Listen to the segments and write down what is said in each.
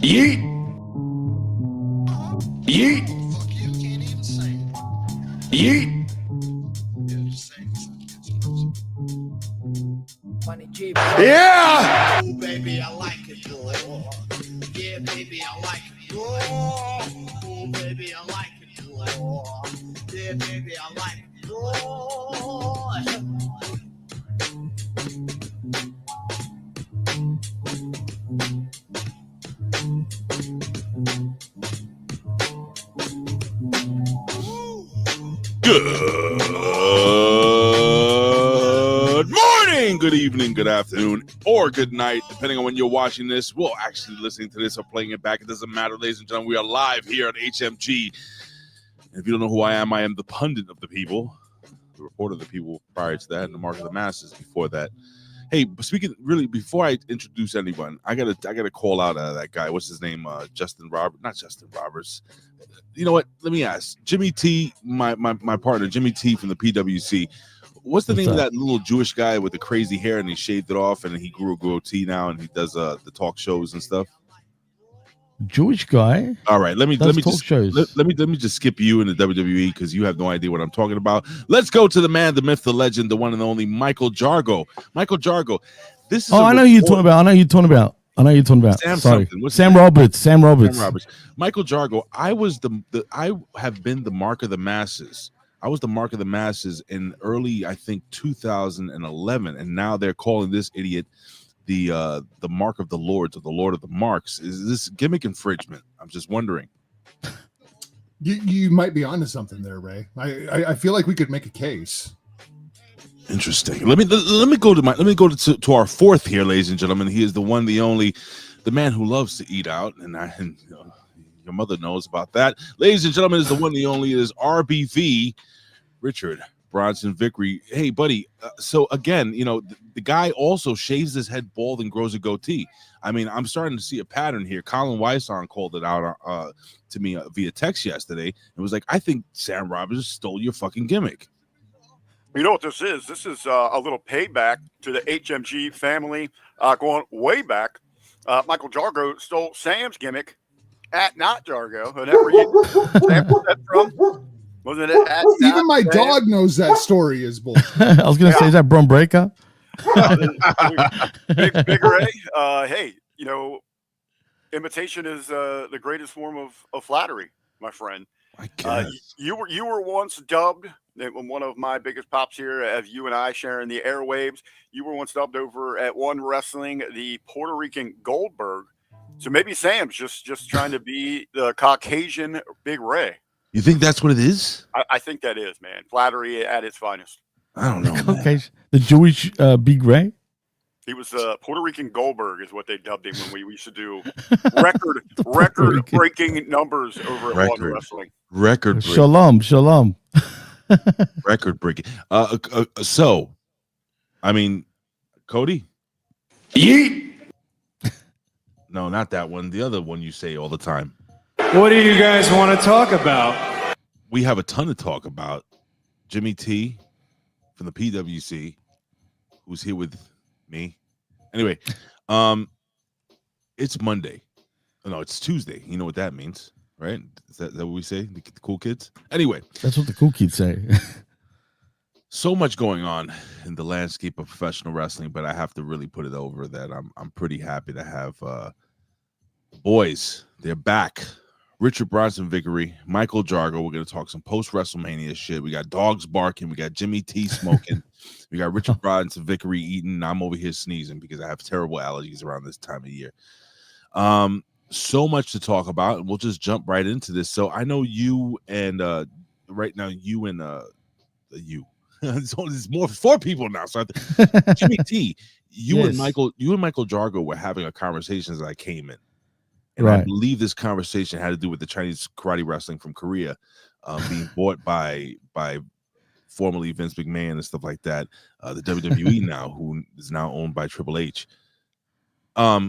Yeet. Yeet. Yeet. Yeah. Ooh, baby, I like it, boy. Yeah, baby, I like it. Ooh, baby, I like it, boy. Yeah, baby, I like it, boy. Good morning, good evening, good afternoon, or good night, depending on when you're watching this. Well, actually listening to this or playing it back, it doesn't matter, ladies and gentlemen. We are live here at HMG. And if you don't know who I am the pundit of the people, the reporter of the people prior to that, and the mark of the masses before that. Hey, speaking really, before I introduce anyone, I gotta call out that guy. What's his name? Justin Roberts, not Justin Roberts. You know what? Let me ask Jimmy T, my partner, Jimmy T from the PWC. What's the name of that little Jewish guy with the crazy hair and he shaved it off and he grew a goatee now and he does the talk shows and stuff? Jewish guy. All right, let me just skip you in the WWE because you have no idea what I'm talking about. Let's go to the man, the myth, the legend, the one and only Michael Jargö. Michael Jargö. This is I know who you're talking about. Sam Roberts. Michael Jargö. I have been the mark of the masses. I was the mark of the masses in early, I think, 2011, and now they're calling this idiot the mark of the lords, or the lord of the marks. Is this gimmick infringement? I'm just wondering. You might be onto something there, Ray. I feel like we could make a case. Interesting. Let me go to our fourth here, ladies and gentlemen. He is the one, the only, the man who loves to eat out, and your mother knows about that. Ladies and gentlemen, is the one, the only, is RBV, Richard Bronson Vickery. Hey, buddy. So again, the guy also shaves his head bald and grows a goatee. I mean, I'm starting to see a pattern here. Colin Weisson called it out to me via text yesterday. It was like, I think Sam Roberts stole your fucking gimmick. You know what this is? This is a little payback to the HMG family going way back. Michael Jargö stole Sam's gimmick at Not Jargö. Whenever Sam was that from? Wasn't it at Even my dog knows that story is bullshit. I was going to say, is that Brum Breaker? Big Ray. Hey, imitation is the greatest form of flattery, my friend. I guess. You were once dubbed, one of my biggest pops here, as you and I sharing the airwaves. You were once dubbed over at One Wrestling the Puerto Rican Goldberg. So maybe Sam's just trying to be the Caucasian Big Ray. You think that's what it is? I think that is, man. Flattery at its finest. I don't know. Okay, the Jewish Big Ray. He was Puerto Rican Goldberg, is what they dubbed him when we used to do record-breaking numbers over at One Wrestling. Record breaking. Shalom. Record breaking. So, I mean, Cody? Yeet. No, not that one. The other one you say all the time. What do you guys want to talk about? We have a ton to talk about. Jimmy T from the PWC, who's here with me. Anyway, it's Monday. No, it's Tuesday. You know what that means, right? Is that what we say? The cool kids? Anyway. That's what the cool kids say. So much going on in the landscape of professional wrestling, but I have to really put it over that I'm pretty happy to have boys. They're back. Richard Bronson Vickery, Michael Jargö. We're going to talk some post-WrestleMania shit. We got dogs barking. We got Jimmy T smoking. We got Richard Bronson Vickery eating. I'm over here sneezing because I have terrible allergies around this time of year. So much to talk about, and we'll just jump right into this. So I know you and right now you and you. There's more 4 people now. So Jimmy T, you and Michael Jargö were having a conversation as I came in. And I believe this conversation had to do with the Chinese karate wrestling from Korea being bought by formerly Vince McMahon and stuff like that. The WWE now, who is now owned by Triple H, or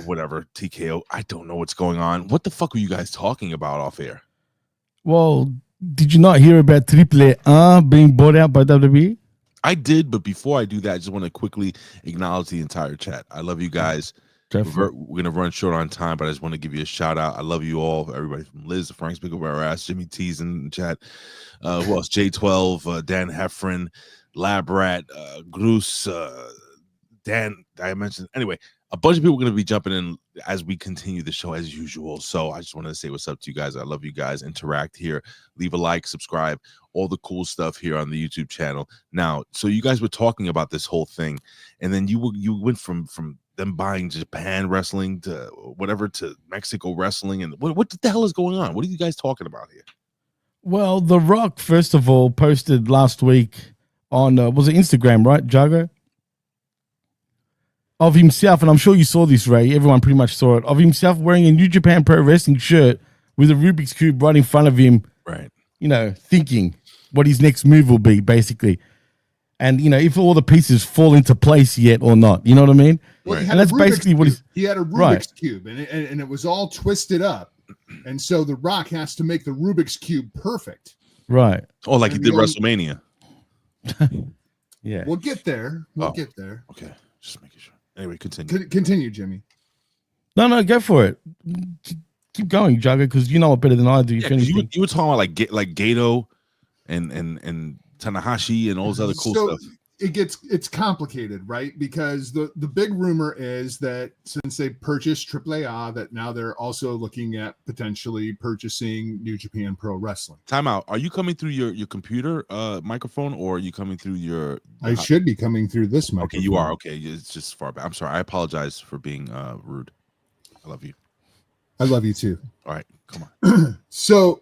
whatever, TKO. I don't know what's going on. What the fuck were you guys talking about off air? Well, did you not hear about Triple A being bought out by WWE? I did, but before I do that, I just want to quickly acknowledge the entire chat. I love you guys. Definitely. We're gonna run short on time, but I just want to give you a shout out. I love you all, everybody from Liz to Frank Speaker, Ass, Jimmy T's in the chat. Who else? J12, Dan Heffron, Lab Rat, Groose, Dan. I mentioned anyway. A bunch of people are going to be jumping in as we continue the show as usual. So I just wanted to say what's up to you guys. I love you guys. Interact here. Leave a like, subscribe, all the cool stuff here on the YouTube channel. Now, so you guys were talking about this whole thing, and then you went from them buying Japan wrestling to whatever to Mexico wrestling, and what the hell is going on? What are you guys talking about here? Well, The Rock, first of all, posted last week on, was it Instagram, right, Jargö? Of himself, and I'm sure you saw this, Ray. Everyone pretty much saw it. Of himself wearing a New Japan Pro Wrestling shirt with a Rubik's Cube right in front of him. Right. You know, thinking what his next move will be, basically. And, you know, if all the pieces fall into place yet or not. You know what I mean? Well, Right. And that's basically what he's... He had a Rubik's Cube, and it was all twisted up. And so The Rock has to make the Rubik's Cube perfect. Right. Oh, like he And did the only- WrestleMania. Yeah. We'll get there. We'll Oh. get there. Okay. Just making sure. Anyway, continue. Continue, Jimmy. No, go for it. Keep going, Jargö, because you know it better than I do. Yeah, If 'cause anything. you were talking about like Gato and Tanahashi and all this other cool stuff. It's complicated, right? Because the big rumor is that since they purchased AAA, that now they're also looking at potentially purchasing New Japan Pro Wrestling. Time out. Are you coming through your computer microphone, or are you coming through your? I should be coming through this microphone. Okay, you are. Okay, it's just far back. I'm sorry. I apologize for being rude. I love you. I love you too. All right, come on. So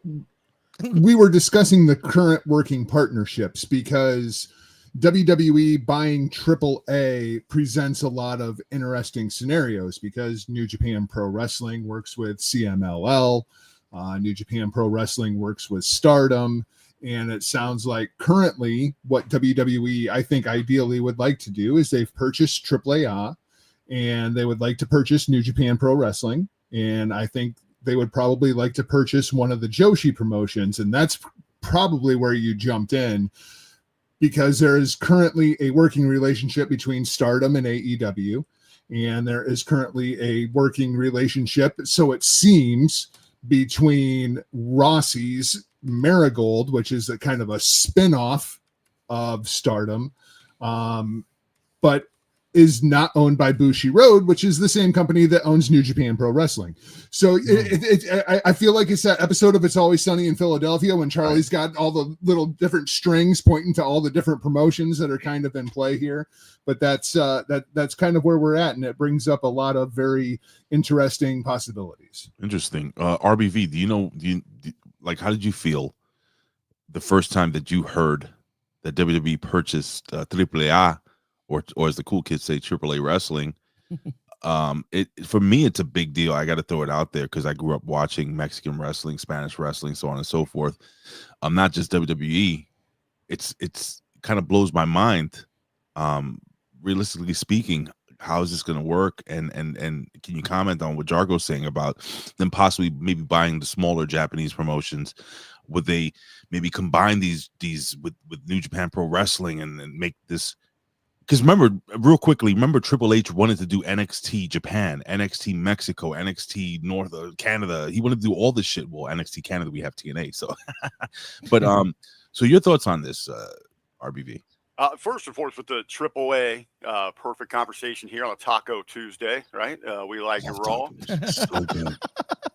we were discussing the current working partnerships because WWE buying AAA presents a lot of interesting scenarios because New Japan Pro Wrestling works with CMLL, New Japan Pro Wrestling works with Stardom, and it sounds like currently what WWE, I think ideally would like to do is they've purchased AAA and they would like to purchase New Japan Pro Wrestling, and I think they would probably like to purchase one of the Joshi promotions, and that's probably where you jumped in, because there is currently a working relationship between Stardom and AEW, and there is currently a working relationship, so it seems, between Rossi's Marigold, which is a kind of a spin-off of Stardom, but is not owned by Bushi Road, which is the same company that owns New Japan Pro Wrestling. So I feel like it's that episode of It's Always Sunny in Philadelphia when Charlie's got all the little different strings pointing to all the different promotions that are kind of in play here. But that's kind of where we're at, and it brings up a lot of very interesting possibilities. Interesting. RBV, do you like, how did you feel the first time that you heard that WWE purchased AAA, or as the cool kids say, AAA Wrestling? For me, it's a big deal. I got to throw it out there because I grew up watching Mexican wrestling, Spanish wrestling, so on and so forth. Not just WWE. It's kind of blows my mind. Realistically speaking, how is this going to work? And can you comment on what Jargo's saying about them possibly maybe buying the smaller Japanese promotions? Would they maybe combine these with New Japan Pro Wrestling and make this? Because real quickly, Triple H wanted to do NXT Japan, NXT Mexico, NXT North Canada. He wanted to do all this shit. Well, NXT Canada, we have TNA. So, but so your thoughts on this, RBV? First and foremost, with the AAA, perfect conversation here on a Taco Tuesday, right? We like it raw. So good.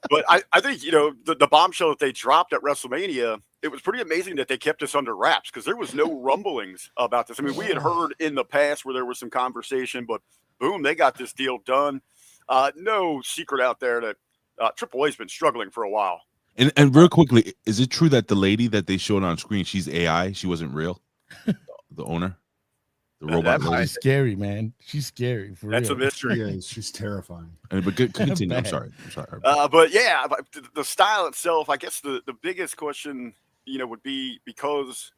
But I think, the bombshell that they dropped at WrestleMania, it was pretty amazing that they kept this under wraps because there was no rumblings about this. I mean, we had heard in the past where there was some conversation, but boom, they got this deal done. No secret out there that AAA's been struggling for a while. And real quickly, is it true that the lady that they showed on screen, she's AI? She wasn't real? The owner? The robot lady? She's scary, man. She's scary. That's real. a mystery. She's terrifying. But continue. I'm sorry. But yeah, the style itself, I guess the biggest question, would be because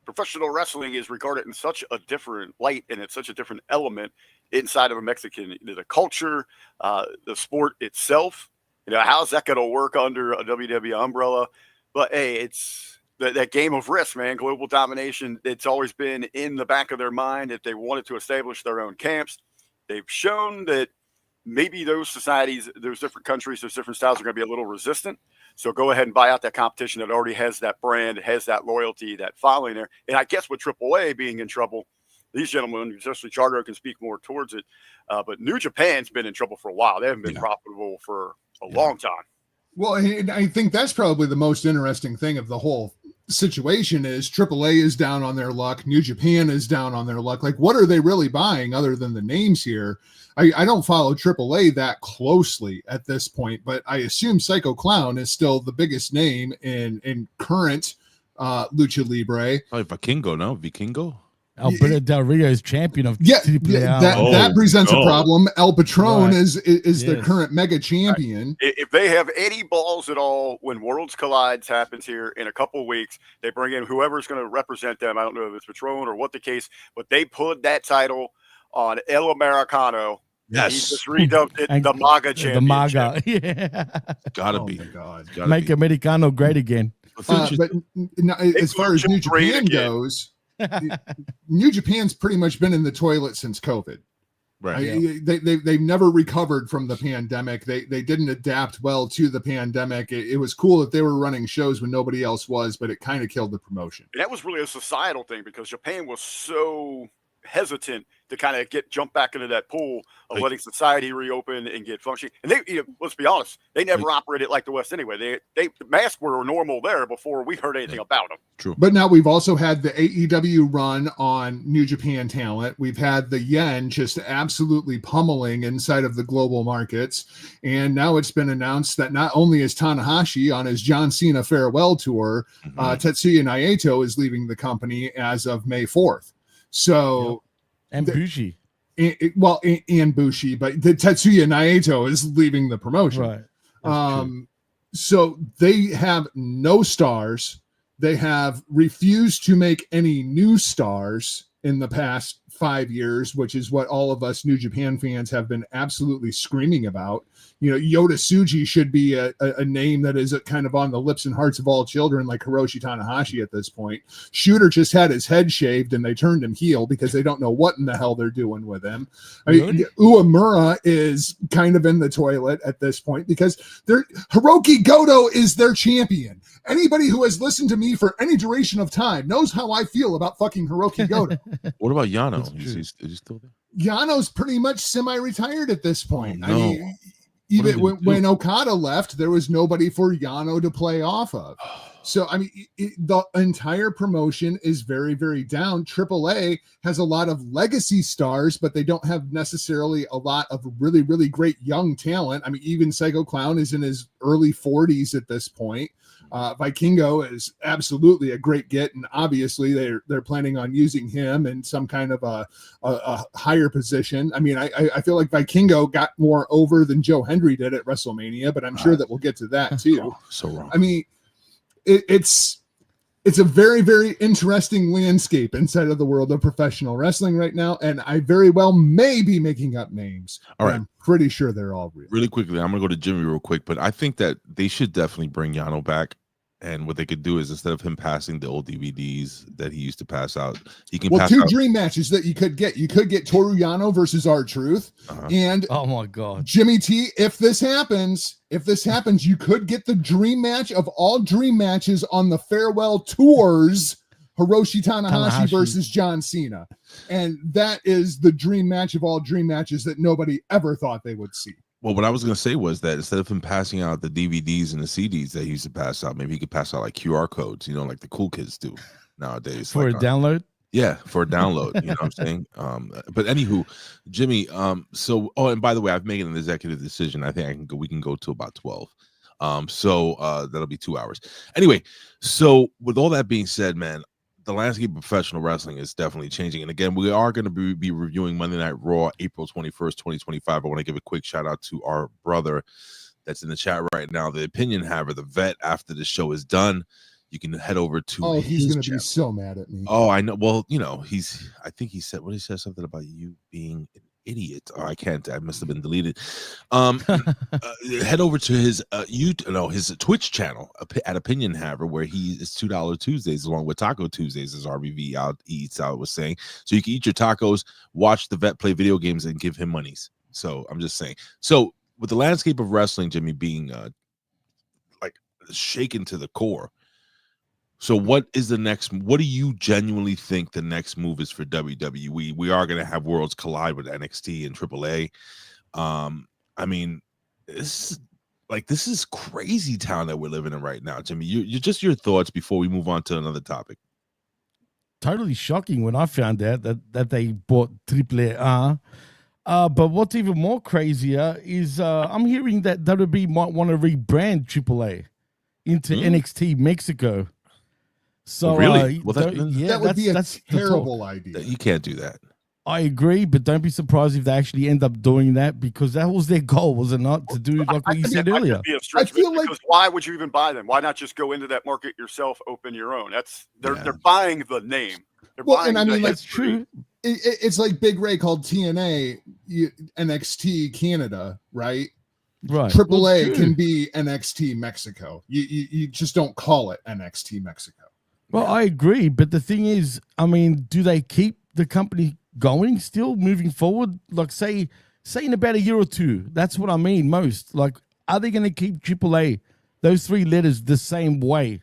professional wrestling is regarded in such a different light and it's such a different element inside of a Mexican, the culture, the sport itself. How's that going to work under a WWE umbrella? But hey, it's that game of risk, man. Global domination. It's always been in the back of their mind that they wanted to establish their own camps. They've shown that maybe those societies, those different countries, those different styles are going to be a little resistant. So go ahead and buy out that competition that already has that brand, has that loyalty, that following there. And I guess with AAA being in trouble, these gentlemen, especially Jargö, can speak more towards it. But New Japan's been in trouble for a while. They haven't been profitable for a long time. Well, and I think that's probably the most interesting thing of the whole situation is AAA is down on their luck. New Japan is down on their luck. Like, what are they really buying other than the names here? I don't follow AAA that closely at this point, but I assume Psycho Clown is still the biggest name in current Lucha Libre. Probably Vikingo, no? Vikingo? Alberto Del Rio is champion of that presents a problem. El Patron is the current mega champion. If they have any balls at all when Worlds Collides happens here in a couple of weeks, they bring in whoever's going to represent them. I don't know if it's Patron or what the case, but they put that title on El Americano. Yes. He just redubbed it the MAGA championship. The MAGA. Yeah. Gotta be. God. Make Americano great again. But as far as New Japan goes, New Japan's pretty much been in the toilet since COVID. Right. They've never recovered from the pandemic. They didn't adapt well to the pandemic. It was cool that they were running shows when nobody else was, but it kind of killed the promotion. And that was really a societal thing because Japan was so hesitant to kind of jump back into that pool of letting society reopen and get functioning. And they, let's be honest, they never operated like the West anyway. The masks were normal there before we heard anything about them. True. But now we've also had the AEW run on New Japan talent. We've had the yen just absolutely pummeling inside of the global markets. And now it's been announced that not only is Tanahashi on his John Cena farewell tour, Tetsuya Naito is leaving the company as of May 4th. So, and Bushi. And Bushi, but the Tetsuya Naito is leaving the promotion. Right. So they have no stars. They have refused to make any new stars in the past 5 years, which is what all of us New Japan fans have been absolutely screaming about. You know, Yota Tsuji should be a name that is kind of on the lips and hearts of all children, like Hiroshi Tanahashi at this point. Shooter just had his head shaved and they turned him heel because they don't know what in the hell they're doing with him. I mean, Uemura is kind of in the toilet at this point because Hiroki Goto is their champion. Anybody who has listened to me for any duration of time knows how I feel about fucking Hiroki Goto. What about Yano? Is he still there? Yano's pretty much semi-retired at this point. Oh, no. I mean, even when Okada left, there was nobody for Yano to play off of. So, I mean, the entire promotion is very, very down. AAA has a lot of legacy stars, but they don't have necessarily a lot of really, really great young talent. I mean, even Psycho Clown is in his early 40s at this point. Vikingo is absolutely a great get, and obviously they're planning on using him in some kind of a higher position. I mean, I feel like Vikingo got more over than Joe Hendry did at WrestleMania, but I'm sure that we'll get to that too. So wrong. I mean, it's a very, very interesting landscape inside of the world of professional wrestling right now, and I very well may be making up names. All right. I'm pretty sure they're all real. Really quickly, I'm gonna go to Jimmy real quick, but I think that they should definitely bring Yano back. And what they could do is instead of him passing the old DVDs that he used to pass out, he can pass two out dream matches that you could get. You could get Toru Yano versus R-Truth and Oh my God, Jimmy T. If this happens, you could get the dream match of all dream matches on the farewell tours. Hiroshi Tanahashi versus John Cena. And that is the dream match of all dream matches that nobody ever thought they would see. Well, what I was going to say was that instead of him passing out the DVDs and the CDs that he used to pass out, maybe he could pass out like QR codes, you know, like the cool kids do nowadays. for like, a download. Yeah, for a download. You know what I'm saying? But anywho, Jimmy, so, oh, and by the way, I've made an executive decision. I think we can go to about 12. So that'll be 2 hours. Anyway, so with all that being said, man, the landscape of professional wrestling is definitely changing. And again, we are going to be reviewing Monday Night Raw, April 21st, 2025. I want to give a quick shout out to our brother that's in the chat right now, the opinion haver, the vet. After the show is done, you can head over to he's going to be so mad at me. Oh, I know. Well, you know, I think he said something about you being an idiot. Oh, I must have been deleted. Head over to his his Twitch channel at Opinion Haver, where he is $2 Tuesdays along with Taco Tuesdays, as RBV Eats Out was saying. So you can eat your tacos, watch the vet play video games, and give him monies. So I'm just saying. So with the landscape of wrestling, Jimmy, being like shaken to the core. So what is the next? What do you genuinely think the next move is for WWE? We are going to have worlds collide with NXT and AAA. I mean, this is crazy town that we're living in right now, Jimmy. You just your thoughts before we move on to another topic. Totally shocking when I found out that they bought WWERAW. But what's even more crazier is I'm hearing that WWE might want to rebrand AAA into NXT Mexico. So really? Well, that would be a terrible idea. You can't do that. I agree, but don't be surprised if they actually end up doing that, because that was their goal, was it not? To do like what you said earlier. I feel like, why would you even buy them? Why not just go into that market yourself, open your own? They're buying the name. That's true. It's like Big Ray called TNA NXT Canada, right? Right. AAA can be NXT Mexico. You just don't call it NXT Mexico. Well, I agree, but the thing is, I mean, do they keep the company going still moving forward? Like say in about a year or two. That's what I mean most. Like, are they going to keep AAA, those three letters, the same way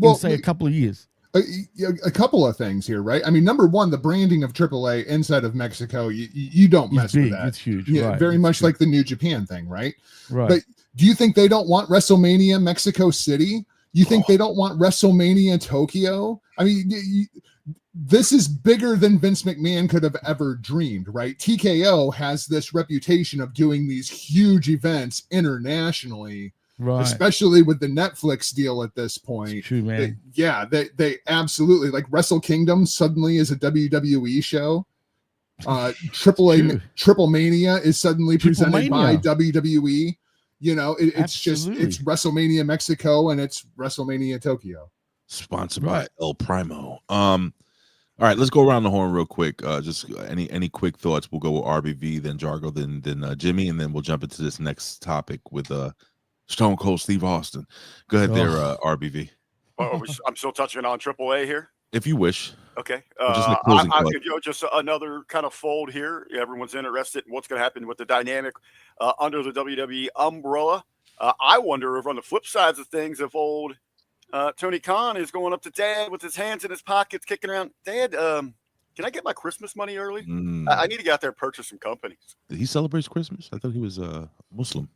in say a couple of years? A couple of things here, right? I mean, number one, the branding of AAA inside of Mexico, you don't mess with that. It's huge. Yeah, right. very much like the New Japan thing, right? Right. But do you think they don't want WrestleMania Mexico City? You think they don't want WrestleMania Tokyo? I mean, this is bigger than Vince McMahon could have ever dreamed, right? TKO has this reputation of doing these huge events internationally, right? Especially with the Netflix deal at this point. It's true, man. They absolutely, like, Wrestle Kingdom suddenly is a WWE show. Triple Mania is suddenly presented by WWE. You know, it's WrestleMania Mexico and it's WrestleMania Tokyo. Sponsored by El Primo. All right, let's go around the horn real quick. Just any quick thoughts. We'll go with RBV, then Jargö, then Jimmy, and then we'll jump into this next topic with Stone Cold Steve Austin. Go ahead there, RBV. I'm still touching on AAA here. If you wish. Okay. Just another kind of fold here. Everyone's interested in what's going to happen with the dynamic under the WWE umbrella. I wonder if on the flip sides of things, if old Tony Khan is going up to Dad with his hands in his pockets, kicking around, Dad, can I get my Christmas money early? I need to get out there and purchase some companies. Did he celebrate Christmas? I thought he was Muslim.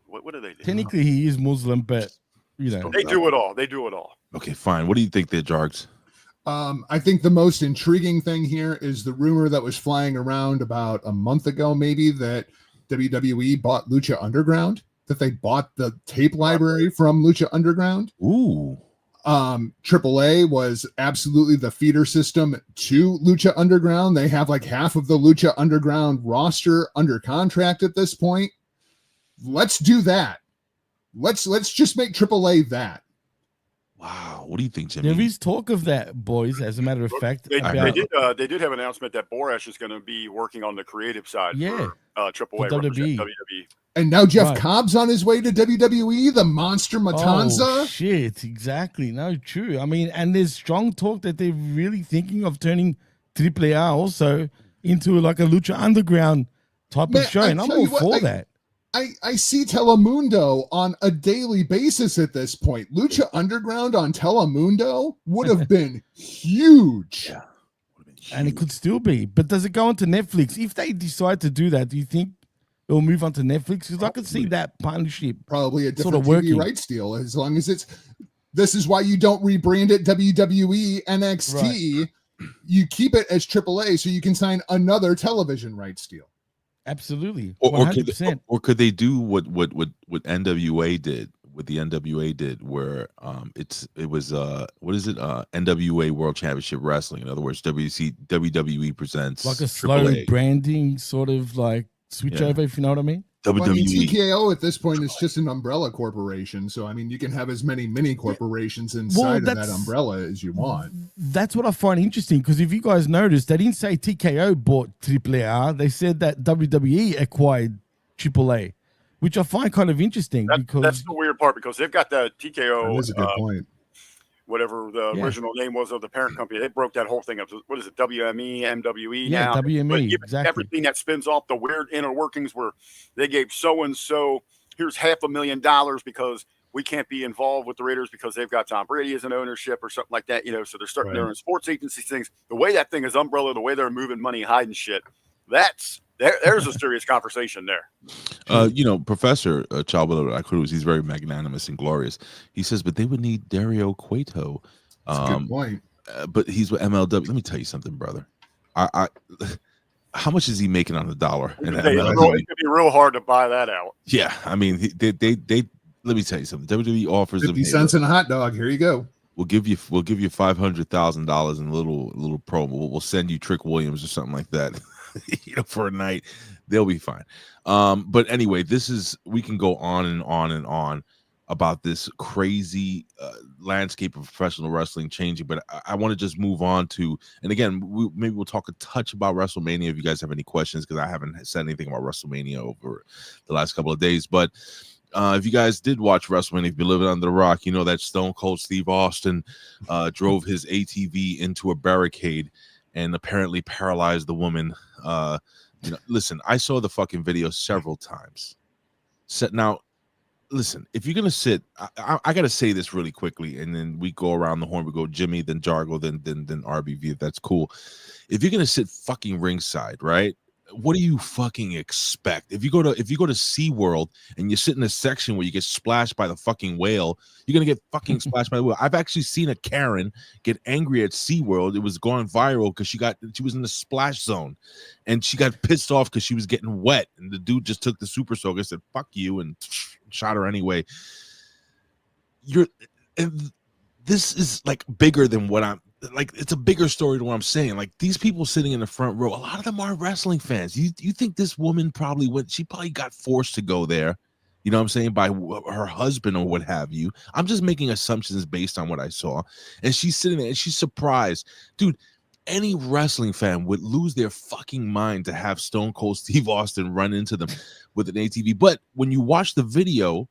What do they do? Technically, he is Muslim, but they do it all. They do it all. Okay, fine. What do you think there, Jargs? I think the most intriguing thing here is the rumor that was flying around about a month ago, maybe, that WWE bought Lucha Underground, that they bought the tape library from Lucha Underground. Ooh. AAA was absolutely the feeder system to Lucha Underground. They have like half of the Lucha Underground roster under contract at this point. Let's do that. Let's just make AAA that. Wow, what do you think, Jimmy? There is talk of that, boys. As a matter of fact, they did have an announcement that Borash is going to be working on the creative side for AAA, WWE. And now Jeff Cobb's on his way to WWE, the Monster Matanza. Oh, shit, exactly. No, true. I mean, and there's strong talk that they're really thinking of turning AAA also into like a Lucha Underground type of show, and I'm all for that. I see Telemundo on a daily basis at this point. Lucha Underground on Telemundo would have been huge. Yeah. And it could still be. But does it go onto Netflix? If they decide to do that, do you think it'll move on to Netflix? Because I could see that partnership probably a different TV rights deal, as long as it's. This is why you don't rebrand it WWE NXT. Right. You keep it as AAA so you can sign another television rights deal. Absolutely. Or could they do what NWA did? What the NWA did, where it was NWA World Championship Wrestling. In other words, WWE presents like a slow AAA branding, sort of like switch over, if you know what I mean. WWE. TKO at this point is just an umbrella corporation, so I mean you can have as many mini corporations inside of that umbrella as you want. That's what I find interesting, because if you guys noticed, they didn't say TKO bought AAA. They said that WWE acquired AAA, which I find kind of interesting. That's the weird part, because they've got the TKO. That is a good point. whatever the Yeah. original name was of the parent company. They broke that whole thing up. What is it? WME, MWE Yeah, now. WME, But even exactly. everything that spins off the weird inner workings where they gave so-and-so, here's $500,000 because we can't be involved with the Raiders because they've got Tom Brady as an ownership or something like that. So they're starting their own sports agency things. The way that thing is umbrella, the way they're moving money, hiding shit, there's a serious conversation there. Professor Chalbala Cruz, he's very magnanimous and glorious. He says, but they would need Dario Cueto. That's a good point. But he's with MLW. Let me tell you something, brother. I how much is he making on the dollar? It could be real hard to buy that out. Yeah, I mean, they let me tell you something. WWE offers 50 cents in a hot dog. Here you go. We'll give you $500,000 in a little promo. We'll send you Trick Williams or something like that. For a night, they'll be fine. But anyway, we can go on and on and on about this crazy landscape of professional wrestling changing, but I want to just move on to, and again, maybe we'll talk a touch about WrestleMania if you guys have any questions, because I haven't said anything about WrestleMania over the last couple of days. But if you guys did watch WrestleMania, if you live under the rock, you know that Stone Cold Steve Austin drove his ATV into a barricade and apparently paralyzed the woman. Listen, I saw the fucking video several times. Now, listen, if you're gonna sit, I gotta say this really quickly, and then we go around the horn. We go Jimmy, then Jargö, then RBV. If that's cool. If you're gonna sit fucking ringside, right? What do you fucking expect? If you go to SeaWorld and you sit in a section where you get splashed by the fucking whale, you're gonna get fucking splashed by the whale. I've actually seen a Karen get angry at SeaWorld. It was going viral because she was in the splash zone and she got pissed off because she was getting wet, and the dude just took the super soaker, said fuck you, and shot her anyway. This is like bigger than what I'm like. It's a bigger story than what I'm saying. Like, these people sitting in the front row, a lot of them are wrestling fans. You think this woman she probably got forced to go there, you know what I'm saying, by her husband or what have you. I'm just making assumptions based on what I saw. And she's sitting there and she's surprised. Dude, any wrestling fan would lose their fucking mind to have Stone Cold Steve Austin run into them with an ATV. But when you watch the video,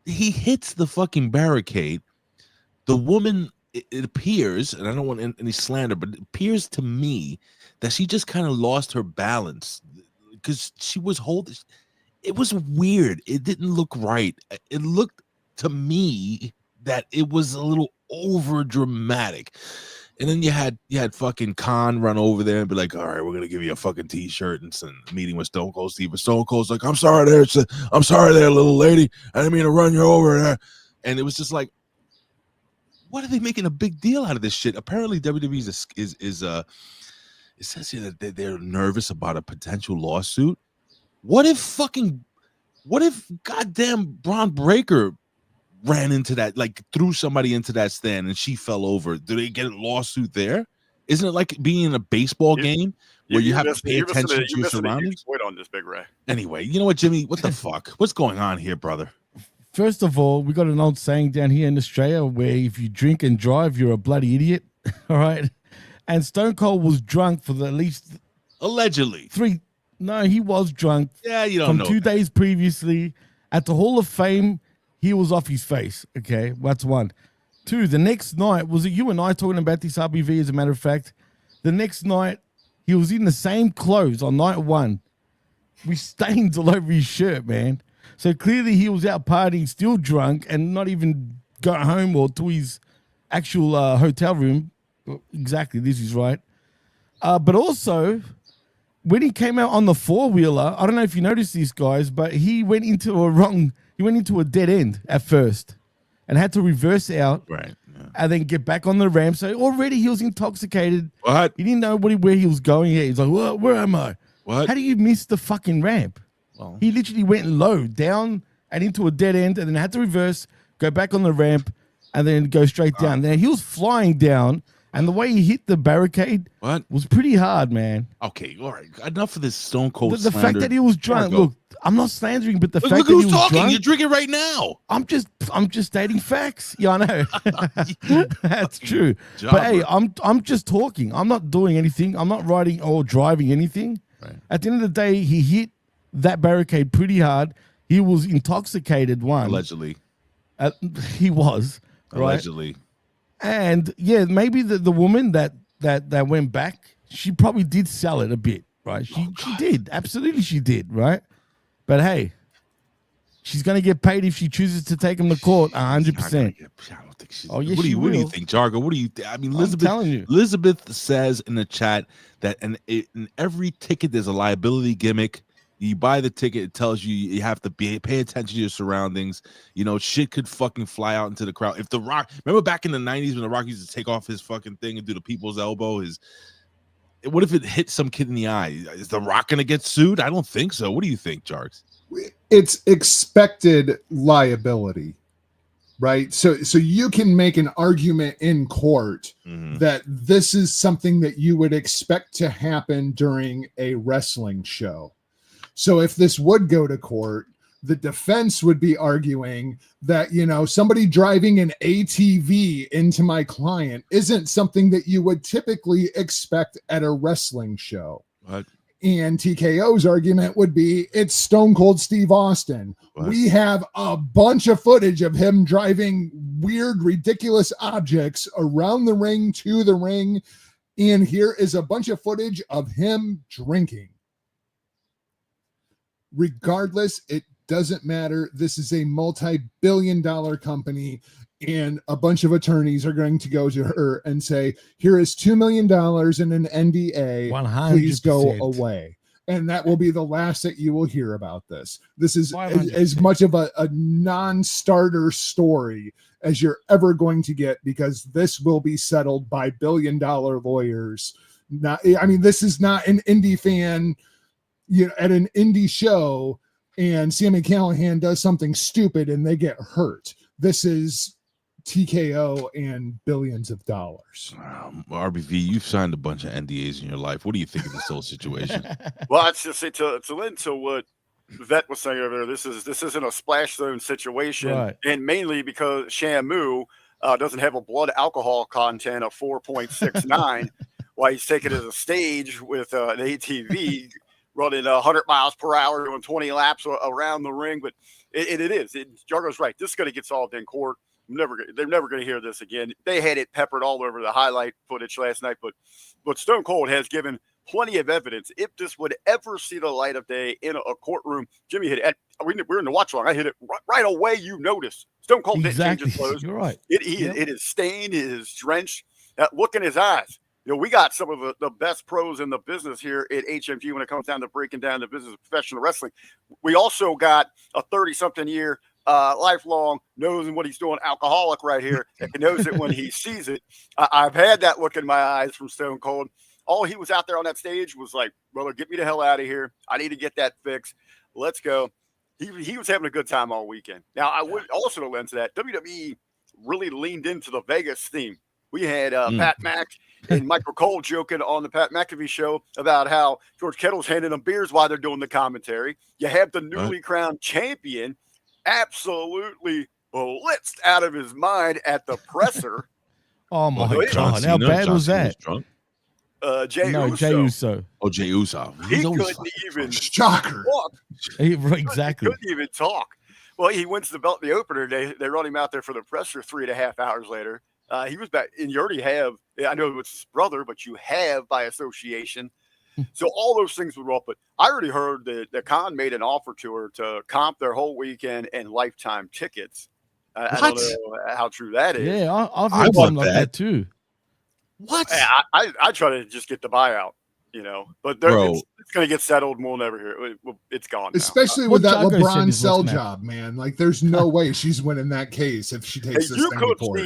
he hits the fucking barricade. The woman, it appears, and I don't want any slander, but it appears to me that she just kind of lost her balance because she was holding. It was weird. It didn't look right. It looked to me that it was a little over dramatic. And then you had fucking Khan run over there and be like, all right, we're gonna give you a fucking t-shirt and some meeting with Stone Cold Steve. But Stone Cold's like, I'm sorry there, little lady. I didn't mean to run you over there. And it was just like, what are they making a big deal out of this shit? Apparently WWE is it says here that they're nervous about a potential lawsuit. What if goddamn Braun Breaker ran into that, like threw somebody into that stand and she fell over? Do they get a lawsuit there? Isn't it like being in a baseball game where you have to pay attention to your surroundings? On this, Big Ray. Anyway, you know what, Jimmy? What the fuck? What's going on here, brother? First of all, we got an old saying down here in Australia where if you drink and drive, you're a bloody idiot. All right. And Stone Cold was drunk for at least allegedly No, he was drunk. Yeah, you don't know. 2 days previously at the Hall of Fame. He was off his face. Okay, that's one. Two, the next night, was it you and I talking about this, RBV, as a matter of fact? The next night, he was in the same clothes on night one with stains all over his shirt, man. So clearly he was out partying, still drunk, and not even got home or to his actual hotel room. Exactly, this is right. But also, when he came out on the four-wheeler, I don't know if you noticed this, guys, but he went into a dead end at first and had to reverse out, right? Yeah. And then get back on the ramp. So already he was intoxicated. What? He didn't know where he was going yet. He's like, where am I? What? How do you miss the fucking ramp? Well, he literally went low, down, and into a dead end, and then had to reverse, go back on the ramp, and then go straight down. Then he was flying down, and the way he hit the barricade was pretty hard, man. Okay, all right. Enough of this Stone Cold The fact that he was drunk. Look, I'm not slandering, but the fact that he was talking. drunk. You're drinking right now. I'm just stating facts. Yeah, I know. That's true. Job, but hey, bro. I'm just talking. I'm not doing anything. I'm not riding or driving anything. Right. At the end of the day, he hit that barricade pretty hard. He was intoxicated, one. Allegedly. He was, right? Allegedly. And yeah, maybe the woman that went back, she probably did sell it a bit, right? She did. Absolutely she did, right? But hey, she's gonna get paid if she chooses to take him to court 100%. I don't think she's. Oh, yes, what do she you will. think, Jargö? What do you? I mean, I'm telling you. Elizabeth says in the chat that in every ticket there's a liability gimmick. You buy the ticket, it tells you have to pay attention to your surroundings. You know, shit could fucking fly out into the crowd. If The Rock, remember back in the 90s when The Rock used to take off his fucking thing and do the people's elbow? What if it hit some kid in the eye? Is The Rock gonna get sued? I don't think so. What do you think, Jargs? It's expected liability, right? So you can make an argument in court that this is something that you would expect to happen during a wrestling show. So if this would go to court, the defense would be arguing that, you know, somebody driving an ATV into my client isn't something that you would typically expect at a wrestling show. What? And TKO's argument would be it's Stone Cold Steve Austin. What? We have a bunch of footage of him driving weird, ridiculous objects around the ring to the ring. And here is a bunch of footage of him drinking. Regardless, it doesn't matter. This is a multi-billion-dollar company, and a bunch of attorneys are going to go to her and say, here is $2 million in an NDA. 100%. Please go away. And that will be the last that you will hear about this. This is as much of a non-starter story as you're ever going to get, because this will be settled by billion-dollar lawyers. This is not an indie fan, you know, at an indie show, and Sami Callihan does something stupid and they get hurt. This is TKO and billions of dollars. RBV, you've signed a bunch of NDAs in your life. What do you think of this whole situation? Well, I'd just say to lend to what Vet was saying over there, this isn't a splash zone situation, right. And mainly because Shamu doesn't have a blood alcohol content of 4.69, while he's taken as a stage with an ATV running 100 miles per hour, doing 20 laps around the ring. But it is. Jargo's right. This is going to get solved in court. They're never going to hear this again. They had it peppered all over the highlight footage last night, but Stone Cold has given plenty of evidence. If this would ever see the light of day in a courtroom, Jimmy hit it. We're in the watch along. I hit it right away. You notice Stone Cold didn't change his clothes. You're right. It is stained. It is drenched. Look in his eyes. You know, we got some of the best pros in the business here at HMG when it comes down to breaking down the business of professional wrestling. We also got a 30-something year, lifelong, knows what he's doing, alcoholic right here, and knows it when he sees it. I've had that look in my eyes from Stone Cold. All he was out there on that stage was like, brother, get me the hell out of here. I need to get that fixed. Let's go. He was having a good time all weekend. Now, I would also lend to that. WWE really leaned into the Vegas theme. We had Pat Mack and Michael Cole joking on the Pat McAfee show about how George Kittle's handing them beers while they're doing the commentary. You have the newly crowned champion absolutely blitzed out of his mind at the presser. Oh, my God. How bad was that? Jey Uso. Jey Uso. Oh, Jey Uso. He couldn't even shocker. Talk. Exactly. He couldn't even talk. Well, he wins the belt in the opener. They run him out there for the presser 3.5 hours later. He was back, and you already have, I know it's his brother, but you have by association. So all those things were off. But I already heard that Khan made an offer to her to comp their whole weekend and lifetime tickets. I don't know how true that is. Yeah, I've heard something like that too. What? I try to just get the buyout, you know, but it's going to get settled and we'll never hear it. It's gone now. Especially with that LeBron sell job, man. Like, there's no way she's winning that case if she takes this thing to court.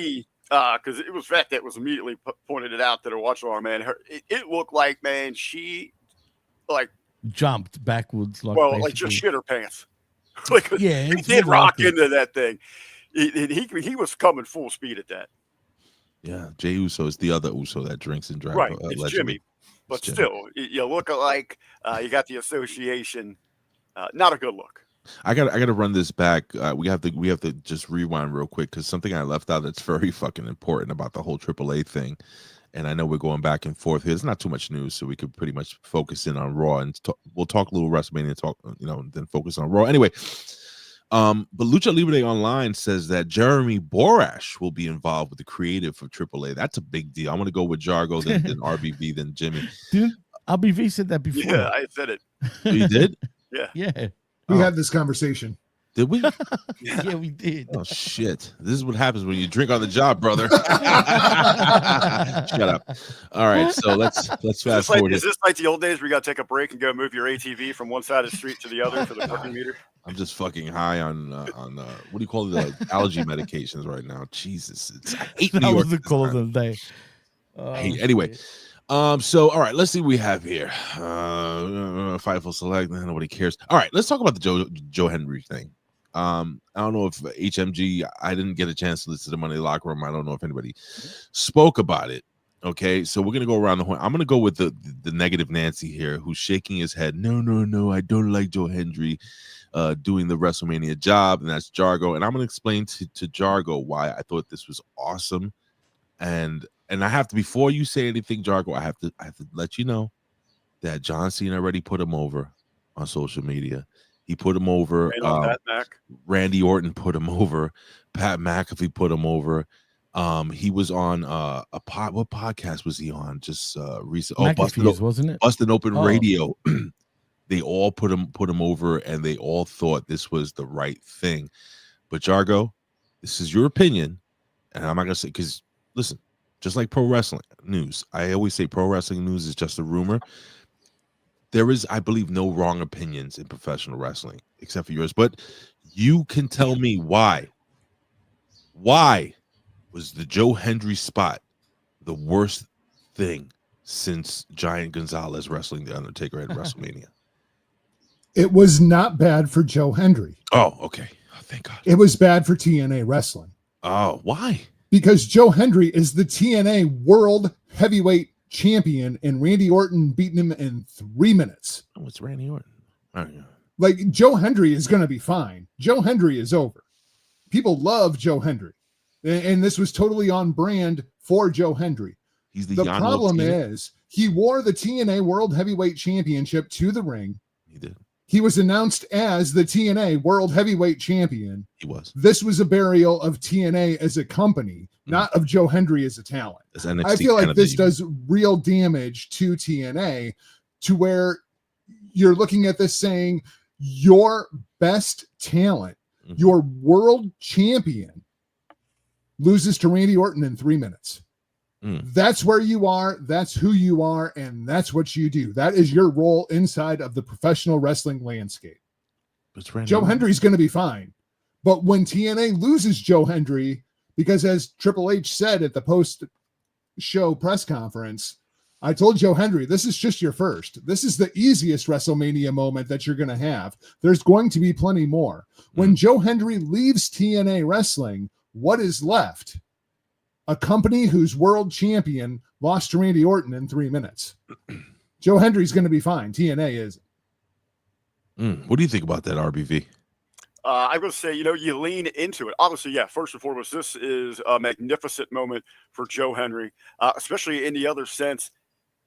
Because it was fact that was immediately pointed it out that her watch along, man. It looked like, man, she like jumped backwards, like just shit her pants. Like, yeah, he did rock into that thing. He was coming full speed at that. Yeah, Jey Uso is the other Uso that drinks and drives. Right, it's Jimmy, but still, you look alike. You got the association. Not a good look. I gotta run this back. We have to just rewind real quick because something I left out that's very fucking important about the whole AAA thing. And I know we're going back and forth here. There's not too much news, so we could pretty much focus in on Raw and we'll talk a little WrestleMania, then focus on Raw. Anyway, But Lucha Libre Online says that Jeremy Borash will be involved with the creative for AAA. That's a big deal. I'm going to go with Jargö, then RBV, then Jimmy. Didn't RBV said that before? Yeah, I said it. You did? Yeah. Yeah. We Oh. had this conversation. Did we? Yeah, we did. Oh shit! This is what happens when you drink on the job, brother. Shut up. All right, so let's fast forward. Is this like the old days where you got to take a break and go move your ATV from one side of the street to the other for the parking meter? I'm just fucking high on what do you call the allergy medications right now? Jesus, I hate New That York was the this call time. of the day. Anyway, so all right, let's see what we have here. Fightful Select, nobody cares. All right, let's talk about the Joe Hendry thing. I don't know if HMG, I didn't get a chance to listen to the Monday Locker Room. I don't know if anybody spoke about it. Okay, so we're gonna go around the horn. I'm gonna go with the negative Nancy here, who's shaking his head. No, I don't like Joe Hendry doing the WrestleMania job, and that's Jargö. And I'm gonna explain to Jargö why I thought this was awesome. And I have to, before you say anything, Jargö, I have to let you know that John Cena already put him over on social media. He put him over. Pat Mac. Randy Orton put him over. Pat McAfee put him over. He was on what podcast was he on? Just recently. McAfee's, wasn't it? Busted Open Radio. They all put him over, and they all thought this was the right thing. But Jargö, this is your opinion, and I'm not gonna say, because listen, just like pro wrestling news, I always say pro wrestling news is just a rumor. There is, I believe, no wrong opinions in professional wrestling except for yours. But you can tell me why. Why was the Joe Hendry spot the worst thing since Giant Gonzalez wrestling The Undertaker at WrestleMania? It was not bad for Joe Hendry. Oh, okay. Oh, thank God. It was bad for TNA Wrestling. Oh, why? Because Joe Hendry is the TNA World Heavyweight Champion, and Randy Orton beating him in 3 minutes. Oh, it's Randy Orton. Oh, yeah. Like, Joe Hendry is going to be fine. Joe Hendry is over. People love Joe Hendry. And this was totally on brand for Joe Hendry. He's the problem is he wore the TNA World Heavyweight Championship to the ring. He did. He was announced as the TNA World Heavyweight Champion. He was. This was a burial of TNA as a company, not of Joe Hendry as a talent. I feel like this does real damage to TNA, to where you're looking at this saying your best talent, your world champion, loses to Randy Orton in 3 minutes. That's where you are. That's who you are. And that's what you do. That is your role inside of the professional wrestling landscape. Joe Hendry's going to be fine. But when TNA loses Joe Hendry, because as Triple H said at the post-show press conference, I told Joe Hendry, this is just your first. This is the easiest WrestleMania moment that you're going to have. There's going to be plenty more. When Joe Hendry leaves TNA Wrestling, what is left? A company whose world champion lost to Randy Orton in 3 minutes. Joe Hendry's going to be fine. TNA is. What do you think about that, RBV? I'm going to say, you lean into it. Obviously, yeah, first and foremost, this is a magnificent moment for Joe Hendry, especially in the other sense.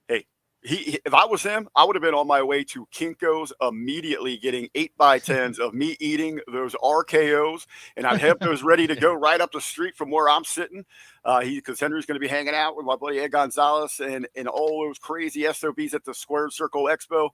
Hey, if I was him, I would have been on my way to Kinko's immediately, getting 8x10s of me eating those RKOs, and I'd have those ready to go right up the street from where I'm sitting. Because Henry's going to be hanging out with my buddy Ed Gonzalez and all those crazy SOBs at the Squared Circle Expo.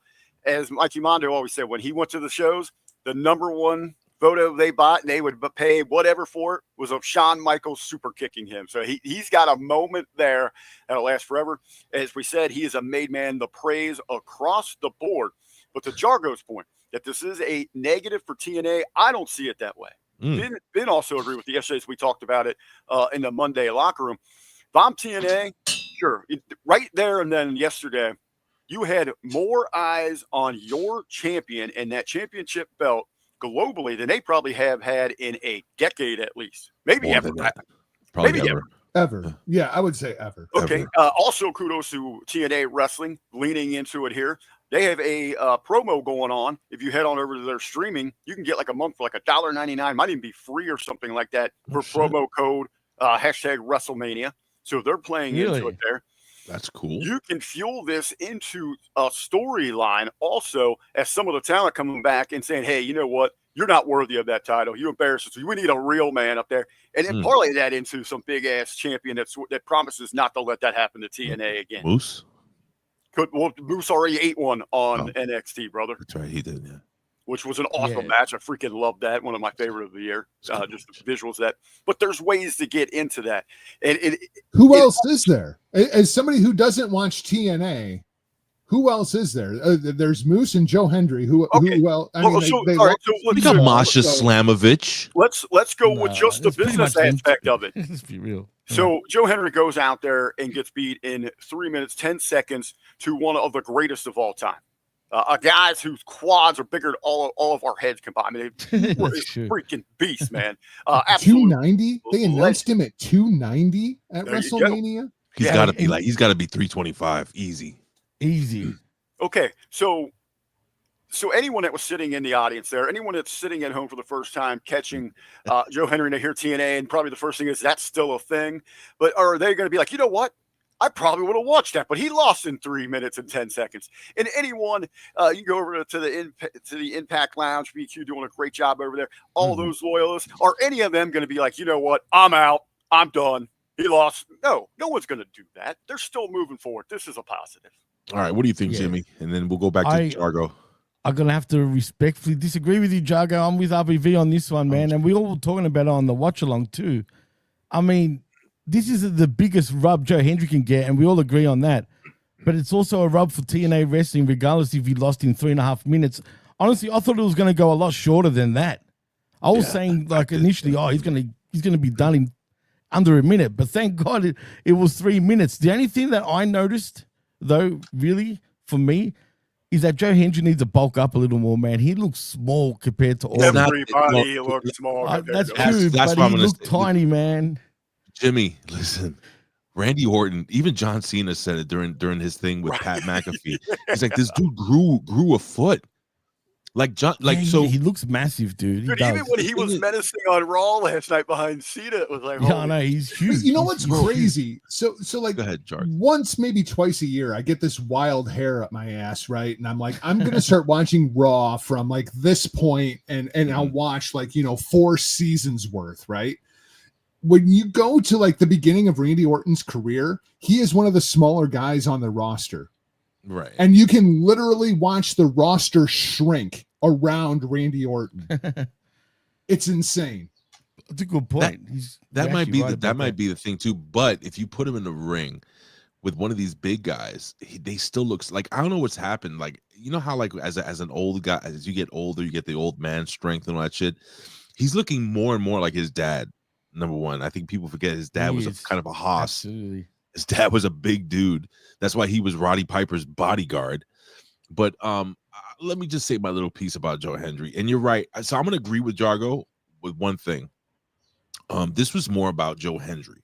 As Mikey Mondo always said, when he went to the shows, the number one photo they bought, and they would pay whatever for it, was of Shawn Michaels super kicking him. So he's got a moment there that'll last forever. As we said, he is a made man, the praise across the board. But to Jargo's point, that this is a negative for TNA, I don't see it that way. Ben also agree with the yesterday's we talked about it in the Monday locker room. If I'm TNA, sure, right there and then yesterday, you had more eyes on your champion and that championship belt globally than they probably have had in a decade at least. Maybe More ever. than that. Probably Maybe ever. Ever. Yeah, I would say ever. Okay. Ever. Also, kudos to TNA Wrestling leaning into it here. They have a promo going on. If you head on over to their streaming, you can get like a month for like $1.99. Might even be free or something like that for promo code hashtag WrestleMania. So they're playing into it there. That's cool. You can fuel this into a storyline also, as some of the talent coming back and saying, hey, you know what? You're not worthy of that title. You embarrass us. We need a real man up there. And then parlay that into some big-ass champion that promises not to let that happen to TNA again. Moose? Moose already ate one on NXT, brother. That's right, he did, yeah. Which was an awesome match. I freaking loved that. One of my favorite of the year. Just the visuals of that. But there's ways to get into that. And who else is there? As somebody who doesn't watch TNA, who else is there? There's Moose and Joe Hendry. Who well? I mean, we got Masha Slamovich. Let's go with just the business aspect of it. Let's be real. So Joe Hendry goes out there and gets beat in 3 minutes 10 seconds to one of the greatest of all time. A guy whose quads are bigger than all of our heads combined. I mean, he's a freaking beast, man. 290. They announced him at 290 at WrestleMania. He's got to be he's got to be 325. Easy. Okay, so anyone that was sitting in the audience there, anyone that's sitting at home for the first time catching Joe Hendry to hear TNA, and probably the first thing is that's still a thing. But are they going to be like, you know what? I probably would have watched that, but he lost in 3 minutes and 10 seconds. And anyone, you go over to the Impact Lounge, BQ doing a great job over there. All those loyalists, are any of them going to be like, you know what? I'm out. I'm done. He lost. No one's going to do that. They're still moving forward. This is a positive. All right, what do you think, Jimmy? And then we'll go back to Jargö. I'm going to have to respectfully disagree with you, Jargö. I'm with RBV on this one, man. And we all were talking about it on the watch-along too. I mean, this is the biggest rub Joe Hendry can get, and we all agree on that. But it's also a rub for TNA Wrestling, regardless if he lost in 3.5 minutes. Honestly, I thought it was going to go a lot shorter than that. I was saying, like, initially, he's going to be done in under a minute. But thank God it was 3 minutes. The only thing that I noticed, though, really, for me, is that Joe Hendry needs to bulk up a little more, man. He looks small compared to all everybody. Looks small. That's true, but he looked tiny, man. Jimmy, listen. Randy Orton, even John Cena said it during his thing with Pat McAfee. He's like, this dude grew a foot. He looks massive, dude. Even when he was menacing on Raw last night behind Cena, it was like, I know, he's huge. You know what's crazy? So like, go ahead, Jargö. Once, maybe twice a year, I get this wild hair up my ass, right? And I'm like, I'm gonna start watching Raw from like this point, and I'll watch 4 seasons worth, right? When you go to like the beginning of Randy Orton's career, he is one of the smaller guys on the roster. Right. And you can literally watch the roster shrink around Randy Orton. It's insane. That's a good point. That might be the thing too. But if you put him in the ring with one of these big guys, they still looks like, I don't know what's happened. Like, you know how like as an old guy, as you get older, you get the old man strength and all that shit. He's looking more and more like his dad. Number one, I think people forget his dad was kind of a hoss. Absolutely. His dad was a big dude. That's why he was Roddy Piper's bodyguard. But let me just say my little piece about Joe Hendry. And you're right. So I'm going to agree with Jargö with one thing. This was more about Joe Hendry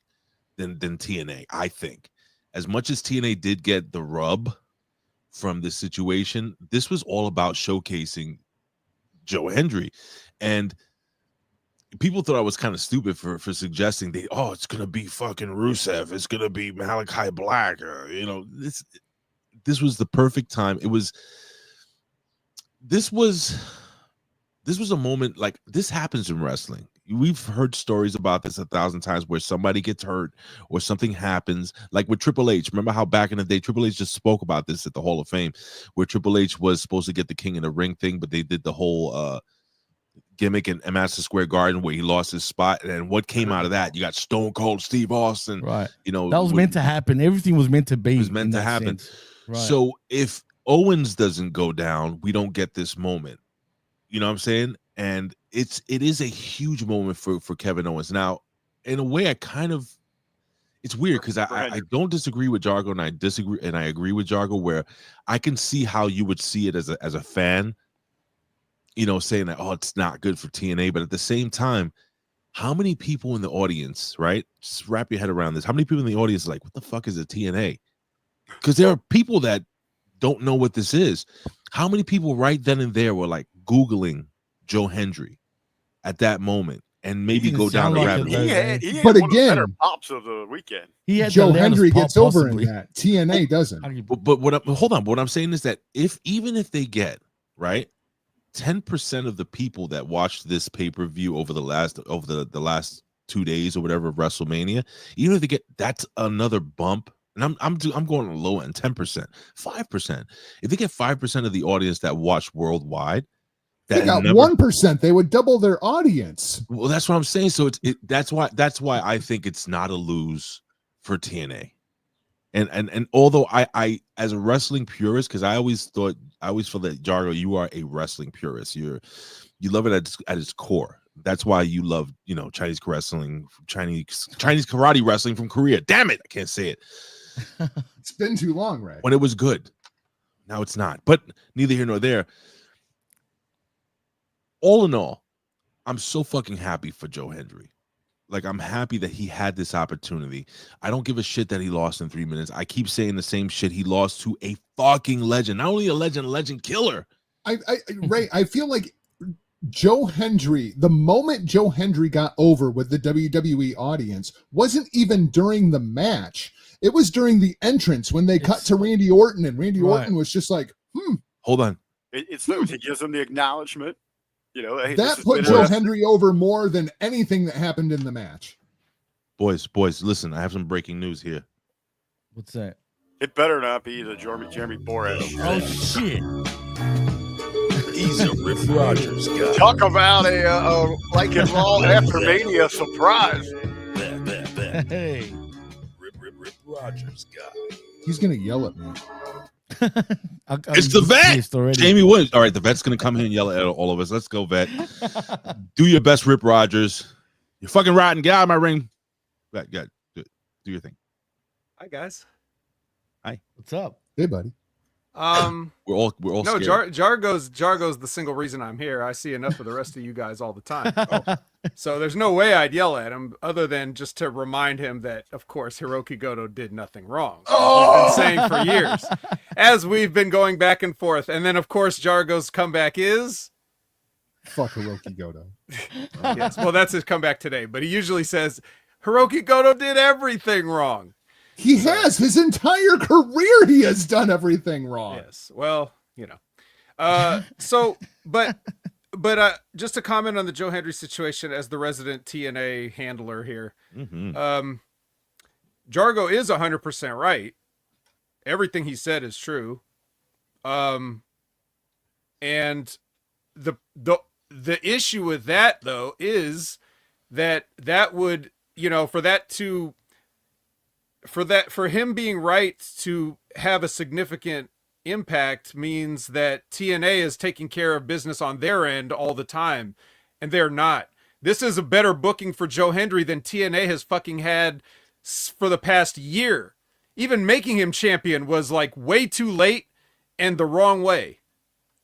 than TNA, I think. As much as TNA did get the rub from this situation, this was all about showcasing Joe Hendry. And people thought I was kind of stupid for suggesting it's gonna be fucking Rusev, it's gonna be Malachi Black, this was the perfect time. This was a moment, like, this happens in wrestling. We've heard stories about this 1,000 times where somebody gets hurt or something happens, like with Triple H. Remember how back in the day Triple H just spoke about this at the Hall of Fame, where Triple H was supposed to get the King in the Ring thing, but they did the whole gimmick in Madison Square Garden where he lost his spot, and then what came out of that? You got Stone Cold Steve Austin, right? That was meant to happen. Everything was meant to be. It was meant to happen. Right. So if Owens doesn't go down, we don't get this moment. You know what I'm saying? And it is a huge moment for Kevin Owens. Now, in a way, it's weird because I don't disagree with Jargö, and I agree with Jargö, where I can see how you would see it as a fan, saying that, it's not good for TNA. But at the same time, how many people in the audience, right? Just wrap your head around this. How many people in the audience are like, what the fuck is a TNA? Because there are people that don't know what this is. How many people right then and there were like Googling Joe Hendry at that moment and maybe go down the rabbit hole? He had but one again, of the better pops of the weekend. Joe Hendry gets over in that. TNA doesn't. But hold on. What I'm saying is that even if they get, right, 10% of the people that watched this pay-per-view over the last 2 days or whatever of WrestleMania, even if they get, that's another bump. And I'm going on the low end, 10%, 5%. If they get 5% of the audience that watch worldwide, They that got never, 1%. They would double their audience. well, that's what I'm saying. So that's why I think it's not a lose for TNA. And although I as a wrestling purist, because I always feel that Jargö, you are a wrestling purist. You love it at its core. That's why you love, Chinese wrestling, Chinese karate wrestling from Korea. Damn it, I can't say it. It's been too long, Ray. When it was good. Now it's not. But neither here nor there. All in all, I'm so fucking happy for Joe Hendry. Like, I'm happy that he had this opportunity. I don't give a shit that he lost in 3 minutes. I keep saying the same shit. He lost to a fucking legend. Not only a legend killer. Ray, I feel like Joe Hendry, the moment Joe Hendry got over with the WWE audience, wasn't even during the match. It was during the entrance when they cut to Randy Orton, and Randy Orton was just like, Hold on. It's those. He gives them the acknowledgement. Hey, that put Joe Hendry over more than anything that happened in the match. Boys, listen, I have some breaking news here. What's that? It better not be the Jeremy Borash. Oh shit! He's a Rip Rogers guy. Talk about a like a Raw after Mania surprise. Hey, Rip Rogers guy. He's gonna yell at me. It's the vet. Jamie Williams. All right, the vet's gonna come here and yell at all of us. Let's go, vet. Do your best, Rip Rogers. You're fucking rotten. Get out of my ring. Do your thing. Hi guys. Hi. What's up? Hey, buddy. We're all No, scared. Jargo's the single reason I'm here. I see enough of the rest of you guys all the time. So there's no way I'd yell at him other than just to remind him that, of course, Hiroki Goto did nothing wrong. He's been saying for years, as we've been going back and forth. And then, of course, Jargo's comeback is Fuck Hiroki Goto. yes. Well, that's his comeback today. But he usually says Hiroki Goto did everything wrong. He has his entire career. He has done everything wrong. Yes. Well, but just to comment on the Joe Hendry situation as the resident TNA handler here. Mm-hmm. Jargö is 100% right. Everything he said is true. And the issue with that though is that would, for him being right to have a significant impact means that TNA is taking care of business on their end all the time, and they're not. This is a better booking for Joe Hendry than TNA has fucking had for the past year. Even making him champion was like way too late and the wrong way.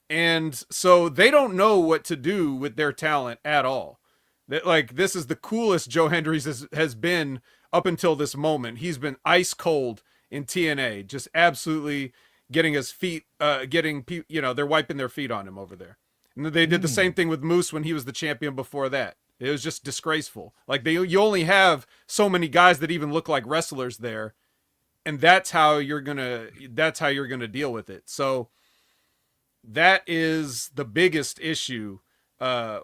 And so they don't know what to do with their talent at all. This is the coolest Joe Hendry has been up until this moment. He's been ice cold in TNA, just absolutely getting his feet, they're wiping their feet on him over there. And they did the same thing with Moose when he was the champion before that. It was just disgraceful. You only have so many guys that even look like wrestlers there, and that's how you're gonna deal with it. So that is the biggest issue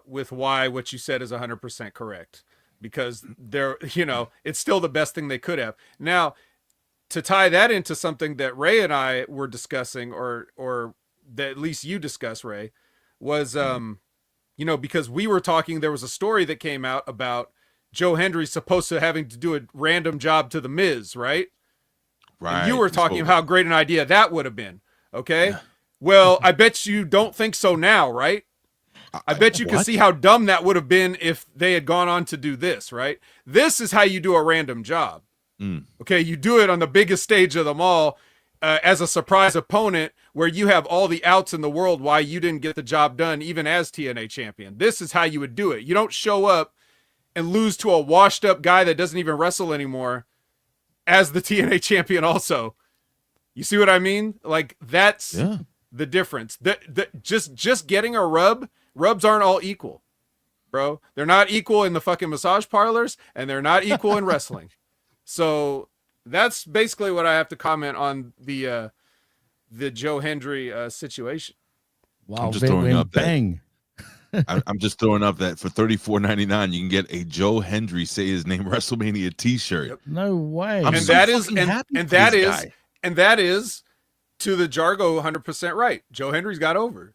with why what you said is 100% correct, because it's still the best thing they could have. Now, to tie that into something that Ray and I were discussing, or that at least you discussed, Ray, was because we were talking, there was a story that came out about Joe Hendry supposed to having to do a random job to the Miz, right? Right. And you were talking about how great an idea that would have been. Okay. Well, I bet you don't think so now, right? I bet you can see how dumb that would have been if they had gone on to do this, right? This is how you do a random job. Okay, you do it on the biggest stage of them all as a surprise opponent where you have all the outs in the world why you didn't get the job done even as TNA champion. This is how you would do it. You don't show up and lose to a washed up guy that doesn't even wrestle anymore as the TNA champion also. You see what I mean? That's the difference. Just getting a rubs aren't all equal, bro. They're not equal in the fucking massage parlors, and they're not equal in wrestling. So that's basically what I have to comment on the Joe Hendry situation. Wow, I'm just Vet throwing went up that bang. I'm just throwing up that for $34.99 you can get a Joe Hendry say his name WrestleMania T-shirt. Yep. No way. I'm And so that is fucking happy and for this that is guy. and that is to the Jargö 100% right. Joe Hendry's got over.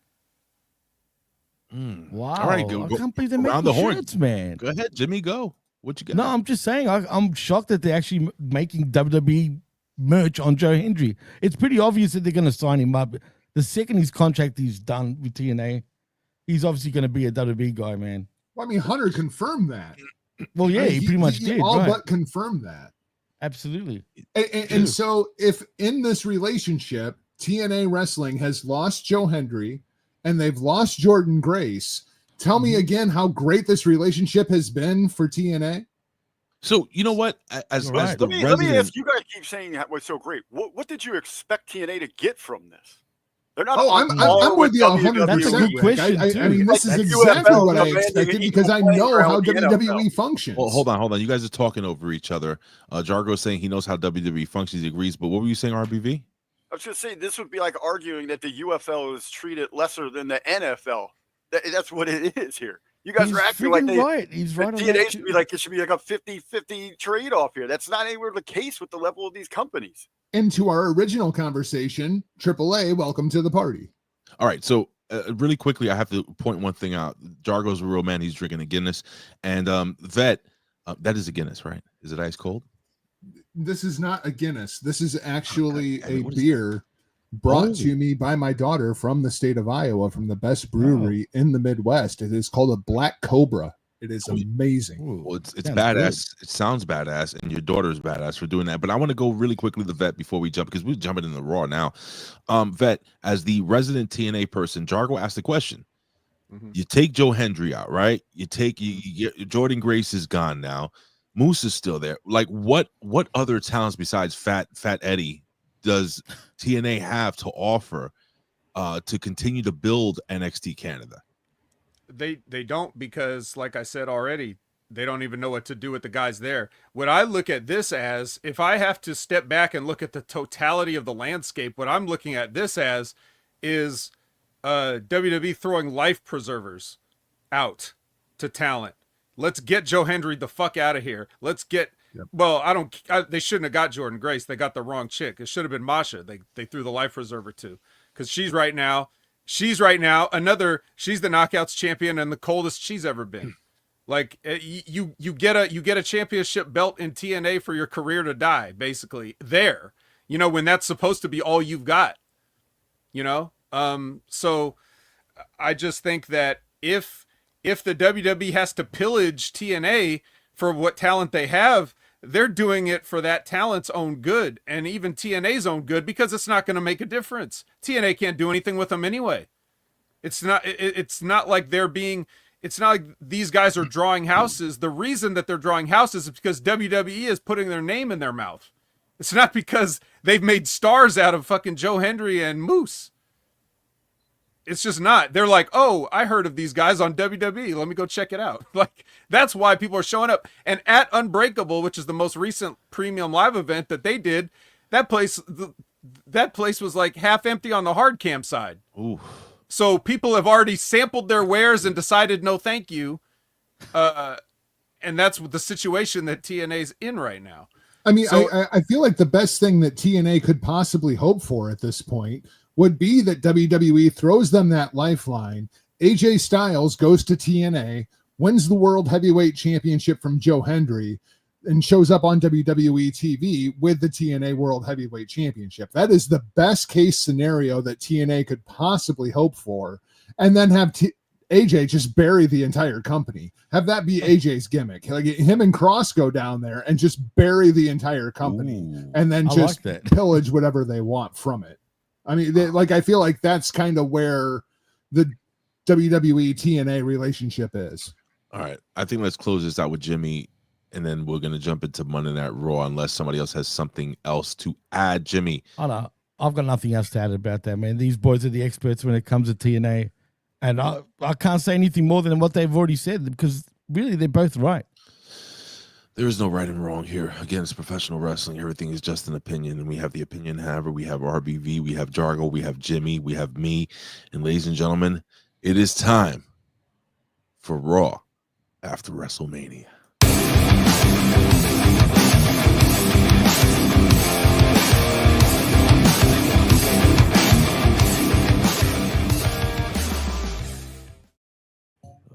Wow. All right, I can't believe they're around making the horn. shirts, man. Go ahead, Jimmy. Go. What you got? No, I'm just saying. I'm shocked that they're actually making WWE merch on Joe Hendry. It's pretty obvious that they're going to sign him up. The second his contract is done with TNA, he's obviously going to be a WWE guy, man. Well, I mean, Hunter confirmed that. Well, yeah, he pretty much did. All right. but confirmed that. Absolutely. And so, if in this relationship, TNA Wrestling has lost Joe Hendry and they've lost Jordan Grace, tell me again how great this relationship has been for TNA. So you know what? As Right. the Let me resident, ask you guys keep saying that was so great. What did you expect TNA to get from this? They're not. Oh, on I'm par with you WWE. 100%. That's a good Rick. question, I too. mean, this is Like exactly UFL, what I man, expected you because I playing know around how with the WWE NFL. functions. well, hold on. You guys are talking over each other. Jargo saying he knows how WWE functions, he agrees. But what were you saying, RBV? I was just saying this would be like arguing that the UFL is treated lesser than the NFL. That's what it is here. You guys He's are acting like freaking right. He's right on TNA that, should too. be like it should be like a 50-50 trade off here. That's not anywhere the case with the level of these companies. Into our original conversation, AAA, welcome to the party. All right, so really quickly, I have to point one thing out. Jargo's a real man. He's drinking a Guinness, and Vet, that is a Guinness, right? Is it ice cold? This is not a Guinness. This is actually Okay, a what is beer brought Oh. to me by my daughter from the state of Iowa, from the best brewery in the Midwest. It is called a Black Cobra. It is amazing. Ooh, Well, it's sounds badass. It sounds badass, and your daughter's badass for doing that. But I want to go really quickly to the Vet before we jump, because we're jumping in the Raw now. Vet, as the resident TNA person, Jargo asked the question. Mhm. You take Joe Hendry out, right? You get Jordan Grace is gone now. Moose is still there. Like what other talents besides Fat Eddie does TNA have to offer to continue to build NXT Canada? They don't, because like I said already, they don't even know what to do with the guys there. What I look at this as, if I have to step back and look at the totality of the landscape, what I'm looking at this as is WWE throwing life preservers out to talent. Let's get Joe Hendry the fuck out of here. Let's get well, they shouldn't have got Jordan Grace. They got the wrong chick. It should have been Masha. They threw the life preserver to, because she's right now she's the knockouts champion and the coldest she's ever been. Like you get a championship belt in TNA for your career to die, basically. There, when that's supposed to be all you've got. So I just think that if the WWE has to pillage TNA for what talent they have, they're doing it for that talent's own good, and even TNA's own good, because it's not going to make a difference. TNA can't do anything with them anyway. It's not like it's not like these guys are drawing houses. The reason that they're drawing houses is because WWE is putting their name in their mouth. It's not because they've made stars out of fucking Joe Hendry and Moose. It's just not. They're like, oh, I heard of these guys on WWE. Let me go check it out. Like, that's why people are showing up. And at Unbreakable, which is the most recent premium live event that they did, that place was like half empty on the hard cam side. Ooh. So people have already sampled their wares and decided no thank you. And that's the situation that TNA's in right now. I mean, So- I feel like the best thing that TNA could possibly hope for at this point would be that WWE throws them that lifeline. AJ Styles goes to TNA, wins the World Heavyweight Championship from Joe Hendry, and shows up on WWE TV with the TNA World Heavyweight Championship. That is the best case scenario that TNA could possibly hope for. And then have AJ just bury the entire company. Have that be AJ's gimmick. Like him and Cross go down there and just bury the entire company. Ooh. And then I just like that. pillage whatever they want from it. I mean, I feel like that's kind of where the WWE TNA relationship is. All right, I think let's close this out with Jimmy, and then we're gonna jump into Monday Night Raw unless somebody else has something else to add. Jimmy, Oh, no, I've got nothing else to add about that, man. These boys are the experts when it comes to TNA. And I can't say anything more than what they've already said, because really they're both right. There is no right and wrong here. Again, it's professional wrestling. Everything is just an opinion, and we have the opinion haver. We have RBV, we have Jargö, we have Jimmy, we have me. And ladies and gentlemen, it is time for Raw after WrestleMania.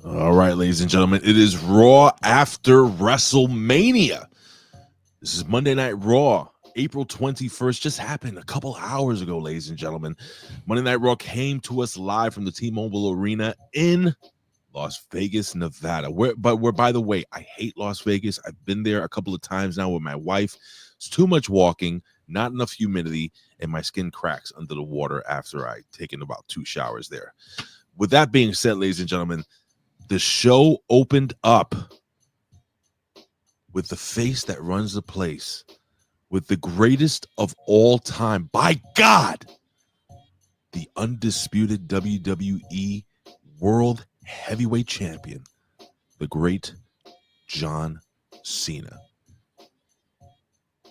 All right, ladies and gentlemen, it is Raw after WrestleMania. This is Monday Night Raw, April 21st. Just happened a couple hours ago, ladies and gentlemen. Monday Night Raw came to us live from the T-Mobile Arena in Las Vegas, Nevada. By the way, I hate Las Vegas. I've been there a couple of times now with my wife. It's too much walking, not enough humidity, and my skin cracks under the water after I taken about 2 showers there. With that being said, ladies and gentlemen, the show opened up with the face that runs the place, with the greatest of all time, by God, the undisputed WWE World Heavyweight Champion, the great John Cena.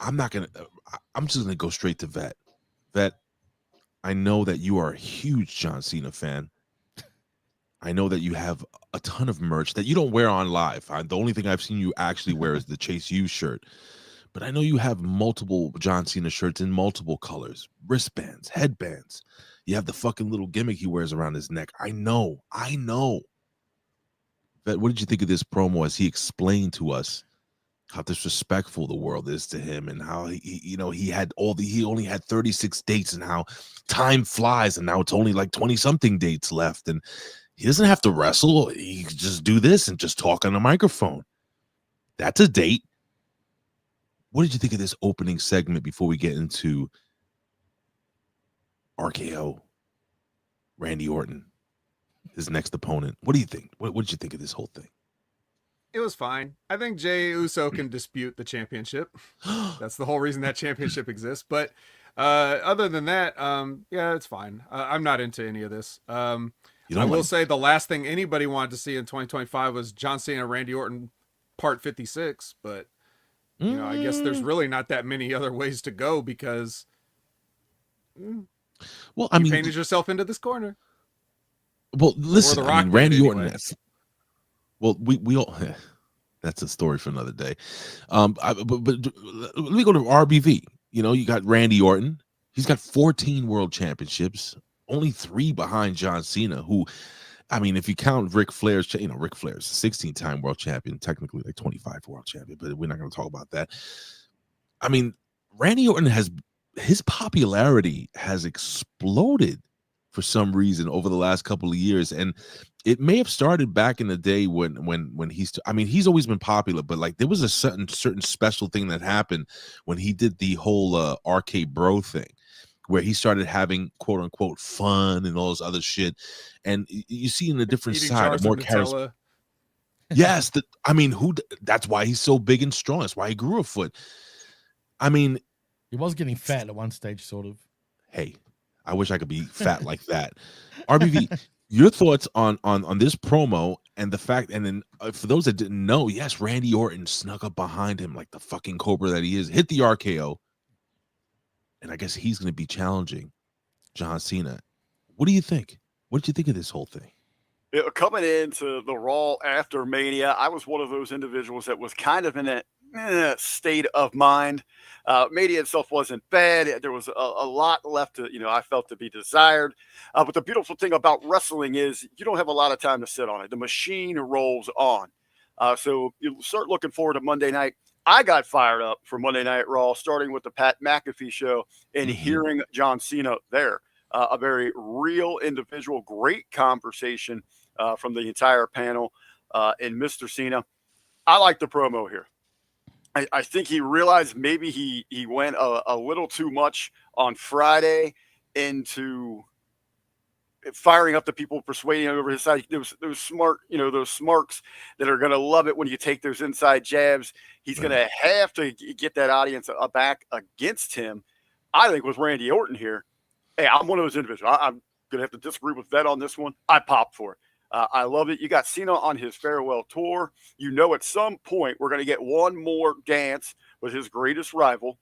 I'm just gonna go straight to Vet. Vet, I know that you are a huge John Cena fan. I know that you have a ton of merch that you don't wear on live. The only thing I've seen you actually wear is the Chase U shirt. But I know you have multiple John Cena shirts in multiple colors, wristbands, headbands. You have the fucking little gimmick he wears around his neck. I know. But what did you think of this promo as he explained to us how disrespectful the world is to him, and how he only had 36 dates, and how time flies, and now it's only like 20 something dates left, and he doesn't have to wrestle. He can just do this and just talk on the microphone. That's a date. What did you think of this opening segment before we get into RKO, Randy Orton, his next opponent? What do you think? What did you think of this whole thing? It was fine. I think Jey Uso can dispute the championship. That's the whole reason that championship exists. But other than that, yeah, it's fine. I'm not into any of this. I will say the last thing anybody wanted to see in 2025 was John Cena, Randy Orton, part 56. But you know, I guess there's really not that many other ways to go, because well, I mean, you painted yourself into this corner. Well, listen, I mean, Randy anyway. Orton. Well, we all. That's a story for another day. But let me go to RBV. You know, you got Randy Orton. He's got 14 world championships, only 3 behind John Cena, who, I mean, if you count Ric Flair's, Ric Flair's 16-time world champion, technically like 25 world champion, but we're not going to talk about that. I mean, Randy Orton his popularity has exploded for some reason over the last couple of years, and it may have started back in the day when he's always been popular, but like there was a certain special thing that happened when he did the whole RK Bro thing, where he started having quote unquote fun and all this other shit, and you see in a different side, more charisma. Yes, that's why he's so big and strong. That's why he grew a foot. I mean, he was getting fat at one stage, sort of. Hey, I wish I could be fat like that. RBV, your thoughts on this promo and the fact, and then for those that didn't know, yes, Randy Orton snuck up behind him like the fucking cobra that he is, hit the RKO, and I guess he's going to be challenging John Cena. What do you think? What did you think of this whole thing? Coming into the Raw after Mania, I was one of those individuals that was kind of in that state of mind. Mania itself wasn't bad. There was a lot left to, I felt, to be desired. But the beautiful thing about wrestling is you don't have a lot of time to sit on it. The machine rolls on. So you start looking forward to Monday night. I got fired up for Monday Night Raw, starting with the Pat McAfee show and hearing John Cena there. A very real individual, great conversation from the entire panel and Mr. Cena. I like the promo here. I think he realized maybe he went a little too much on Friday into firing up the people, persuading them over his side. Those smart, those smarks that are going to love it when you take those inside jabs. He's going to have to get that audience back against him. I think with Randy Orton here, hey, I'm one of those individuals. I'm going to have to disagree with Vet on this one. I popped for it. I love it. You got Cena on his farewell tour. You know, at some point we're going to get one more dance with his greatest rival.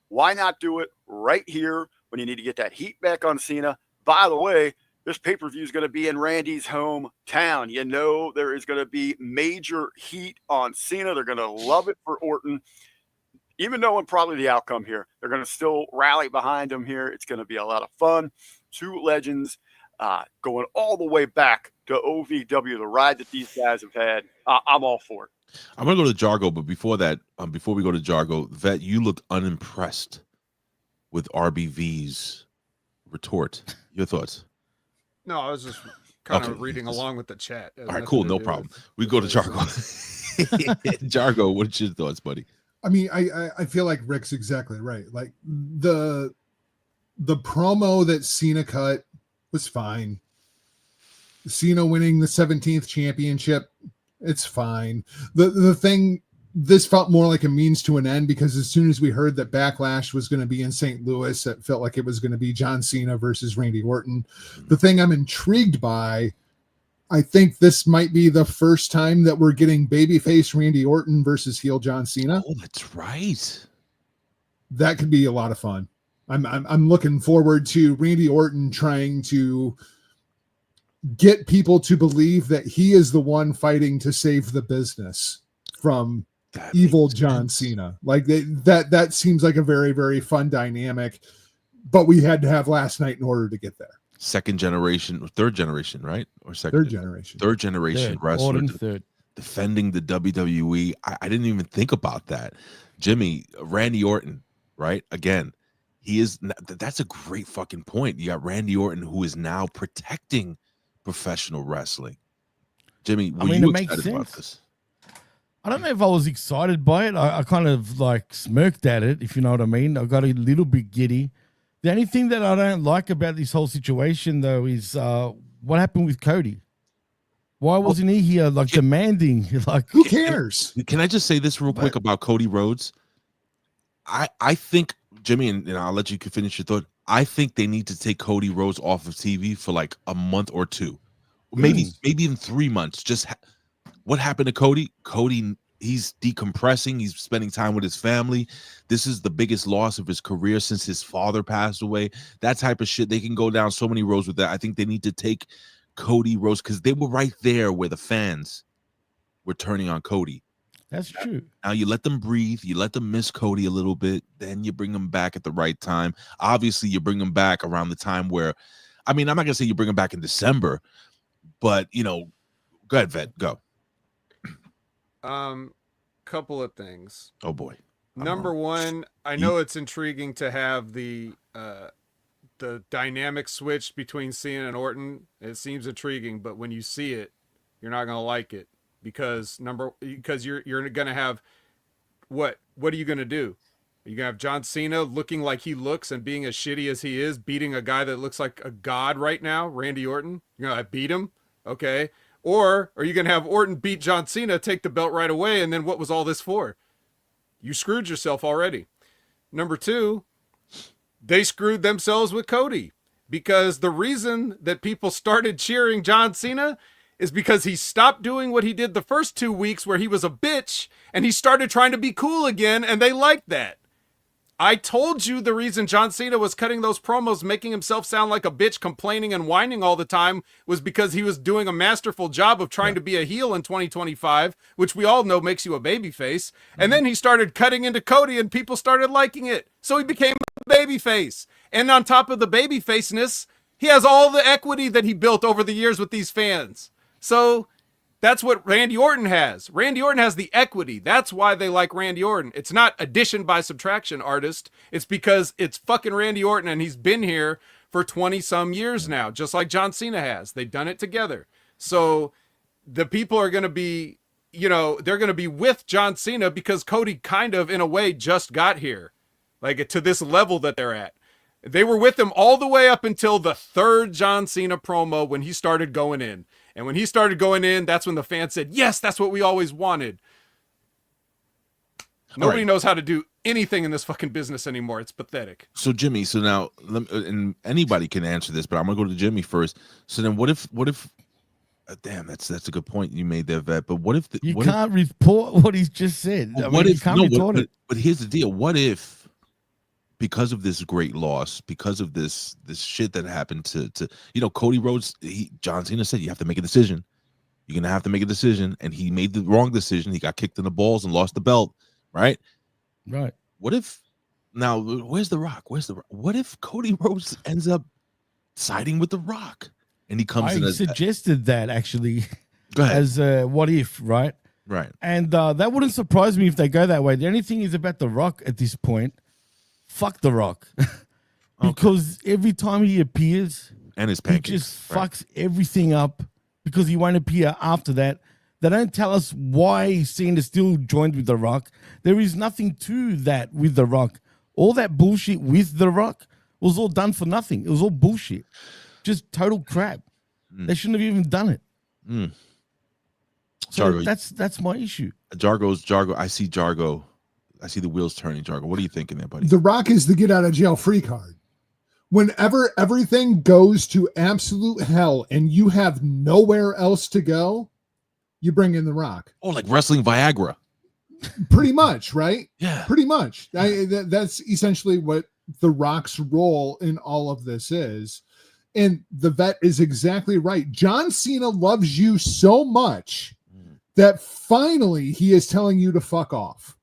Why not do it right here when you need to get that heat back on Cena? By the way, this pay-per-view is going to be in Randy's hometown. You know, there is going to be major heat on Cena. They're going to love it for Orton. Even knowing probably the outcome here, they're going to still rally behind him here. It's going to be a lot of fun. Two legends going all the way back to OVW, the ride that these guys have had. I'm all for it. I'm going to go to Jargö, but before that, before we go to Jargö, Vet, you looked unimpressed with RBV's retort. Your thoughts? No, I was just kind of reading along with the chat. All right, cool, no problem. We go to Jargö. Jargö, what's your thoughts, buddy? I mean, I feel like Rick's exactly right. Like the promo that Cena cut was fine. Cena winning the 17th championship, it's fine. The thing, this felt more like a means to an end, because as soon as we heard that Backlash was going to be in St. Louis, it felt like it was going to be John Cena versus Randy Orton. The thing I'm intrigued by, I think this might be the first time that we're getting babyface Randy Orton versus heel John Cena. Oh, that's right. That could be a lot of fun. I'm looking forward to Randy Orton trying to get people to believe that he is the one fighting to save the business from evil John Cena. Like that seems like a very, very fun dynamic, but we had to have last night in order to get there. Second generation, third generation, right? Or second? Third generation wrestler defending the WWE. I didn't even think about that. Jimmy, Randy Orton, right? Again, he is. That's a great fucking point. You got Randy Orton, who is now protecting professional wrestling. Jimmy, were you excited about this? I don't know if I was excited by it. I kind of like smirked at it, if you know what I mean. I got a little bit giddy. The only thing that I don't like about this whole situation, though, is what happened with Cody. Why wasn't he here, like, demanding? Like, who cares? Can I just say this real quick about Cody Rhodes? I think, Jimmy, and I'll let you finish your thought. I think they need to take Cody Rhodes off of TV for like a month or two, maybe even 3 months. Just what happened to Cody? Cody, he's decompressing. He's spending time with his family. This is the biggest loss of his career since his father passed away. That type of shit. They can go down so many roads with that. I think they need to take Cody Rhodes, because they were right there where the fans were turning on Cody. That's true. Now you let them breathe. You let them miss Cody a little bit. Then you bring them back at the right time. Obviously, you bring them back around the time where, I mean, I'm not going to say you bring them back in December, but, you know, go ahead, Vet, go. Couple of things. Oh, boy. Number one, I know it's intriguing to have the dynamic switch between Cena and Orton. It seems intriguing, but when you see it, you're not going to like it. Because you're gonna have what are you gonna do? Are you gonna have John Cena looking like he looks and being as shitty as he is, beating a guy that looks like a god right now, Randy Orton? You're gonna beat him, okay? Or are you gonna have Orton beat John Cena, take the belt right away, and then what was all this for? You screwed yourself already. Number two, they screwed themselves with Cody, because the reason that people started cheering John Cena is because he stopped doing what he did the first 2 weeks where he was a bitch, and he started trying to be cool again, and they liked that. I told you the reason John Cena was cutting those promos, making himself sound like a bitch, complaining and whining all the time, was because he was doing a masterful job of trying to be a heel in 2025, which we all know makes you a babyface. And then he started cutting into Cody, and people started liking it. So he became a babyface. And on top of the babyfaceness, he has all the equity that he built over the years with these fans. So that's what Randy Orton has. Randy Orton has the equity. That's why they like Randy Orton. It's not addition by subtraction, artist. It's because it's fucking Randy Orton, and he's been here for 20 some years now, just like John Cena has. They've done it together. So the people are going to be, you know, they're going to be with John Cena because Cody kind of, in a way, just got here, like to this level that they're at. They were with him all the way up until the third John Cena promo when he started going in. And when he started going in, that's when the fans said, yes, that's what we always wanted. Nobody knows how to do anything in this fucking business anymore. It's pathetic. So, Jimmy, so now, and anybody can answer this, but I'm going to go to Jimmy first. So then what if Damn, that's a good point you made there, Vet. But what if You can't report what he's just said. I mean, you can't retort it. But here's the deal: what if, because of this great loss, because of this shit that happened to Cody Rhodes, John Cena said you have to make a decision. You're gonna have to make a decision, and he made the wrong decision. He got kicked in the balls and lost the belt. Right. What if now? Where's the Rock? What if Cody Rhodes ends up siding with the Rock? And he comes in. I suggested that actually Go ahead. as a what if, right? Right. And that wouldn't surprise me if they go that way. The only thing is about The Rock at this point, fuck The Rock. Because every time he appears, and his he pancakes, just fucks everything up because he won't appear after that. They don't tell us why Cena still joined with The Rock. There is nothing to that with The Rock. All that bullshit with The Rock was all done for nothing. It was all bullshit. Just total crap. They shouldn't have even done it. So Jargö, that's my issue. Jargö. I see Jargö. I see the wheels turning, Jargö. What are you thinking there, buddy? The Rock is the get out of jail free card. Whenever everything goes to absolute hell and you have nowhere else to go, you bring in The Rock. Oh, like wrestling Viagra. Pretty much, right? Yeah. Pretty much. That's essentially what The Rock's role in all of this is. And the Vet is exactly right. John Cena loves you so much that finally he is telling you to fuck off.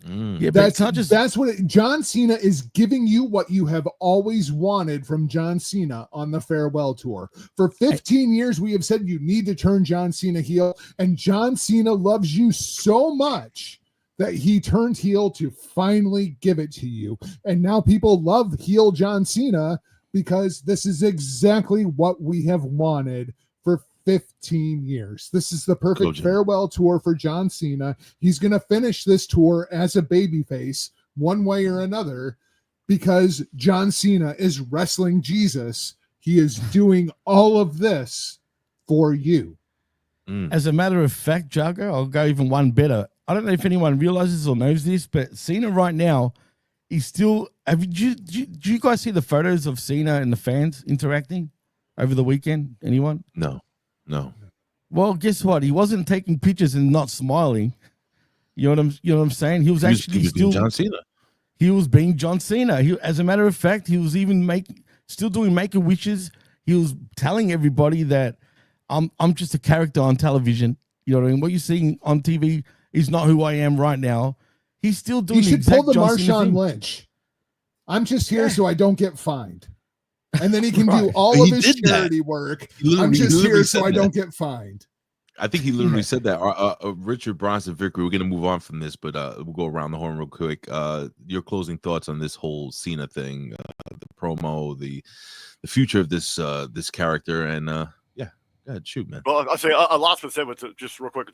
Yeah, but it's not just that's what John Cena is giving you what you have always wanted from John Cena on the farewell tour. For 15 years, we have said you need to turn John Cena heel, and John Cena loves you so much that he turned heel to finally give it to you. And now people love heel John Cena because this is exactly what we have wanted for 15 years. This is the perfect farewell tour for John Cena. He's going to finish this tour as a babyface one way or another because John Cena is wrestling Jesus. He is doing all of this for you. As a matter of fact, Jargö, I'll go even one better. I don't know if anyone realizes or knows this, but Cena right now is still. Did you guys see the photos of Cena and the fans interacting over the weekend? Anyone? No. Well, guess what? He wasn't taking pictures and not smiling. You know what I'm saying? He was still John Cena. He was being John Cena. As a matter of fact, he was even still doing make-a-wishes. He was telling everybody that I'm just a character on television. You know what I mean? What you're seeing on TV is not who I am right now. He's still doing. He should pull the John Cena Marshawn thing. Lynch. I'm just here so I don't get fined. And then he can do all of his charity work. I'm just here so I don't get fined. I think he literally said that. Richard Bronson Vickery, we're going to move on from this, but we'll go around the horn real quick. Your closing thoughts on this whole Cena thing, the promo, the future of this character, and yeah, go ahead, shoot, man. Well, I'll say a lot's been said with just real quick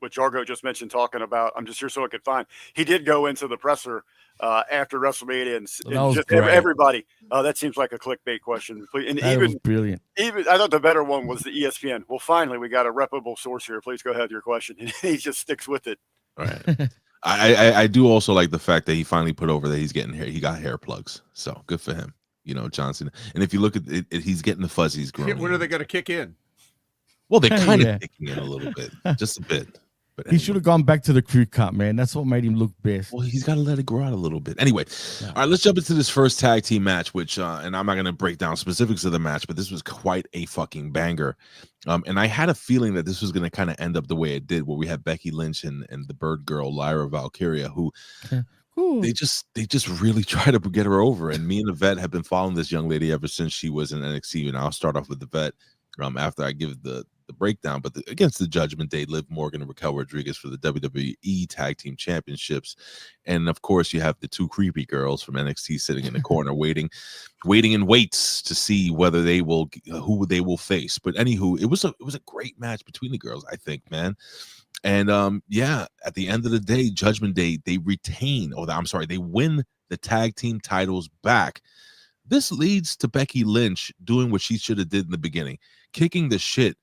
what Jargö just mentioned, talking about I'm just here so I could find. He did go into the presser after WrestleMania and just everybody. That seems like a clickbait question. And that was brilliant. Even I thought the better one was the ESPN. Well, finally, we got a reputable source here. Please go ahead with your question. And he just sticks with it. All right. I do also like the fact that he finally put over that he's getting hair. He got hair plugs. So good for him. You know, Johnson. And if you look at it, he's getting the fuzzies growing. When are they going to kick in? Well, they're kind of kicking in a little bit, just a bit. But anyway. He should have gone back to the crew cut, man. That's what made him look best. Well, he's got to let it grow out a little bit. Anyway, all right, let's jump into this first tag team match, which, and I'm not going to break down specifics of the match, but this was quite a fucking banger. And I had a feeling that this was going to kind of end up the way it did, where we had Becky Lynch and the Bird Girl, Lyra Valkyria, who they just really try to get her over. And me and the Vet have been following this young lady ever since she was in NXT. And I'll start off with the Vet after I give the breakdown, but against the Judgment Day, Liv Morgan and Raquel Rodriguez for the WWE Tag Team Championships. And of course, you have the two creepy girls from NXT sitting in the corner waiting in waits to see whether who they will face. But anywho, it was a great match between the girls, I think, man. And yeah, at the end of the day, Judgment Day, they win the tag team titles back. This leads to Becky Lynch doing what she should have did in the beginning, kicking the shit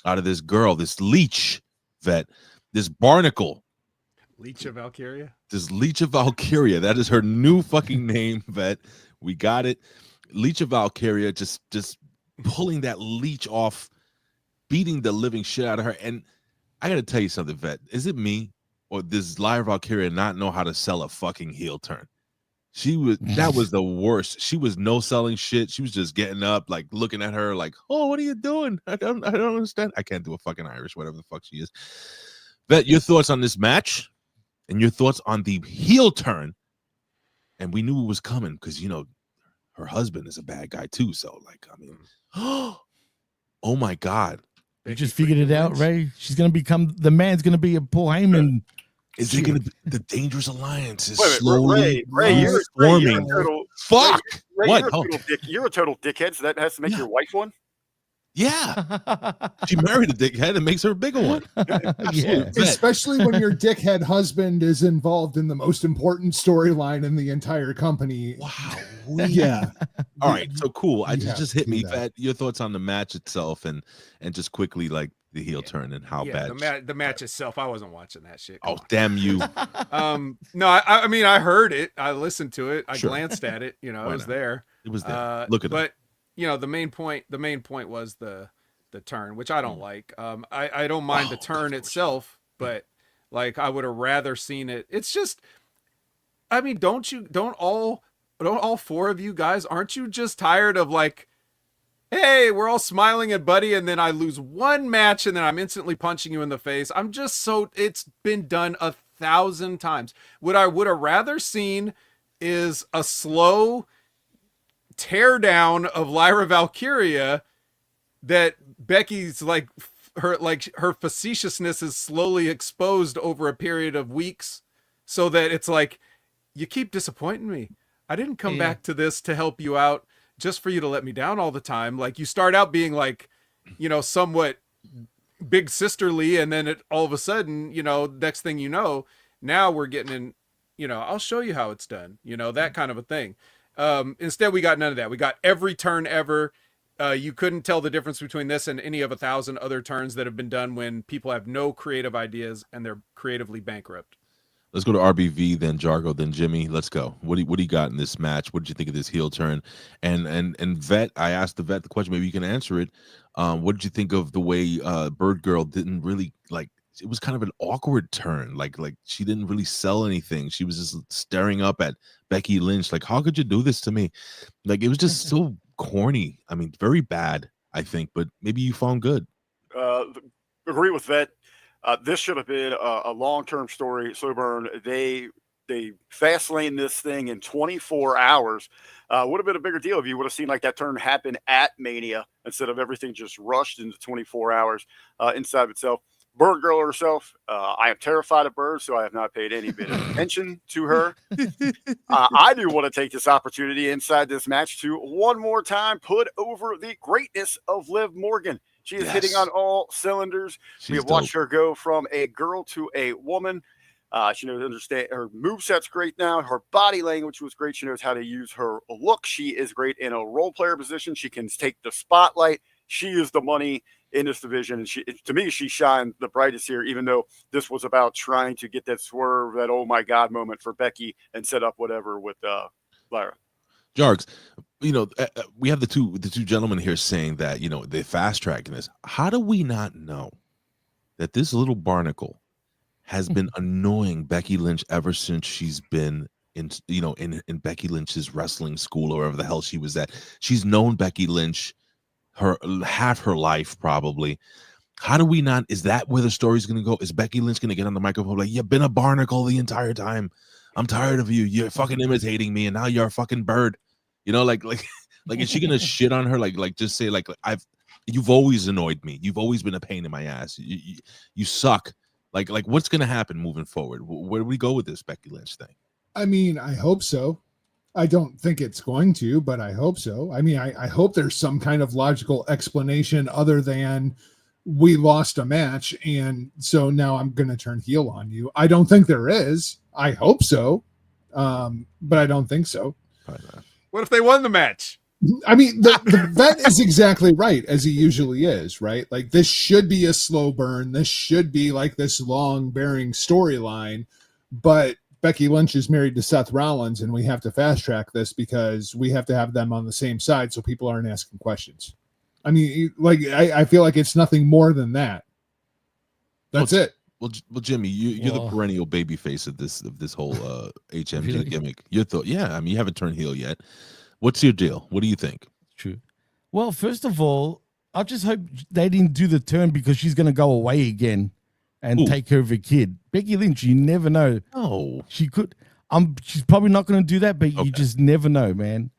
out of this girl, this leech, Vet, this barnacle. Leech of Valkyria? This Leech of Valkyria. That is her new fucking name, Vet. We got it. Leech of Valkyria, just pulling that leech off beating the living shit out of her. And I gotta tell you something, Vet. Is it me or does Lyra Valkyria not know how to sell a fucking heel turn? That was the worst. She was no selling shit. She was just getting up, like looking at her, like, "Oh, what are you doing? I don't understand. I can't do a fucking Irish, whatever the fuck she is." Vet, your thoughts on this match and your thoughts on the heel turn. And we knew it was coming because her husband is a bad guy too. So, like, I mean, oh my God. You just figured it out, Ray. She's gonna become the man's gonna be a Paul Heyman. Is it going to be the Dangerous Alliance? Is Wait a minute, slowly Ray, you're forming. a total, Fuck. Ray, What? You're a total dickhead, so that has to make your wife one? Yeah. She married a dickhead and makes her a bigger one. Yeah. Especially when your dickhead husband is involved in the most important storyline in the entire company. Wow. Yeah. All right. So cool. I You have just to hit do me, that. Vet. Your thoughts on the match itself and just quickly like the heel turn and how bad. the match itself. I wasn't watching that shit. Oh, damn you. No, I mean, I heard it. I listened to it. I Sure. glanced at it. It Why was not? there. It was there. Look at but the main point was the turn, which I don't like. I don't mind the turn itself, but like I would have rather seen it. It's just, I mean, don't all four of you guys, aren't you just tired of like, hey, we're all smiling at Buddy, and then I lose one match, and then I'm instantly punching you in the face. I'm just it's been done 1,000 times. What I would have rather seen is a slow tear down of Lyra Valkyria that Becky's like her facetiousness is slowly exposed over a period of weeks, so that it's like, you keep disappointing me. I didn't come back to this to help you out just for you to let me down all the time. Like, you start out being like, somewhat big sisterly, and then all of a sudden, next thing you know, now we're getting in, I'll show you how it's done, that kind of a thing. Instead, we got none of that. We got every turn ever. You couldn't tell the difference between this and any of 1,000 other turns that have been done when people have no creative ideas and they're creatively bankrupt. Let's go to RBV, then Jargö, then Jimmy. Let's go. What do you got in this match? What did you think of this heel turn? And Vet, I asked the Vet the question. Maybe you can answer it. What did you think of the way Bird Girl didn't really like? It was kind of an awkward turn. Like she didn't really sell anything. She was just staring up at Becky Lynch. Like, how could you do this to me? Like, it was just so corny. I mean, very bad, I think. But maybe you found good. Agree with Vet. This should have been a long-term story, slow burn. They fast lane this thing in 24 hours. Would have been a bigger deal if you would have seen like that turn happen at Mania instead of everything just rushed into 24 hours inside of itself. Bird Girl herself, I am terrified of birds, so I have not paid any bit of attention to her. I do want to take this opportunity inside this match to one more time put over the greatness of Liv Morgan. She is hitting on all cylinders. We have watched her go from a girl to a woman. She knows understand her moveset's great now. Her body language was great. She knows how to use her look. She is great in a role player position. She can take the spotlight. She is the money in this division. And to me, she shined the brightest here, even though this was about trying to get that swerve, that oh my God moment for Becky and set up whatever with Lyra. Jargs, we have the two gentlemen here saying that they fast tracking this. How do we not know that this little barnacle has been annoying Becky Lynch ever since she's been in Becky Lynch's wrestling school or wherever the hell she was at? She's known Becky Lynch half her life probably. How do we not? Is that where the story's going to go? Is Becky Lynch going to get on the microphone like, you've been a barnacle the entire time? I'm tired of you. You're fucking imitating me, and now you're a fucking bird. Like is she gonna shit on her? Like just say like you've always annoyed me. You've always been a pain in my ass. You suck. Like what's gonna happen moving forward? Where do we go with this Becky Lynch thing? I mean, I hope so. I don't think it's going to, but I hope so. I mean, I hope there's some kind of logical explanation other than we lost a match and so now I'm going to turn heel on you. I don't think there is. I hope so, but I don't think so. What if they won the match? I mean, the Vet is exactly right, as he usually is, right? Like, this should be a slow burn. This should be like this long-bearing storyline, but Becky Lynch is married to Seth Rollins, and we have to fast-track this because we have to have them on the same side so people aren't asking questions. I mean, like I feel like it's nothing more than that. That's it. Well, Jimmy, you're the Well, perennial baby face of this whole HMG Really? gimmick. Your thought? Yeah, I mean, you haven't turned heel yet. What's your deal? What do you think? True. Well, first of all, I just hope they didn't do the turn because she's going to go away again and Ooh. take care of her kid. Becky Lynch, you never know. No, She could. She's probably not going to do that, but you just never know, man.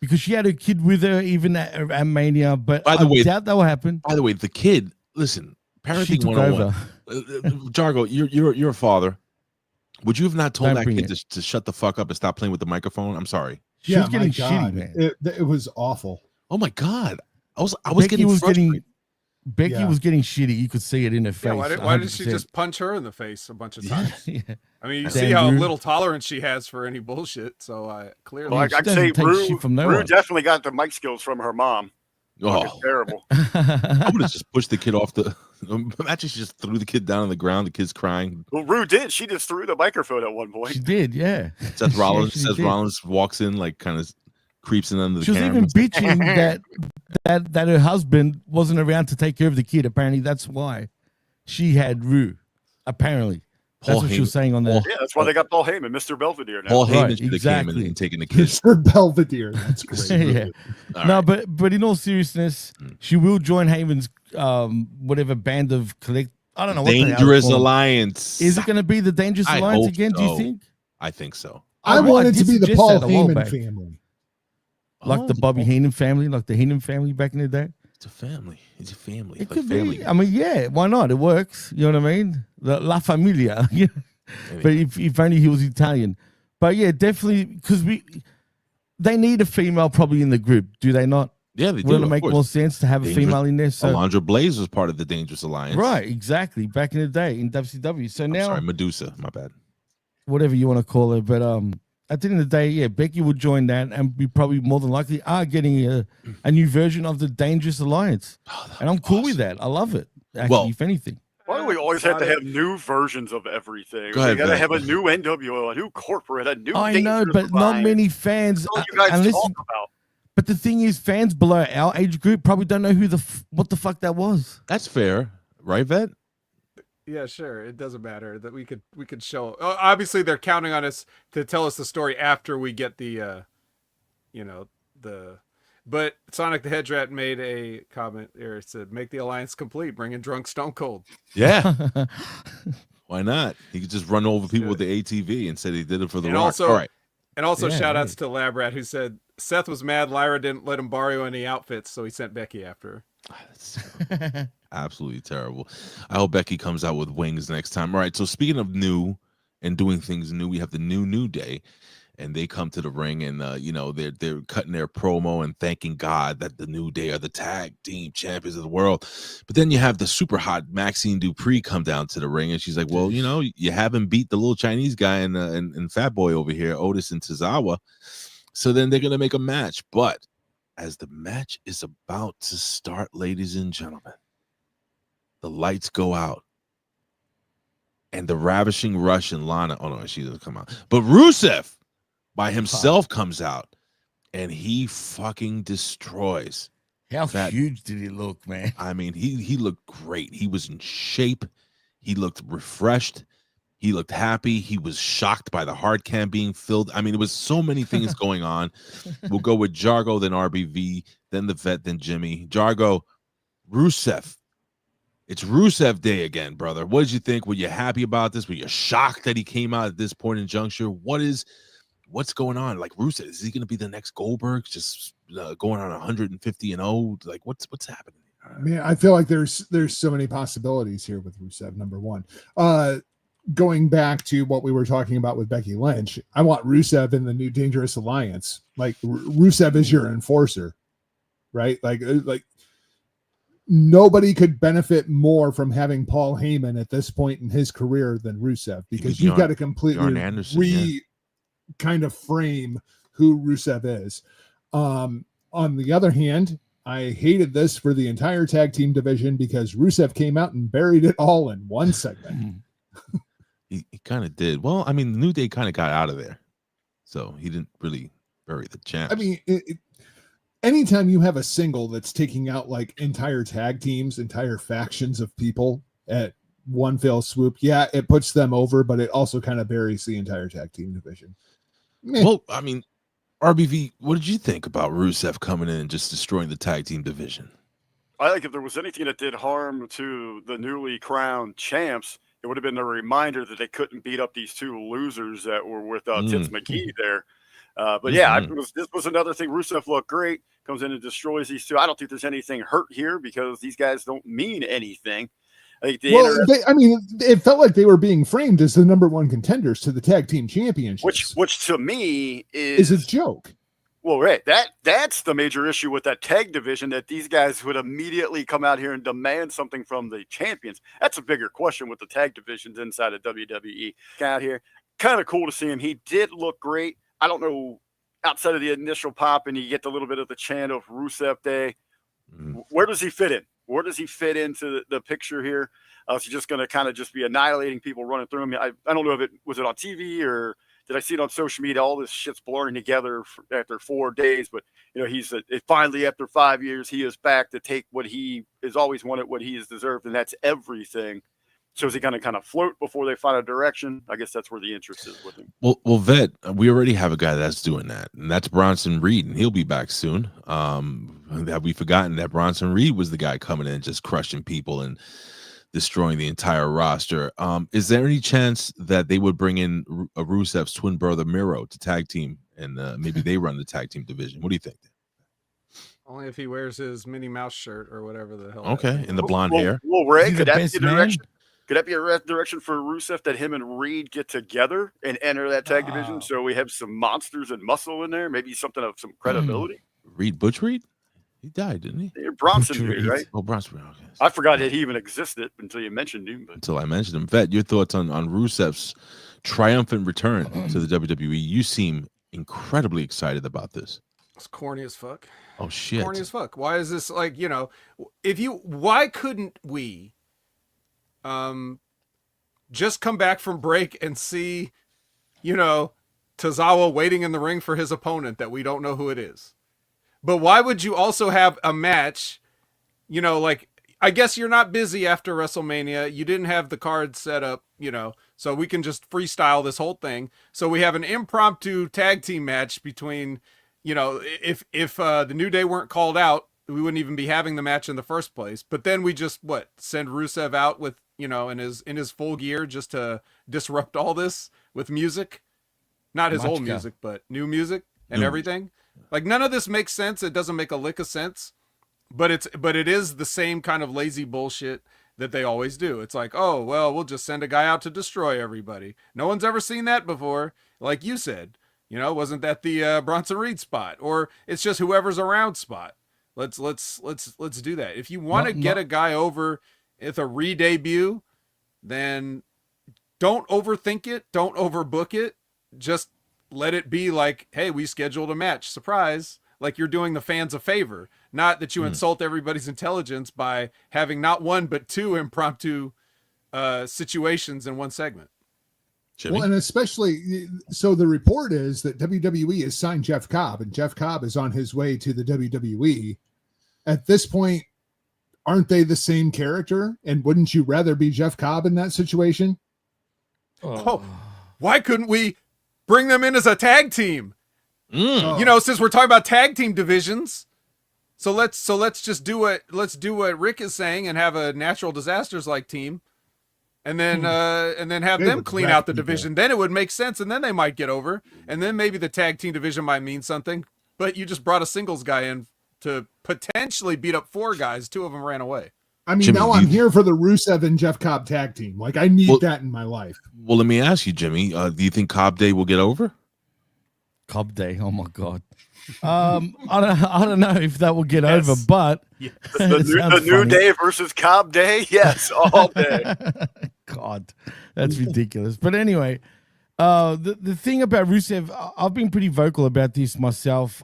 Because she had her kid with her even at Mania, but By the way, doubt that will happen. By the way, the kid. Listen, She parenting took 101. over. Jargö, you're a father. Would you have not told Don't that bring kid it. to shut the fuck up and stop playing with the microphone? I'm sorry. She was my getting God. shitty, man. It was awful. Oh my god, I was Becky getting was frustrated. Becky Yeah. was getting shitty. You could see it in her face. Yeah, why did she 100%. just punch her in the face a bunch of times? Yeah. I mean, you Damn see how rude. little tolerance she has for any bullshit. So clearly, Well, I she can doesn't say take Rue, shit from no Rue one. definitely got the mic skills from her mom. Oh, It's terrible. I would have just pushed the kid off the. Imagine she just threw the kid down on the ground. The kid's crying. Well, Rue did. She just threw the microphone at one point. She did, yeah. Seth Rollins. actually Seth did. Rollins walks in, like, kind of creeps in under the She was camera. even bitching that her husband wasn't around to take care of the kid. Apparently, that's why she had Rue. Apparently, that's Paul what she was Heyman- saying on the. Yeah, that's why they got Paul Heyman, Mr. Belvedere now. Paul Heyman Right, should have exactly. came in and taken the kid. Mr. Belvedere. That's great. Yeah. All No, right. but in all seriousness, she will join Heyman's whatever band of collect. I don't know what the hell it's Dangerous called. Alliance. Is it going to be the Dangerous I Alliance hope again? Do you so. think? I think so. I I wanted to did be the suggest Paul that a while Heyman back. family. Like Oh, the Bobby Heenan family, like the Heenan family back in the day. It's a family. It's a family. It like could family. be. I mean, yeah, why not? It works. You know what I mean? The La Familia. But if only he was Italian. But yeah, definitely because they need a female probably in the group, do they not? Yeah, they do. Wouldn't it of make course. more sense to have a Dangerous- female in there? So Alondra Blaze was part of the Dangerous Alliance. right, exactly. Back in the day in WCW. So I'm now sorry, Medusa. My bad. whatever you want to call her, but at the end of the day, yeah, Becky would join that, and we probably more than likely are getting a new version of the Dangerous Alliance, and I'm cool with that. I love it. Actually, Well- if anything. Why do we always have to have new versions of everything? Go ahead, we got to Ben. have a new NWO, a new corporate, a new. I know, Dangerous but not Alliance. many fans. That's all you guys unless, talk about. but the thing is, fans below our age group probably don't know what the fuck that was. That's fair, right, Vet? yeah, sure, it doesn't matter that we could show. Obviously, they're counting on us to tell us the story after we get the, But Sonic the Hedge Rat made a comment there. It said, "Make the alliance complete. Bring in drunk Stone Cold." Yeah. Why not? He could just run over people with the ATV and said he did it for the And Rock. also- All right. And also Yeah, shout outs to Lab Rat, who said Seth was mad Lyra didn't let him borrow any outfits, so he sent Becky after her. That's absolutely terrible. I hope Becky comes out with wings next time. All right. So speaking of new and doing things new, we have the New Day, and they come to the ring, and they're cutting their promo and thanking God that the New Day are the tag team champions of the world. But then you have the super hot Maxine Dupree come down to the ring, and she's like, "Well, you haven't beat the little Chinese guy and Fat Boy over here, Otis and Tozawa." So then they're gonna make a match, but as the match is about to start, ladies and gentlemen, the lights go out. And the ravishing Russian Lana, oh no, she doesn't come out. But Rusev by himself comes out and he fucking destroys. How That- huge did he look, man? I mean, he looked great. He was in shape. He looked refreshed. He looked happy. He was shocked by the hard cam being filled. I mean, it was so many things going on. We'll go with Jargö, then RBV, then the Vet, then Jimmy. Jargö, Rusev. It's Rusev Day again, brother. What did you think? Were you happy about this? Were you shocked that he came out at this point in juncture? What's going on? Like, Rusev, is he going to be the next Goldberg? Just going on 150-0? Like, what's happening? Man, I feel like there's so many possibilities here with Rusev. Number one, going back to what we were talking about with Becky Lynch, I want Rusev in the new Dangerous Alliance. Like Rusev is your enforcer, right? Like nobody could benefit more from having Paul Heyman at this point in his career than Rusev, because you've got to completely Arn Anderson, kind of frame who Rusev is. On the other hand, I hated this for the entire tag team division because Rusev came out and buried it all in one segment. He kind of did. Well, I mean, the New Day kind of got out of there, so he didn't really bury the champ. I mean, anytime you have a single that's taking out like entire tag teams, entire factions of people at one fell swoop, yeah, it puts them over, but it also kind of buries the entire tag team division. Meh. Well, I mean, RBV, what did you think about Rusev coming in and just destroying the tag team division? I think if there was anything that did harm to the newly crowned champs, it would have been a reminder that they couldn't beat up these two losers that were with Tits McGee there. But yeah, this was another thing. Rusev looked great, comes in and destroys these two. I don't think there's anything hurt here because these guys don't mean anything. I think it felt like they were being framed as the number one contenders to the tag team championships, which to me is a joke. Well, right. That's the major issue with that tag division, that these guys would immediately come out here and demand something from the champions. That's a bigger question with the tag divisions inside of WWE. Out here, kind of cool to see him. He did look great. I don't know, outside of the initial pop and you get a little bit of the chant of Rusev Day, where does he fit in? Where does he fit into the picture here? Is he just going to kind of just be annihilating people running through him? I don't know if it was on TV or did I see it on social media? All this shit's blurring together after 4 days, but you know, he's finally after 5 years, he is back to take what he has always wanted, what he has deserved, and that's everything. So is he going to kind of float before they find a direction? I guess that's where the interest is with him. Well, Vet, we already have a guy that's doing that, and that's Bronson Reed, and he'll be back soon. Have we forgotten that Bronson Reed was the guy coming in just crushing people and destroying the entire roster? Is there any chance that they would bring in Rusev's twin brother Miro to tag team, and maybe they run the tag team division? What do you think? Only if he wears his Minnie Mouse shirt or whatever the hell. Okay, and the blonde hair. Well, Ray, could that be a direction? Could that be a direction for Rusev, that him and Reed get together and enter that tag division? So we have some monsters and muscle in there, maybe something of some credibility. Butch Reed? He died, didn't he? Bronson Reed, right? Oh, Bronson Reed. Okay. I forgot that he even existed until you mentioned him. Until I mentioned him. Vet, your thoughts on Rusev's triumphant return to the WWE? You seem incredibly excited about this. It's corny as fuck. Oh, shit. Corny as fuck. Why is this like, why couldn't we just come back from break and see, Tozawa waiting in the ring for his opponent that we don't know who it is? But why would you also have a match, I guess you're not busy after WrestleMania. You didn't have the card set up, so we can just freestyle this whole thing. So we have an impromptu tag team match between, if the New Day weren't called out, we wouldn't even be having the match in the first place. But then we just send Rusev out with, in his full gear just to disrupt all this with music, not his old music, but new music and everything. Like, none of this makes sense. It doesn't make a lick of sense, but it is the same kind of lazy bullshit that they always do. It's like, oh, well, we'll just send a guy out to destroy everybody. No one's ever seen that before. Like you said, wasn't that the Bronson Reed spot? Or it's just whoever's around spot. Let's do that. If you want to get a guy over with a re-debut, then don't overthink it. Don't overbook it. Just let it be like, hey, we scheduled a match. Surprise. Like you're doing the fans a favor. Not that you insult everybody's intelligence by having not one, but two impromptu situations in one segment. Jimmy? Well, and especially, so the report is that WWE has signed Jeff Cobb, and Jeff Cobb is on his way to the WWE. At this point, aren't they the same character? And wouldn't you rather be Jeff Cobb in that situation? Oh, why couldn't we bring them in as a tag team? Since we're talking about tag team divisions, so let's just do what Rick is saying and have a natural disasters like team, and then have them clean out the division. Then it would make sense, and then they might get over, and then maybe the tag team division might mean something. But you just brought a singles guy in to potentially beat up 4 guys. 2 of them ran away. I mean, Jimmy, now I'm here for the Rusev and Jeff Cobb tag team. Like, I need that in my life. Well, let me ask you, Jimmy, do you think Cobb Day will get over? Cobb Day, oh my God. I don't know if that will get over, but the New Day versus Cobb Day, yes, all day. God, that's ridiculous. But anyway, the thing about Rusev, I've been pretty vocal about this myself.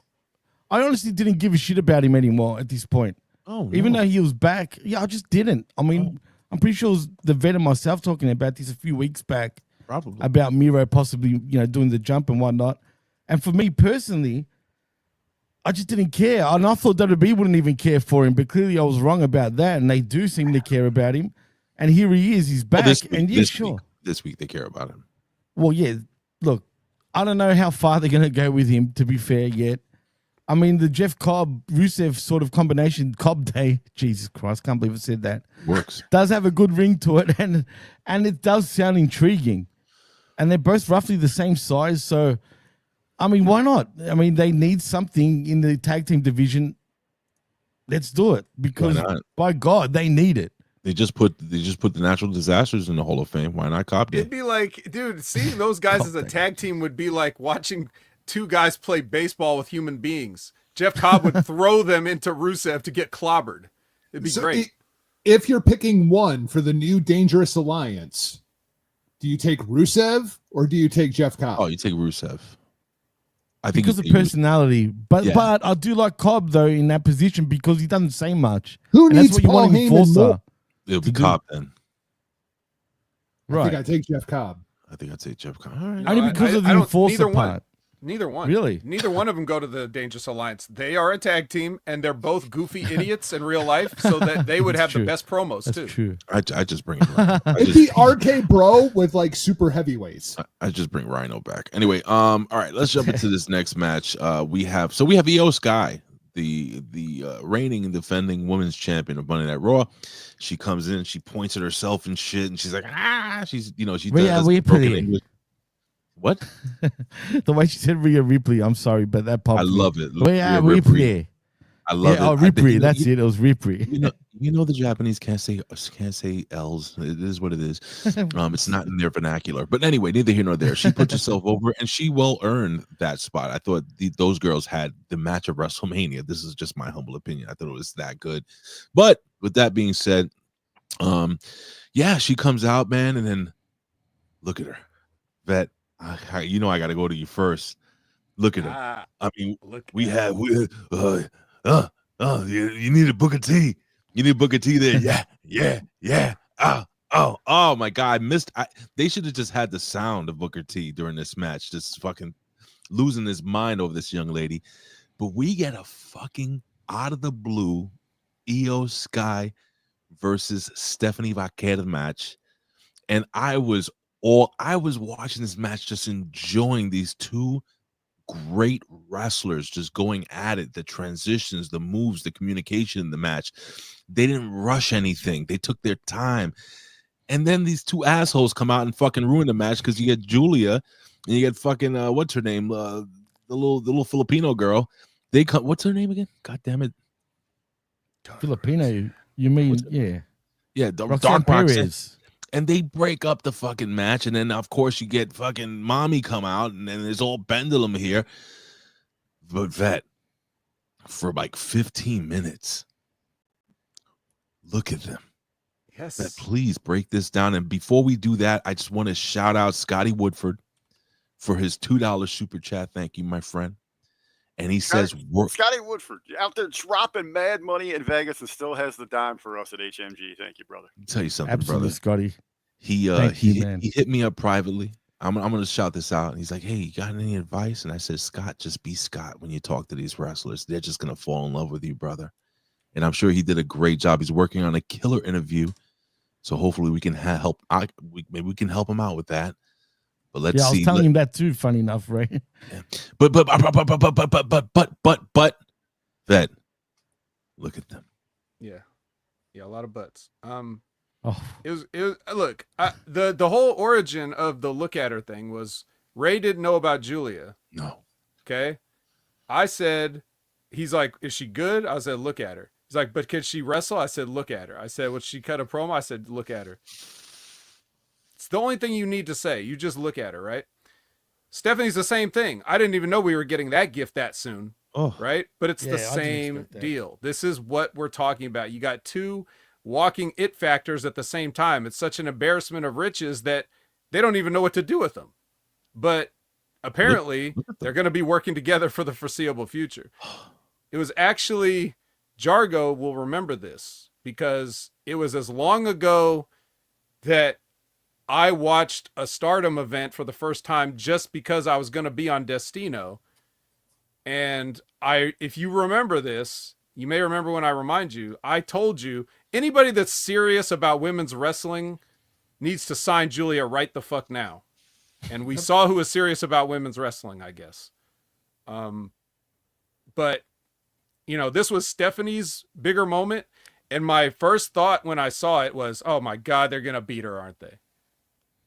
I honestly didn't give a shit about him anymore at this point. Oh, no. Even though he was back, I just didn't. I mean, I'm pretty sure it was the vet and myself talking about this a few weeks back. Probably. About Miro possibly, doing the jump and whatnot. And for me personally, I just didn't care. And I thought WWE wouldn't even care for him, but clearly I was wrong about that. And they do seem to care about him. And here he is. He's back. This week they care about him. Well, yeah. Look, I don't know how far they're going to go with him, to be fair, yet. I mean, the Jeff Cobb, Rusev sort of combination, Cobb Day, Jesus Christ, can't believe I said that. Works. Does have a good ring to it, and it does sound intriguing. And they're both roughly the same size, so, I mean, why not? I mean, they need something in the tag team division. Let's do it, because, by God, they need it. They just put the natural disasters in the Hall of Fame. Why not Cobb Day? It'd be like, dude, seeing those guys as a tag team would be like watching two guys play baseball with human beings. Jeff Cobb would throw them into Rusev to get clobbered. It'd be great. If you're picking one for the new Dangerous Alliance, do you take Rusev or do you take Jeff Cobb? Oh, you take Rusev. I think because of personality. But I do like Cobb, though, in that position because he doesn't say much. Who needs Paul Heyman more? It'll be Cobb then. Right. I think I take Jeff Cobb. I think I'd take Jeff Cobb. All right. Only because of the enforcer part. Neither one. Really? Neither one of them go to the Dangerous Alliance. They are a tag team, and they're both goofy idiots in real life, so that they would have the best promos, That's too. True. I just bring him back. It'd be RK Bro with, like, super heavyweights. I just bring Rhino back. Anyway, all right, let's jump into this next match. We have Io Sky, the reigning and defending women's champion of Monday Night Raw. She comes in, she points at herself and shit, and she's like, she's, she does broken English. What? The way she said Rhea Ripley, I'm sorry, but that popped. I love it. Rhea Ripley. I love it. Oh, Ripley. That's it. It was Ripley. You know the Japanese can't say L's. It is what it is. It's not in their vernacular. But anyway, neither here nor there. She puts herself over, and she well earned that spot. I thought those girls had the match of WrestleMania. This is just my humble opinion. I thought it was that good. But with that being said, she comes out, man, and then look at her, Vet. I got to go to you first. Look at her. I mean, you need a Booker T. You need Booker T there. Yeah. Oh my God. They should have just had the sound of Booker T during this match, just fucking losing his mind over this young lady. But we get a fucking out of the blue Io Sky versus Stephanie Vaquera match. And I was watching this match, just enjoying these two great wrestlers just going at it, the transitions, the moves, the communication in the match. They didn't rush anything. They took their time. And then these two assholes come out and fucking ruin the match because you get Julia and you get fucking what's her name? The little Filipino girl. They come, what's her name again? God damn it. Filipino. You mean Yeah, Roxanne Perez. And they break up the fucking match, and then of course you get fucking mommy come out, and then there's all pendulum here. But Vet, for like 15 minutes, look at them. Yes. Vet, please break this down. And before we do that, I just want to shout out Scotty Woodford for his $2 super chat. Thank you, my friend. And he says, Scotty Woodford out there dropping mad money in Vegas and still has the dime for us at HMG. Thank you, brother. I'll tell you something, Absolutely, brother. Scotty. He hit me up privately. I'm gonna shout this out. And he's like, "Hey, you got any advice?" And I said, "Scott, just be Scott when you talk to these wrestlers. They're just gonna fall in love with you, brother." And I'm sure he did a great job. He's working on a killer interview, so hopefully we can help. Maybe we can help him out with that. But let's see. I was telling him that too. Funny enough, right? Yeah. But Vet, look at them. Yeah, a lot of butts. Oh. It was look, the whole origin of the look at her thing was Ray didn't know about Julia. No. Okay. I said, he's like, is she good? I said, look at her. He's like, but can she wrestle? I said, look at her. I said, would she cut a promo? I said, look at her. It's the only thing you need to say. You just look at her, right? Stephanie's the same thing. I didn't even know we were getting that gift that soon. Oh. Right? But it's the same deal. This is what we're talking about. You got two walking it factors at the same time. It's such an embarrassment of riches that they don't even know what to do with them. But apparently they're going to be working together for the foreseeable future. It was actually, Jargö will remember this because it was as long ago that I watched a Stardom event for the first time just because I was going to be on Destino. And if you remember this, you may remember when I remind you, I told you anybody that's serious about women's wrestling needs to sign Julia right the fuck now. And we saw who was serious about women's wrestling, I guess. But this was Stephanie's bigger moment. And my first thought when I saw it was, oh my God, they're going to beat her, aren't they?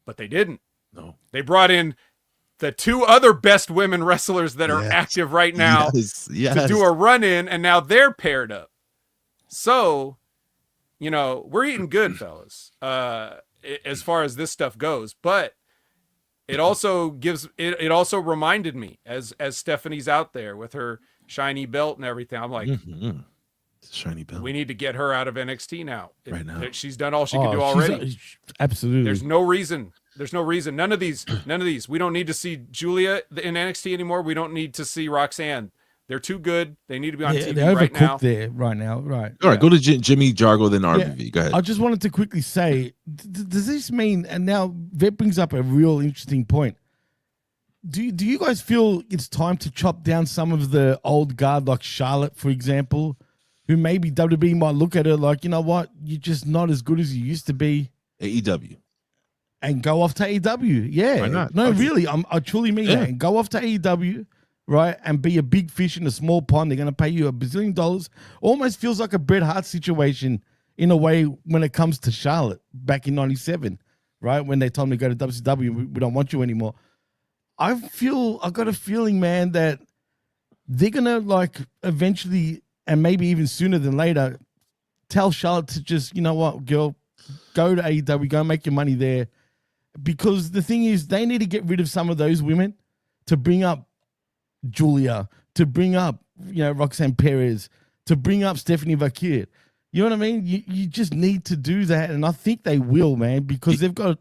But they didn't. No. They brought in the two other best women wrestlers that are active right now to do a run-in, and now they're paired up. So, we're eating good, fellas, as far as this stuff goes. But it also it also reminded me, as Stephanie's out there with her shiny belt and everything, I'm like, shiny belt. We need to get her out of NXT now. Right now. She's done all she can do already. Absolutely. There's no reason. None of these. We don't need to see Julia in NXT anymore. We don't need to see Roxanne. They're too good. They need to be on TV they're right now. There right now. Right. All right. Go to Jimmy Jargö, then RVV. Go ahead. I just wanted to quickly say, does this mean, and now that brings up a real interesting point. Do you guys feel it's time to chop down some of the old guard, like Charlotte, for example, who maybe WWE might look at her like, you know what, you're just not as good as you used to be. AEW. And go off to AEW. Yeah. Why not? No, really, I truly mean that. And go off to AEW, right, and be a big fish in a small pond. They're going to pay you $1 billion. Almost feels like a Bret Hart situation in a way when it comes to Charlotte back in 97, right, when they told me to go to WCW, we don't want you anymore. I got a feeling, man, that they're going to eventually, and maybe even sooner than later, tell Charlotte to just, you know what, girl, go to AEW, go make your money there. Because the thing is, they need to get rid of some of those women to bring up Julia, to bring up, Roxanne Perez, to bring up Stephanie Vaquer. You know what I mean? You just need to do that. And I think they will, man, because they've got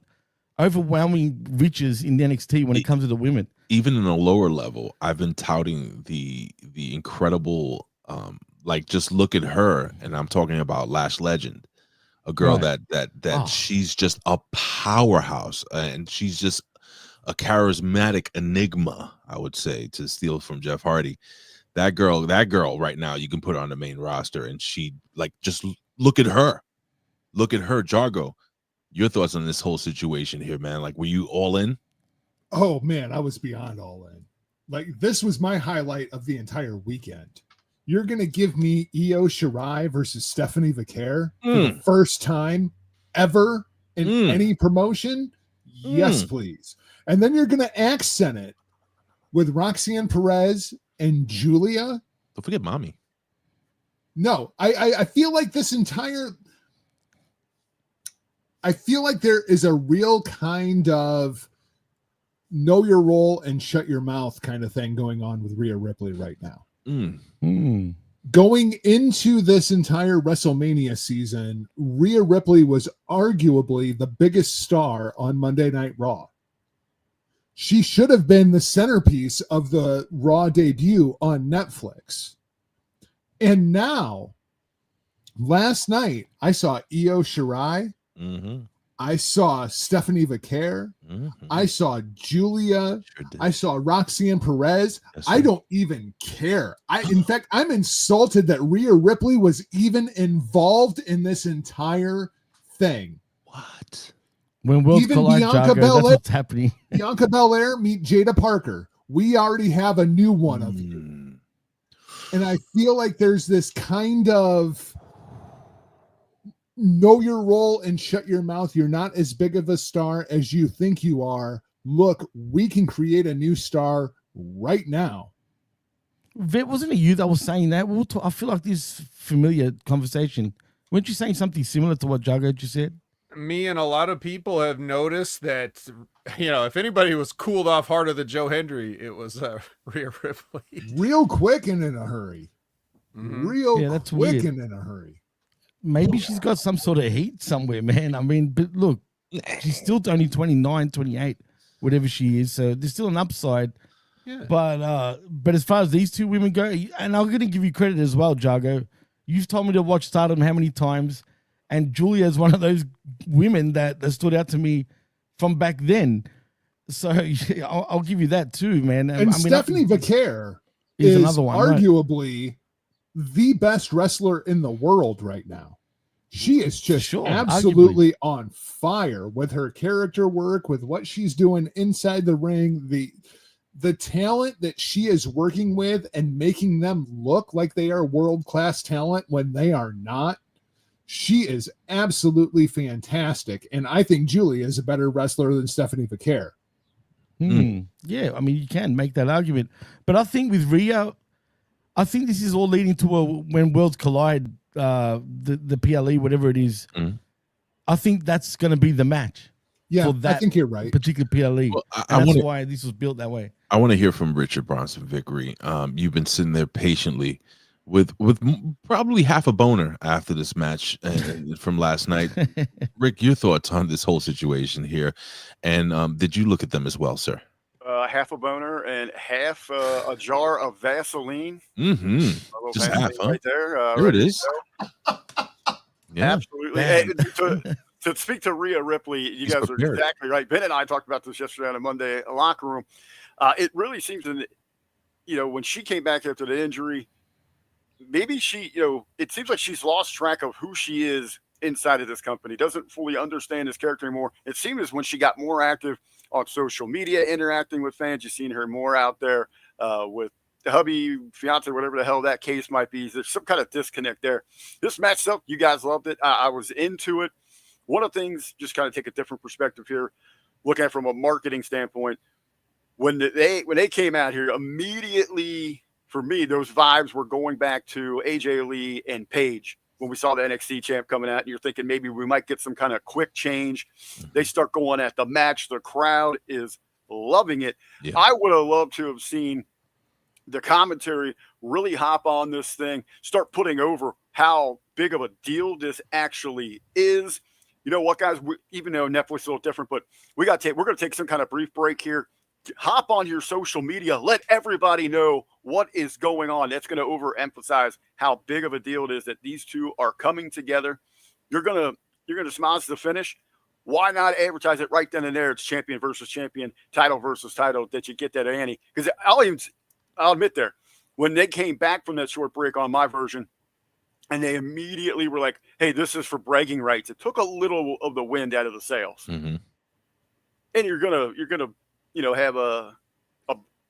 overwhelming riches in NXT when it comes to the women. Even in a lower level, I've been touting the incredible, just look at her, and I'm talking about Lash Legend, a girl that she's just a powerhouse, and she's just a charismatic enigma, I would say, to steal from Jeff Hardy. That girl right now, you can put her on the main roster, and she just look at her, Jargö. Your thoughts on this whole situation here, man? Were you all in? Oh man, I was beyond all in. This was my highlight of the entire weekend. You're gonna give me Io Shirai versus Stephanie Vaquer for the first time ever in any promotion? Yes, please. And then you're gonna accent it with Roxanne Perez and Julia. Don't forget Mommy. No, I feel like this entire. I feel like there is a real kind of know your role and shut your mouth kind of thing going on with Rhea Ripley right now. Going into this entire WrestleMania season, Rhea Ripley was arguably the biggest star on Monday Night Raw. She should have been the centerpiece of the Raw debut on Netflix. And now, last night, I saw Io Shirai. I saw Stephanie Vaquer. I saw Julia. I saw Roxanne Perez. I don't even care. In fact, I'm insulted that Rhea Ripley was even involved in this entire thing. What? When worlds collide, Jargö, that's what's happening. Bianca Belair meet Jada Parker. We already have a new one of you. And I feel like there's this kind of know your role and shut your mouth. You're not as big of a star as you think you are. Look, we can create a new star right now. Wasn't it you that was saying that? I feel like this familiar conversation. Weren't you saying something similar to what Jargö just said? Me and a lot of people have noticed that, if anybody was cooled off harder than Joe Hendry, it was Rhea Ripley. Real quick and in a hurry. That's quick weird. and in a hurry. Maybe she's got some sort of heat somewhere, man. I mean, but look, she's still only 29, 28, whatever she is. So there's still an upside. Yeah. But as far as these two women go, and I'm going to give you credit as well, Jargö. You've told me to watch Stardom how many times, and Julia is one of those women that stood out to me from back then. So I'll give you that too, man. And Stephanie Vaquer is is another one. Right? arguably the best wrestler in the world right now. She is just Sure, absolutely on fire with her character work, with what she's doing inside the ring, the talent that she is working with and making them look like they are world-class talent when they are not. She is absolutely fantastic. And I think Julia is a better wrestler than Stephanie Vaquer. Yeah, I mean, you can make that argument. But I think with Rhea, I think this is all leading to when worlds collide, the PLE, whatever it is. I think that's going to be the match. Yeah, for that I think you're right. Particular PLE. Well, and that's why this was built that way. I want to hear from Richard Bronson Vickery. You've been sitting there patiently with probably half a boner after this match from last night. Rick, your thoughts on this whole situation here, and did you look at them as well, sir? Half a boner and half a jar of Vaseline. Just half, huh? Right there. There it is. Yeah, absolutely. To speak to Rhea Ripley, you guys prepared. are exactly right. Ben and I talked about this yesterday on a Monday locker room. It really seems that, when she came back after the injury, maybe she, it seems like she's lost track of who she is inside of this company, doesn't fully understand this character anymore. It seems as when she got more active on social media, interacting with fans, you've seen her more out there with the hubby, fiance, whatever the hell that case might be. There's some kind of disconnect there. This match stuff, you guys loved it. I was into it. One of the things, just kind of take a different perspective here, looking at it from a marketing standpoint, when they came out here, immediately for me, those vibes were going back to AJ Lee and Paige when we saw the NXT champ coming out, and you're thinking maybe we might get some kind of quick change. They start going at the match. The crowd is loving it. Yeah. I would have loved to have seen the commentary really hop on this thing, start putting over how big of a deal this actually is. You know what, guys? Even though Netflix is a little different, but we're going to take some kind of brief break here. Hop on your social media. Let everybody know what is going on. That's going to overemphasize how big of a deal it is that these two are coming together. You're going to smile to the finish. Why not advertise it right then and there? It's champion versus champion, title versus title, that you get that ante. Because I'll admit there, when they came back from that short break on my version, and they immediately were like, hey, this is for bragging rights. It took a little of the wind out of the sails. And you're gonna have a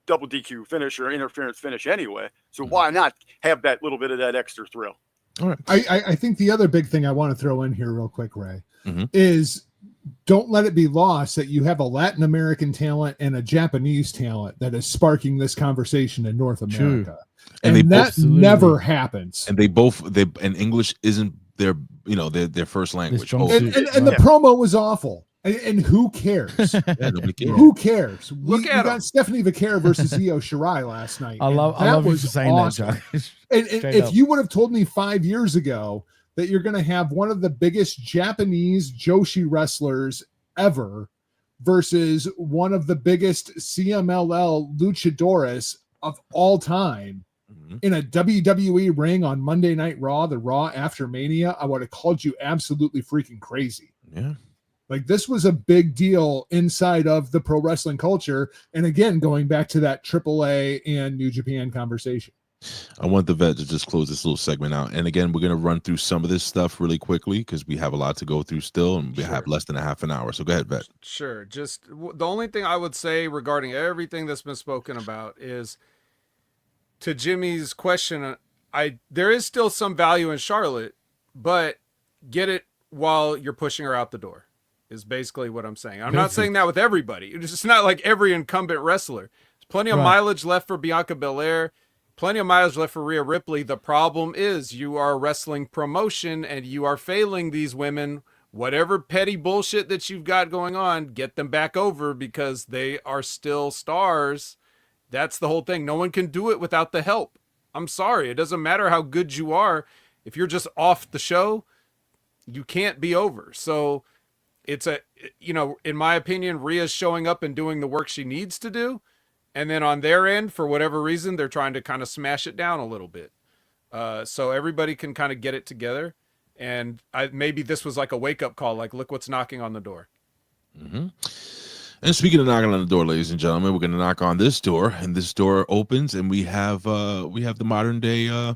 double DQ finish or interference finish anyway. So why not have that little bit of that extra thrill? All right. I think the other big thing I want to throw in here real quick, Ray, is don't let it be lost that you have a Latin American talent and a Japanese talent that is sparking this conversation in North America. And that never happens. And and English isn't their first language. And the promo was awful. And who cares? Who cares? We got Stephanie Vaquer versus Io Shirai last night. I love you saying awesome. That, and if you would have told me 5 years ago that you're going to have one of the biggest Japanese Joshi wrestlers ever versus one of the biggest CMLL luchadores of all time in a WWE ring on Monday Night Raw, the Raw after Mania, I would have called you absolutely freaking crazy. Yeah. Like, this was a big deal inside of the pro wrestling culture. And again, going back to that AAA and New Japan conversation. I want the vet to just close this little segment out. And again, we're going to run through some of this stuff really quickly because we have a lot to go through still, and we have less than a half an hour. So go ahead, vet. Sure. Just the only thing I would say regarding everything that's been spoken about is, to Jimmy's question, there is still some value in Charlotte, but get it while you're pushing her out the door. Is basically what I'm saying. I'm not saying that with everybody. It's just not like every incumbent wrestler. There's plenty of mileage left for Bianca Belair, plenty of mileage left for Rhea Ripley. The problem is you are a wrestling promotion and you are failing these women. Whatever petty bullshit that you've got going on, get them back over because they are still stars. That's the whole thing. No one can do it without the help. I'm sorry. It doesn't matter how good you are. If you're just off the show, you can't be over. So it's in my opinion, Rhea's showing up and doing the work she needs to do. And then on their end, for whatever reason, they're trying to kind of smash it down a little bit. So everybody can kind of get it together. And maybe this was like a wake up call, like, look what's knocking on the door. And speaking of knocking on the door, ladies and gentlemen, we're going to knock on this door, and this door opens, and we have the modern day. Who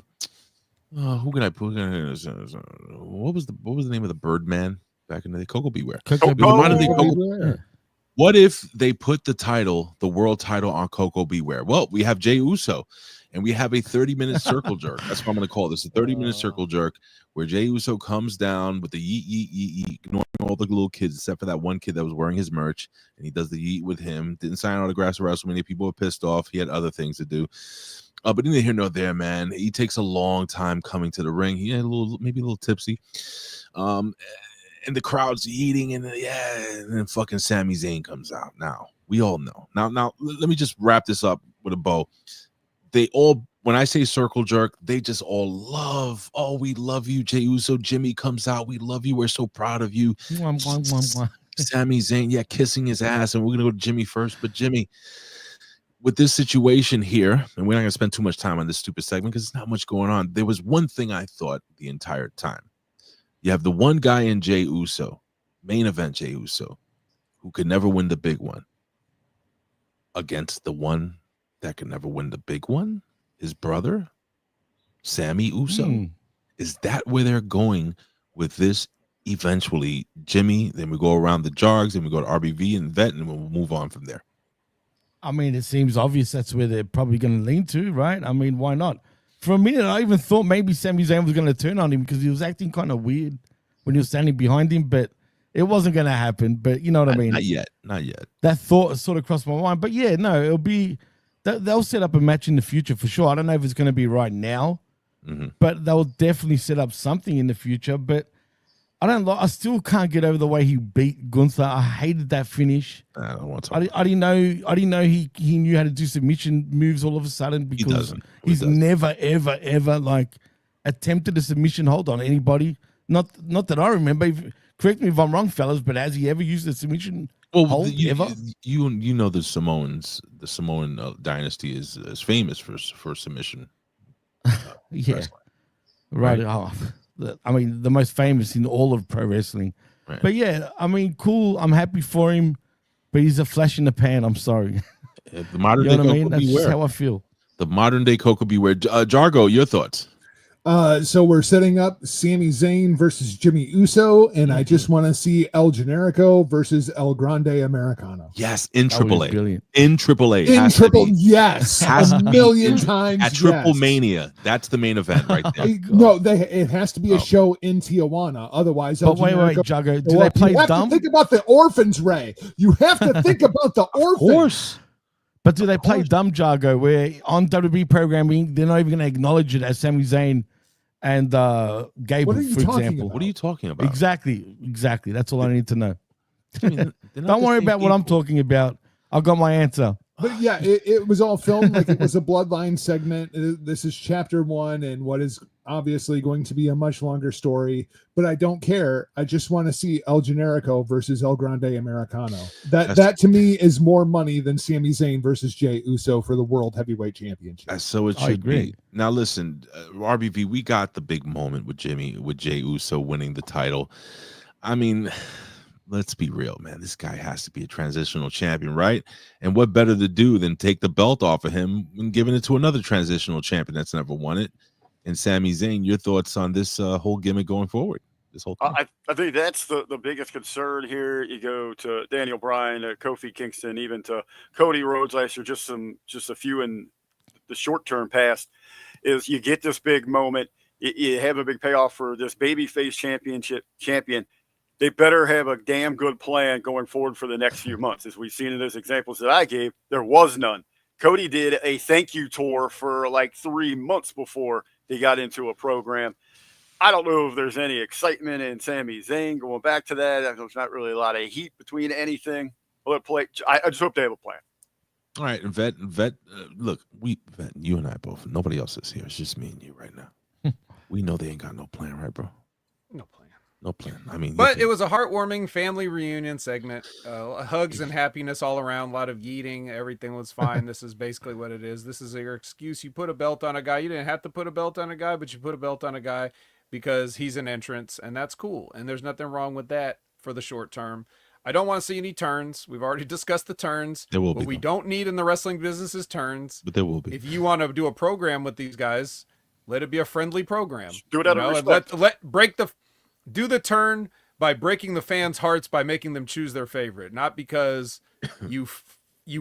can I put? What was the name of the Birdman back in the day? Coco Beware. Coco The modern day Beware. Coco. Yeah. What if they put the world title on Coco Beware? Well, we have Jey Uso, and we have a 30-minute circle jerk. That's what I'm going to call this, a 30-minute circle jerk, where Jey Uso comes down with the yeet, yeet, yeet, yeet, ignoring all the little kids, except for that one kid that was wearing his merch, and he does the yeet with him. Didn't sign autographs at WrestleMania. People were pissed off. He had other things to do. But neither here nor there, man. He takes a long time coming to the ring. He had maybe a little tipsy. And the crowd's eating, and then fucking Sami Zayn comes out. Now we all know. Now let me just wrap this up with a bow. They all, when I say circle jerk, they just all love. Oh, we love you, Jey Uso. Jimmy comes out. We love you. We're so proud of you. Mwah, mwah, mwah, mwah. Sami Zayn, kissing his ass, and we're gonna go to Jimmy first. But Jimmy, with this situation here, and we're not gonna spend too much time on this stupid segment because there's not much going on. There was one thing I thought the entire time. You have the one guy in Jey Uso, main event Jey Uso, who could never win the big one, against the one that could never win the big one, his brother, Sammy Uso. Is that where they're going with this eventually? Jimmy, then we go around the Jargs, then we go to RBV and Vet, and we'll move on from there. I mean, it seems obvious that's where they're probably going to lean to, right? I mean, why not? For a minute, I even thought maybe Sami Zayn was going to turn on him because he was acting kind of weird when he was standing behind him, but it wasn't going to happen. But you know what I mean? Not yet. That thought sort of crossed my mind. But yeah, no, it'll be, they'll set up a match in the future for sure. I don't know if it's going to be right now, but they'll definitely set up something in the future. But I still can't get over the way he beat Gunther. I hated that finish. I don't want to talk. I didn't know he knew how to do submission moves all of a sudden because he's never ever like attempted a submission hold on anybody. Not that I remember. Correct me if I'm wrong, fellas, but has he ever used a submission hold ever? You know the Samoan dynasty is famous for submission. Yeah, wrestling. right. Oh, I mean, the most famous in all of pro wrestling. Right. But yeah, I mean, cool. I'm happy for him, but he's a flash in the pan. I'm sorry. The modern You day know what I Coco mean? That's just Beware. how I feel. The modern day Coco Beware. Jargo, your thoughts? So we're setting up Sami Zayn versus Jimmy Uso, and I just want to see El Generico versus El Grande Americano. Yes, in That would be AAA. brilliant. In AAA. In Has to triple, be. yes, Has a to be million in- times. At Triple yes. Mania. That's the main event right there. No, it has to be a show in Tijuana. Otherwise, El But wait, Generico- Jago, do they play you have dumb? to think about the orphans, Ray. You have to think about the orphans. Of course. But do they play dumb, Jargo, where on WWE programming, they're not even going to acknowledge it as Sami Zayn and Gable, What are you for talking example? about? What are you talking about? Exactly. That's all I need to know. I mean, they're not Don't the worry same about what I'm people. talking about. I got my answer. But yeah, it was all filmed like it was a Bloodline segment. This is chapter 1 and what is obviously going to be a much longer story, but I don't care. I just want to see El Generico versus El Grande Americano. That to me is more money than Sami Zayn versus Jey Uso for the World Heavyweight Championship. So it I should agree. be. Now listen, RBV, we got the big moment with Jey Uso winning the title. I mean, let's be real, man. This guy has to be a transitional champion, right? And what better to do than take the belt off of him and giving it to another transitional champion that's never won it? And Sami Zayn, your thoughts on this whole gimmick going forward? This whole thing? I think that's the biggest concern here. You go to Daniel Bryan, Kofi Kingston, even to Cody Rhodes last year, just a few in the short term past, is you get this big moment, you have a big payoff for this babyface champion. They better have a damn good plan going forward for the next few months. As we've seen in those examples that I gave, there was none. Cody did a thank you tour for like 3 months before he got into a program. I don't know if there's any excitement in Sami Zayn going back to that. There's not really a lot of heat between anything. I just hope they have a plan. All right, and Vet, look, Vet, you and I both, nobody else is here. It's just me and you right now. We know they ain't got no plan, right, bro? No plan. No plan. I mean, But it was a heartwarming family reunion segment. Hugs and happiness all around. A lot of yeeting. Everything was fine. This is basically what it is. This is your excuse. You put a belt on a guy. You didn't have to put a belt on a guy, but you put a belt on a guy because he's an entrance, and that's cool. And there's nothing wrong with that for the short term. I don't want to see any turns. We've already discussed the turns. There will what be. we don't need in the wrestling business is turns. But there will be. If you want to do a program with these guys, let it be a friendly program. Do it out of and respect. do the turn by breaking the fans' hearts by making them choose their favorite, not because you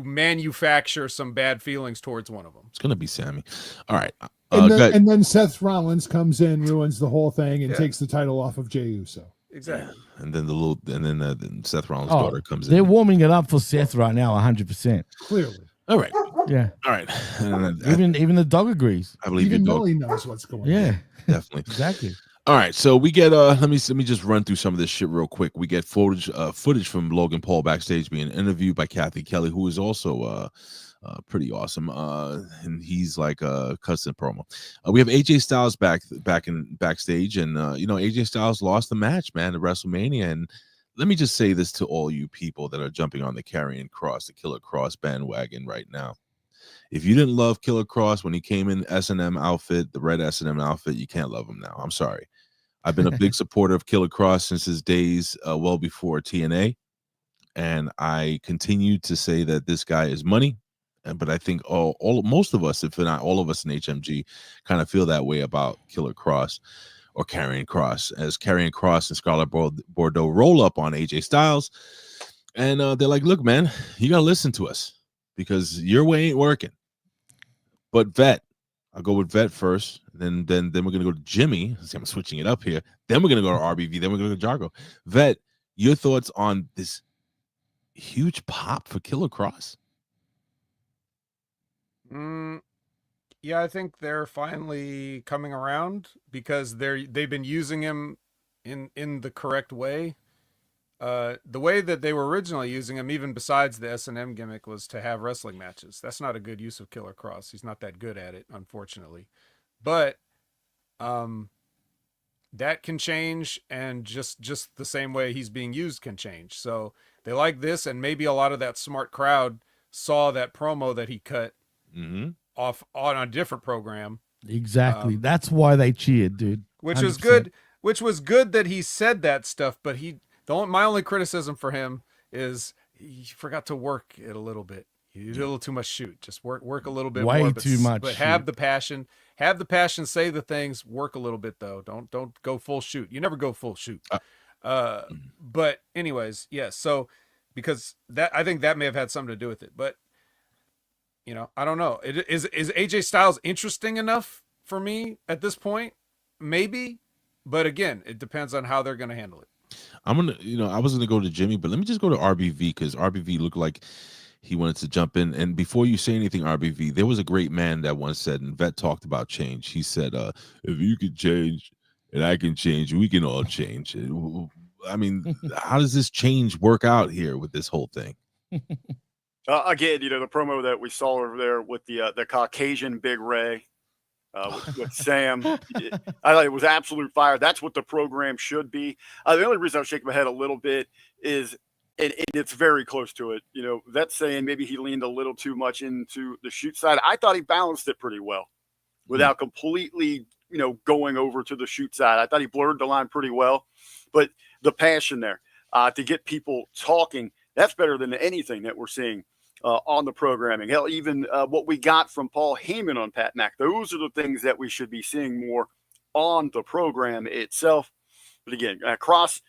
manufacture some bad feelings towards one of them. It's gonna be Sammy. All right. And then Seth Rollins comes in, ruins the whole thing, and takes the title off of Jey Uso. Exactly. And then then Seth Rollins' Oh, daughter comes they're in. warming it up for Seth right now, 100%. Clearly. All right. Yeah. All right. And then Even the dog agrees. I believe Even you, dog. Melly knows what's going on. Yeah. Definitely. Exactly. All right, so we get let me just run through some of this shit real quick. We get footage from Logan Paul backstage being interviewed by Kathy Kelly, who is also pretty awesome. And he's like a custom promo. We have AJ Styles backstage, and AJ Styles lost the match, man, at WrestleMania. And let me just say this to all you people that are jumping on the Karrion Kross, the Killer Kross bandwagon right now. If you didn't love Killer Kross when he came in S&M outfit, the red S&M outfit, you can't love him now. I'm sorry. I've been a big supporter of Killer Kross since his days well before TNA. And I continue to say that this guy is money. But I think most of us, if not all of us in HMG, kind of feel that way about Killer Kross or Karrion Kross, as Karrion Kross and Scarlett Bordeaux roll up on AJ Styles. And they're like, look, man, you got to listen to us because your way ain't working. But Vet, I'll go with Vet first. Then we're gonna go to Jimmy. See, I'm switching it up here. Then we're gonna go to RBV. Then we're gonna go to Jargö. Vet, your thoughts on this huge pop for Killer Kross? Yeah, I think they're finally coming around because they've been using him in the correct way. The way that they were originally using him, even besides the S&M gimmick, was to have wrestling matches. That's not a good use of Killer Kross. He's not that good at it, unfortunately. But that can change, and just the same way he's being used can change. So they like this, and maybe a lot of that smart crowd saw that promo that he cut off on a different program. Exactly. That's why they cheered, dude. Which 100%. was good. Which was good that he said that stuff, but my only criticism for him is he forgot to work it a little bit. He did a little too much shoot. Just work a little bit Way more. too much But shoot. have the passion. Have the passion. Say the things. Work a little bit though. Don't go full shoot. You never go full shoot. But anyways, yes. So because I think that may have had something to do with it. But I don't know. Is AJ Styles interesting enough for me at this point? Maybe. But again, it depends on how they're going to handle it. I'm gonna, I was gonna go to Jimmy, but let me just go to RBV because RBV looked like he wanted to jump in. And before you say anything, RBV, there was a great man that once said, and Vet talked about change. He said, "If you can change and I can change, we can all change." I mean, how does this change work out here with this whole thing? Again, the promo that we saw over there with the Caucasian Big Ray. With Sam, I thought it was absolute fire. That's what the program should be. The only reason I was shaking my head a little bit is, and it's very close to it. That's saying maybe he leaned a little too much into the shoot side. I thought he balanced it pretty well without completely, going over to the shoot side. I thought he blurred the line pretty well, but the passion there to get people talking, that's better than anything that we're seeing on the programming. Hell, even what we got from Paul Heyman on Pat Mack, those are the things that we should be seeing more on the program itself. But again, Kross,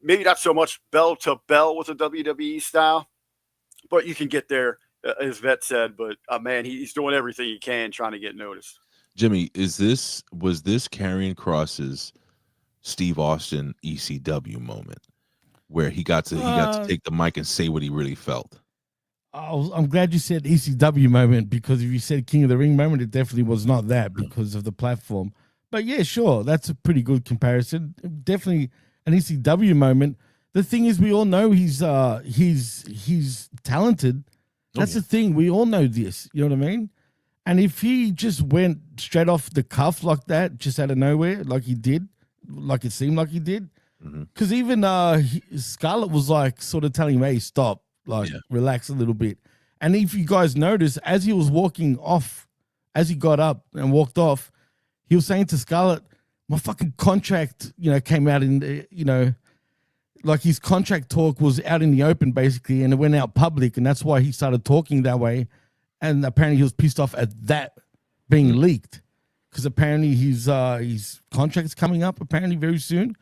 maybe not so much bell to bell with the WWE style, but you can get there, as Vet said. But man, he's doing everything he can trying to get noticed. Jimmy, was this Karrion Kross's Steve Austin ECW moment where he got to take the mic and say what he really felt? I'm glad you said ECW moment, because if you said King of the Ring moment, it definitely was not that because of the platform. But yeah, sure, that's a pretty good comparison. Definitely an ECW moment. The thing is, we all know he's talented. That's the thing. We all know this. You know what I mean? And if he just went straight off the cuff like that, just out of nowhere, like he did, like it seemed like he did, because even Scarlett was like sort of telling him, "Hey, stop." Relax a little bit. And if you guys notice, as he was walking off, as he got up and walked off, he was saying to Scarlett, "My fucking contract, came out in, like his contract talk was out in the open basically, and it went out public, and that's why he started talking that way. And apparently he was pissed off at that being leaked, because apparently his contract's coming up apparently very soon.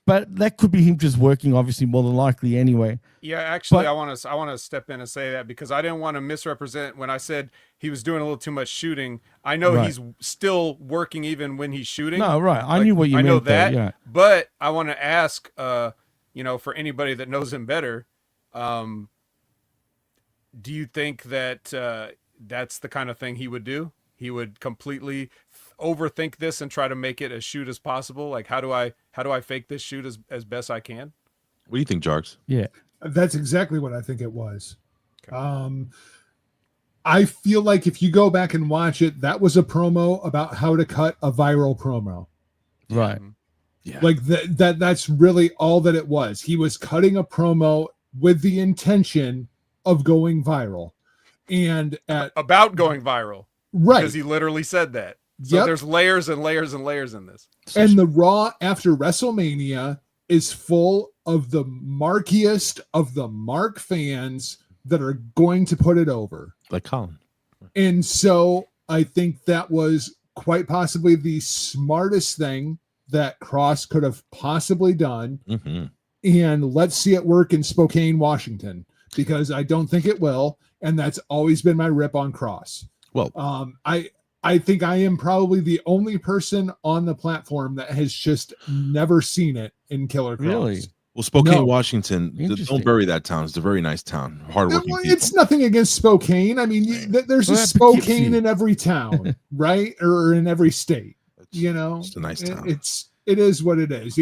But that could be him just working, obviously, more than likely anyway. Yeah, actually, But- I want to step in and say that, because I didn't want to misrepresent when I said he was doing a little too much shooting. I know Right. he's still working even when he's shooting. No, right. I knew what you I meant. know there, that, yeah. but I want to ask, for anybody that knows him better, do you think that that's the kind of thing he would do? He would completely overthink this and try to make it as shoot as possible. Like, how do I fake this shoot as best I can? What do you think, Jargs? Yeah. That's exactly what I think it was. I feel like if you go back and watch it, that was a promo about how to cut a viral promo. Right. Yeah. Like that's really all that it was. He was cutting a promo with the intention of going viral. And About going viral. right. Because he literally said that. So Yep. there's layers and layers and layers in this. And the Raw after WrestleMania is full of the markiest of the mark fans that are going to put it over. Like Colin. And so I think that was quite possibly the smartest thing that Cross could have possibly done. Mm-hmm. And let's see it work in Spokane, Washington, because I don't think it will. And that's always been my rip on Cross. Well, I think I am probably the only person on the platform that has just never seen it in Killer Cross. Really? well, Spokane, No. Washington. Interesting. Don't bury that town. It's a very nice town. Hardworking Well, people. it's nothing against Spokane. I mean, there's a Well, Spokane Poughkeepsie. in every town, right? Or in every state. You know, It's a nice town. It is what it is.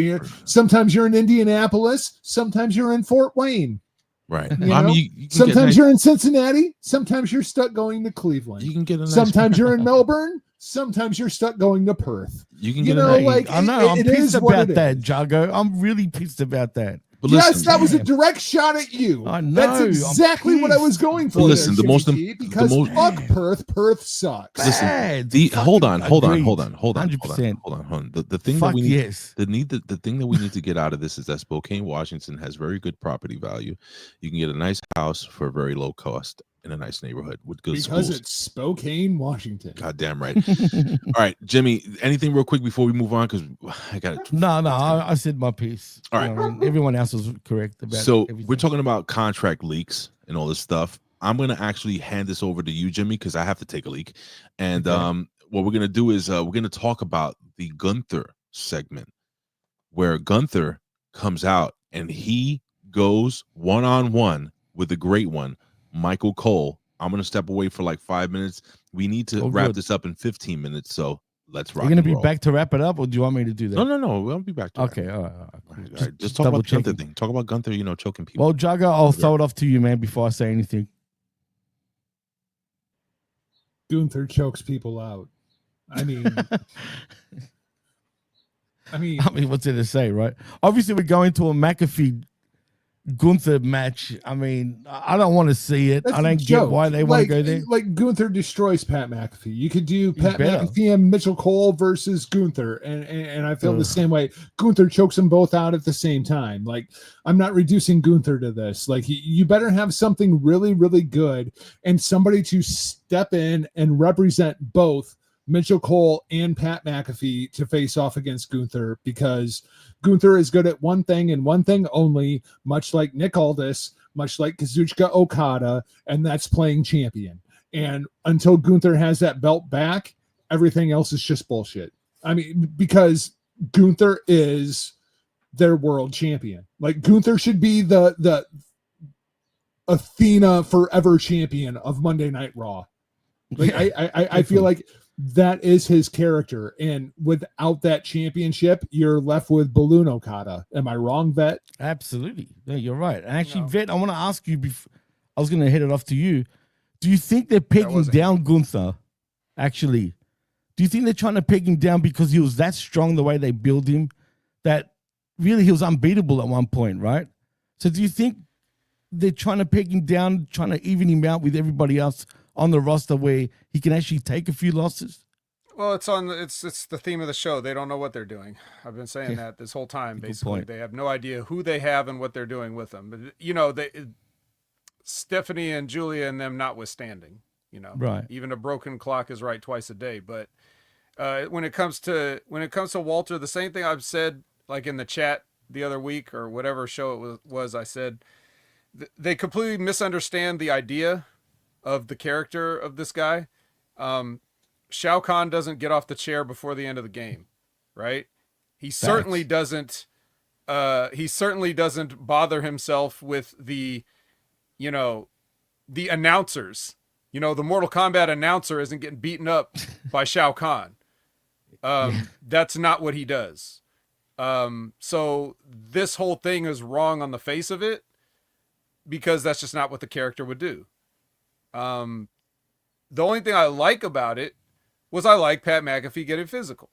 Sometimes you're in Indianapolis. Sometimes you're in Fort Wayne. Right. You I know? mean, you can Sometimes get nice, you're in Cincinnati. Sometimes you're stuck going to Cleveland. you can get a nice. Sometimes you're in Melbourne. Sometimes you're stuck going to Perth. you can you get a know, nice. Hey, like, I know. I'm it pissed is what about it that, is. Jargö. I'm really pissed about that. But Yes, listen, that was a direct shot at you. I know, That's I'm exactly what I was pissed. going for. But listen, there, the most Jimmy G, the because most- fuck Perth. Perth sucks. Listen, Bad. hold on. Agreed. Hold on. 100%. The thing Fuck that we need, yes. the thing that we need to get out of this is that Spokane, Washington has very good property value. You can get a nice house for a very low cost in a nice neighborhood with good Because schools. it's Spokane, Washington. God damn right. All right, Jimmy, anything real quick before we move on? Because I got it. No, I said my piece. All You right. know what I mean? Everyone else was correct about So everything. we're talking about contract leaks and all this stuff. I'm gonna actually hand this over to you, Jimmy, because I have to take a leak. And Okay. what we're gonna do is we're gonna talk about the Gunther segment, where Gunther comes out and he goes one-on-one with the great one, Michael Cole. I'm gonna step away for like 5 minutes. We need to Oh, wrap good. this up in 15 minutes. So let's rock. You're gonna and be roll. back to wrap it up, or do you want me to do that? No. We'll be back to Okay, that. all right. All right, Cool. just talk double about the Gunther checking. thing. Talk about Gunther, choking people. Well, Jargö, I'll throw it off to you, man, before I say anything. Gunther chokes people out. I mean, I mean, what's there to say, right? Obviously, we're going to a McAfee Gunther match. I mean, I don't want to see it. that's I a don't get joke. why they want to go there. Like Gunther destroys Pat McAfee. You could do Pat better. McAfee and Mitchell Cole versus Gunther, and I feel the Ugh. same way. Gunther chokes them both out at the same time. Like, I'm not reducing Gunther to this. Like, you better have something really, really good and somebody to step in and represent both Mitchell Cole and Pat McAfee to face off against Gunther, because Gunther is good at one thing and one thing only, much like Nick Aldis, much like Kazuchika Okada, and that's playing champion. And until Gunther has that belt back, everything else is just bullshit. I mean, because Gunther is their world champion. Like, Gunther should be the Athena forever champion of Monday Night Raw. Like, I feel like that is his character, and without that championship, you're left with Balloon Okada. Am I wrong, Vet? Absolutely. No, you're right. And actually, No. Vet, I want to ask you, I was going to head it off to you. Do you think they're pegging wasn't- down Gunther, actually? Do you think they're trying to peg him down because he was that strong the way they build him, that really he was unbeatable at one point, right? So do you think they're trying to peg him down, trying to even him out with everybody else on the roster where he can actually take a few losses? Well, it's the theme of the show. They don't know what they're doing. I've been saying Yeah. that this whole time. Good Basically, point. they have no idea who they have and what they're doing with them. But you know, Stephanie and Julia and them notwithstanding, you know, Right. even a broken clock is right twice a day. But when it comes to Walter, the same thing I've said, like in the chat the other week or whatever show it was, I said they completely misunderstand the idea of the character of this guy. Shao Kahn doesn't get off the chair before the end of the game, right? He certainly doesn't. He certainly doesn't bother himself with the announcers. You know, the Mortal Kombat announcer isn't getting beaten up by Shao Kahn. That's not what he does. So this whole thing is wrong on the face of it because that's just not what the character would do. The only thing I like about it was I like Pat McAfee getting physical.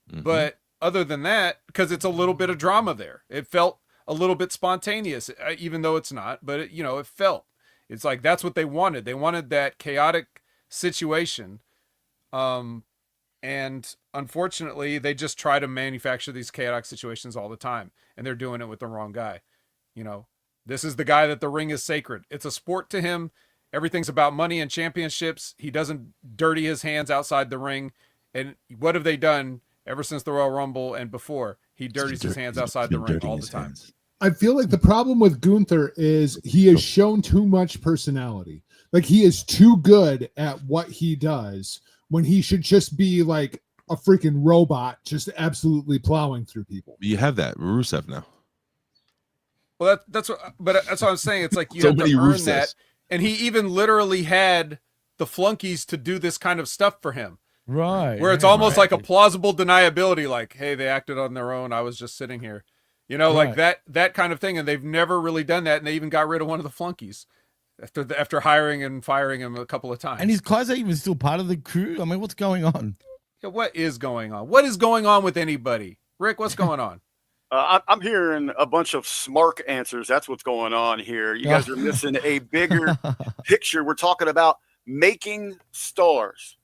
Mhm. But other than that, because it's a little bit of drama there, it felt a little bit spontaneous, even though it's not, but it felt, it's like, that's what they wanted. They wanted that chaotic situation. And unfortunately they just try to manufacture these chaotic situations all the time, and they're doing it with the wrong guy. You know, this is the guy that the ring is sacred. It's a sport to him. Everything's about money and championships. He doesn't dirty his hands outside the ring. And what have they done ever since the Royal Rumble and before? He dirties his hands outside the ring all the time. I feel like the problem with Gunther is he has shown too much personality. Like, he is too good at what he does when he should just be like a freaking robot, just absolutely plowing through people. You have that Rusev now. Well, that's what I'm saying. It's like you So have many to earn Rusevs. that. And he even literally had the flunkies to do this kind of stuff for him. Right. Where it's almost like a plausible deniability, like, hey, they acted on their own. I was just sitting here. You know, like that kind of thing. And they've never really done that. And they even got rid of one of the flunkies after hiring and firing him a couple of times. And his guys are even still part of the crew. I mean, what's going on? Yeah, what is going on? What is going on with anybody? Rick, what's going on? I'm hearing a bunch of smart answers. That's what's going on here. You guys are missing a bigger picture. We're talking about making stars.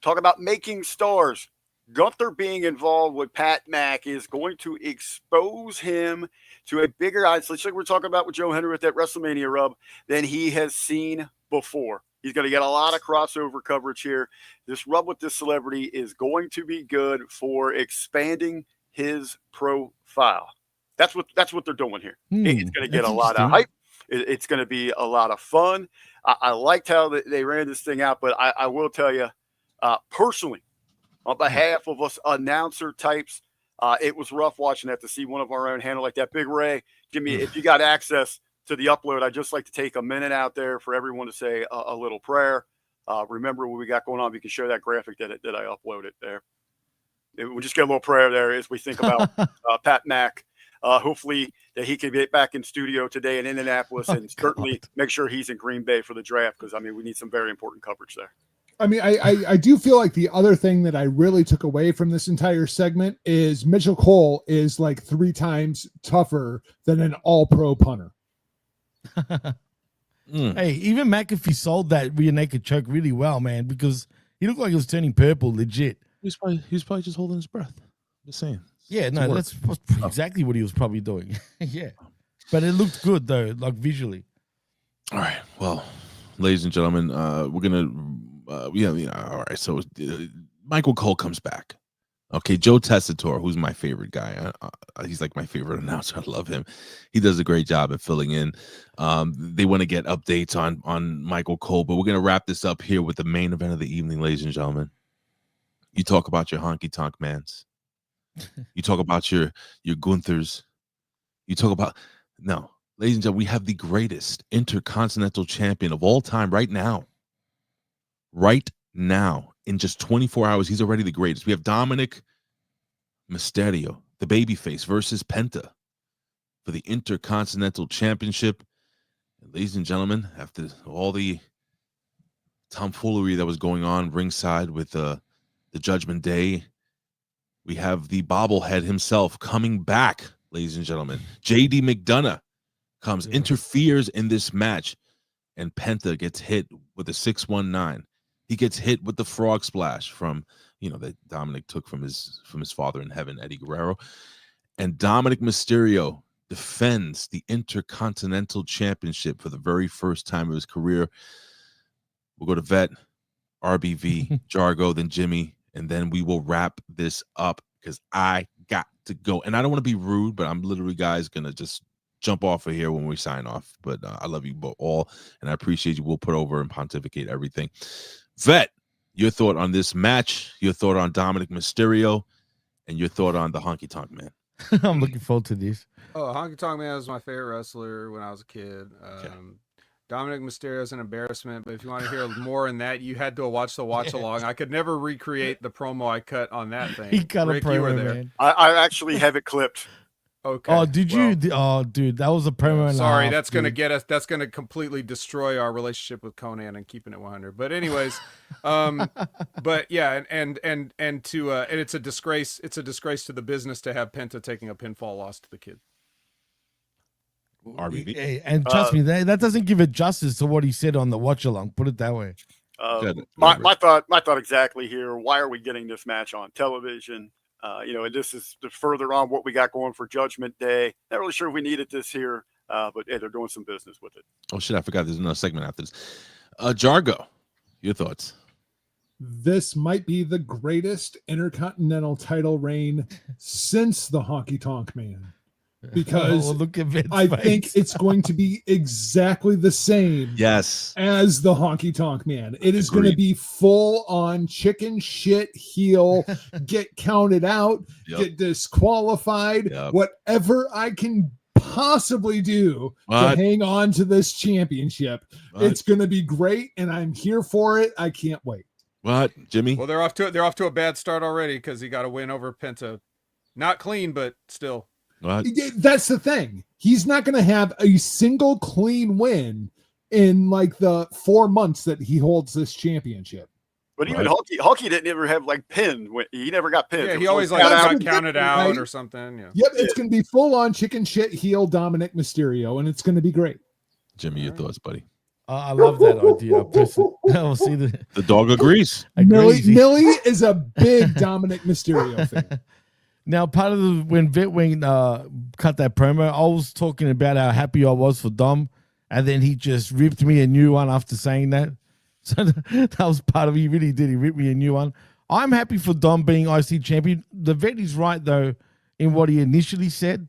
Talk about making stars. Gunther being involved with Pat Mack is going to expose him to a bigger audience, like we're talking about with Joe Henry with that WrestleMania rub, than he has seen before. He's going to get a lot of crossover coverage here. This rub with this celebrity is going to be good for expanding his profile. That's what they're doing here. It's going to get a lot of hype. It's going to be a lot of fun. I liked how they ran this thing out, but I will tell you, personally, on behalf of us announcer types, it was rough watching that, to see one of our own handle like that. Big Ray, if you got access to the upload, I'd just like to take a minute out there for everyone to say a little prayer. Remember what we got going on. You can show that graphic that I uploaded there. We'll just get a little prayer there as we think about Pat Mack. Hopefully that he can get back in studio today in Indianapolis, and certainly make sure he's in Green Bay for the draft, because, I mean, we need some very important coverage there. I mean, I do feel like the other thing that I really took away from this entire segment is Mitchell Cole is like 3 times tougher than an all-pro punter. Hey, even McAfee sold that rear naked choke really well, man, because he looked like he was turning purple, legit. He was probably just holding his breath. Just saying. Yeah, no, that's exactly what he was probably doing. Yeah. But it looked good, though, like visually. All right. Well, ladies and gentlemen, we're going to, all right. So Michael Cole comes back. Okay. Joe Tessitore, who's my favorite guy. He's like my favorite announcer. I love him. He does a great job at filling in. They want to get updates on Michael Cole, but we're going to wrap this up here with the main event of the evening, ladies and gentlemen. You talk about your honky tonk mans. You talk about your Gunthers. You talk about, no, ladies and gentlemen, we have the greatest intercontinental champion of all time right now. Right now, in just 24 hours, he's already the greatest. We have Dominic Mysterio, the babyface, versus Penta for the Intercontinental Championship. And ladies and gentlemen, after all the tomfoolery that was going on ringside with the Judgment Day, we have the bobblehead himself coming back, ladies and gentlemen. JD McDonough interferes in this match, and Penta gets hit with a 619. He gets hit with the frog splash from, that Dominic took from his father in heaven, Eddie Guerrero. And Dominic Mysterio defends the Intercontinental Championship for the very first time of his career. We'll go to Vet, RBV, Jargö, then Jimmy, and then we will wrap this up because I got to go. And I don't want to be rude, but I'm literally, guys, going to just jump off of here when we sign off. But I love you both all, and I appreciate you. We'll put over and pontificate everything. Vet, your thought on this match, your thought on Dominic Mysterio, and your thought on the Honky Tonk Man. I'm looking forward to this. Oh, Honky Tonk Man was my favorite wrestler when I was a kid. Dominic Mysterio is an embarrassment, but if you want to hear more in that, you had to watch the watch along. I could never recreate the promo I cut on that thing. He cut Rick, a promo, you were there. man. I actually have it clipped. Okay. Oh, did you? Oh, dude, that was a promo. And Sorry, a half, that's going to dude. get us. That's going to completely destroy our relationship with Conan and keeping it 100. But anyways, but yeah, and it's a disgrace. It's a disgrace to the business to have Penta taking a pinfall loss to the kid. RBV. Hey, and trust me, that doesn't give it justice to what he said on the watch along. Put it that way. My thought exactly here. Why are we getting this match on television? And this is further on what we got going for Judgment Day. Not really sure if we needed this here, but hey, they're doing some business with it. Oh shit, I forgot there's another segment after this. Jargö, your thoughts? This might be the greatest Intercontinental title reign since the Honky Tonk Man. Because look at Vince's I face. think it's going to be exactly the same Yes. as the Honky Tonk Man. It is going to be full on chicken shit heel, get counted out, get disqualified, whatever I can possibly do to hang on to this championship. It's going to be great, and I'm here for it. I can't wait. What, Jimmy? Well, they're off to a bad start already because he got a win over Penta. Not clean, but still. What? That's the thing. He's not going to have a single clean win in like the 4 months that he holds this championship. But even Hulky didn't ever have like pinned. He never got pinned. Yeah, he always like got counted out or something. Yeah. Yep, it's going to be full on chicken shit heel Dominic Mysterio, and it's going to be great. Jimmy, your thoughts, buddy? I love that idea. We'll see the dog agrees. Millie is a big Dominic Mysterio fan. Now, part of when Vitwing cut that promo, I was talking about how happy I was for Dom, and then he just ripped me a new one after saying that. So that was part of it. He really did. He ripped me a new one. I'm happy for Dom being IC champion. The vet is right, though, in what he initially said.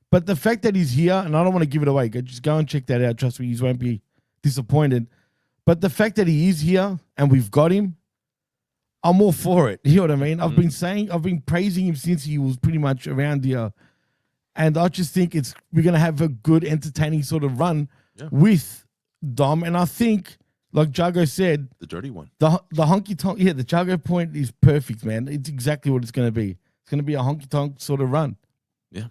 But the fact that he's here, and I don't want to give it away, just go and check that out. Trust me, you won't be disappointed. But the fact that he is here and we've got him, I'm all for it. You know what I mean? I've been praising him since he was pretty much around here. And I just think we're going to have a good, entertaining sort of run with Dom. And I think, like Jargö said, the dirty one, the honky tonk, the Jargö point is perfect, man. It's exactly what it's going to be. It's going to be a honky tonk sort of run. Yeah.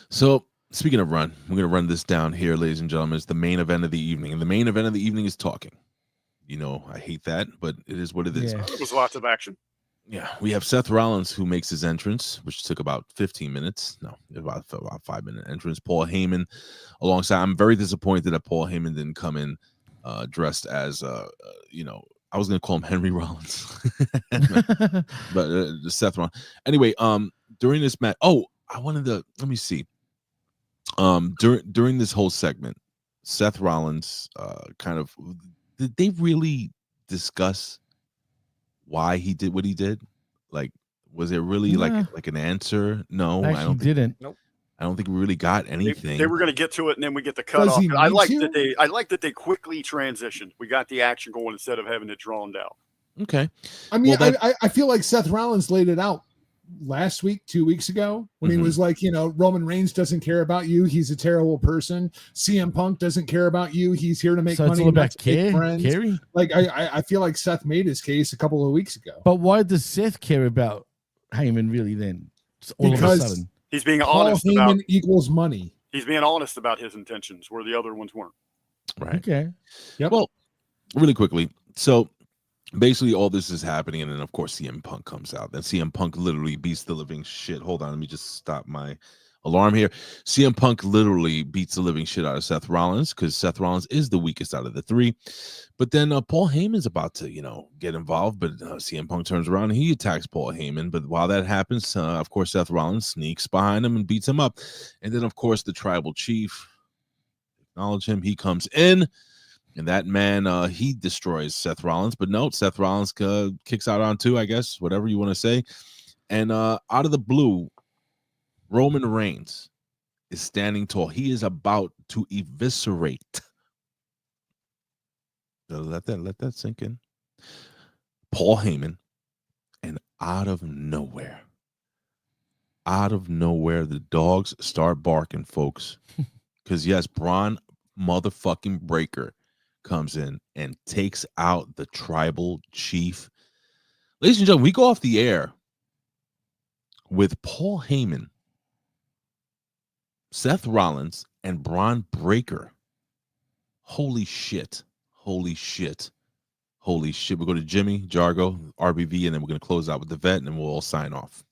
So speaking of run, we're going to run this down here, ladies and gentlemen. It's the main event of the evening. And the main event of the evening is talking. I hate that, but it is what it is. There was lots of action. Yeah, we have Seth Rollins, who makes his entrance, which took about 15 minutes. No, about 5-minute entrance. Paul Heyman alongside. I'm very disappointed that Paul Heyman didn't come in dressed as, I was going to call him Henry Rollins. but Seth Rollins. Anyway, during this match, let me see. During this whole segment, Seth Rollins did they really discuss why he did what he did? Like, was it really like an answer? No, actually, I don't didn't. Nope. I don't think we really got anything. They were going to get to it, and then we get the cut off. I like that they quickly transitioned. We got the action going instead of having it drawn out. Okay. I mean, I feel like Seth Rollins laid it out last week, 2 weeks ago, when he was like, Roman Reigns doesn't care about you. He's a terrible person. CM Punk doesn't care about you. He's here to make money. It's all about caring. Like, I feel like Seth made his case a couple of weeks ago. But why does Seth care about Heyman really then? All of a sudden. He's being Paul honest Heyman about equals money. He's being honest about his intentions where the other ones weren't. Right. Okay. Yep. Well, really quickly. So basically all this is happening, and then of course CM Punk comes out. Then CM Punk literally beats the living shit. Hold on, let me just stop my alarm here. CM Punk literally beats the living shit out of Seth Rollins because Seth Rollins is the weakest out of the three. But then Paul Heyman's about to, get involved. But CM Punk turns around and he attacks Paul Heyman. But while that happens, of course, Seth Rollins sneaks behind him and beats him up. And then, of course, the tribal chief, acknowledge him. He comes in. And that man, he destroys Seth Rollins. But no, Seth Rollins kicks out on two, I guess, whatever you want to say. And out of the blue, Roman Reigns is standing tall. He is about to eviscerate. Let that sink in. Paul Heyman. And out of nowhere, the dogs start barking, folks. Because, yes, Braun motherfucking Breaker comes in and takes out the tribal chief. Ladies and gentlemen, we go off the air with Paul Heyman, Seth Rollins, and Braun Breaker. Holy shit. We'll go to Jimmy, Jargö, RBV, and then we're going to close out with the vet, and then we'll all sign off.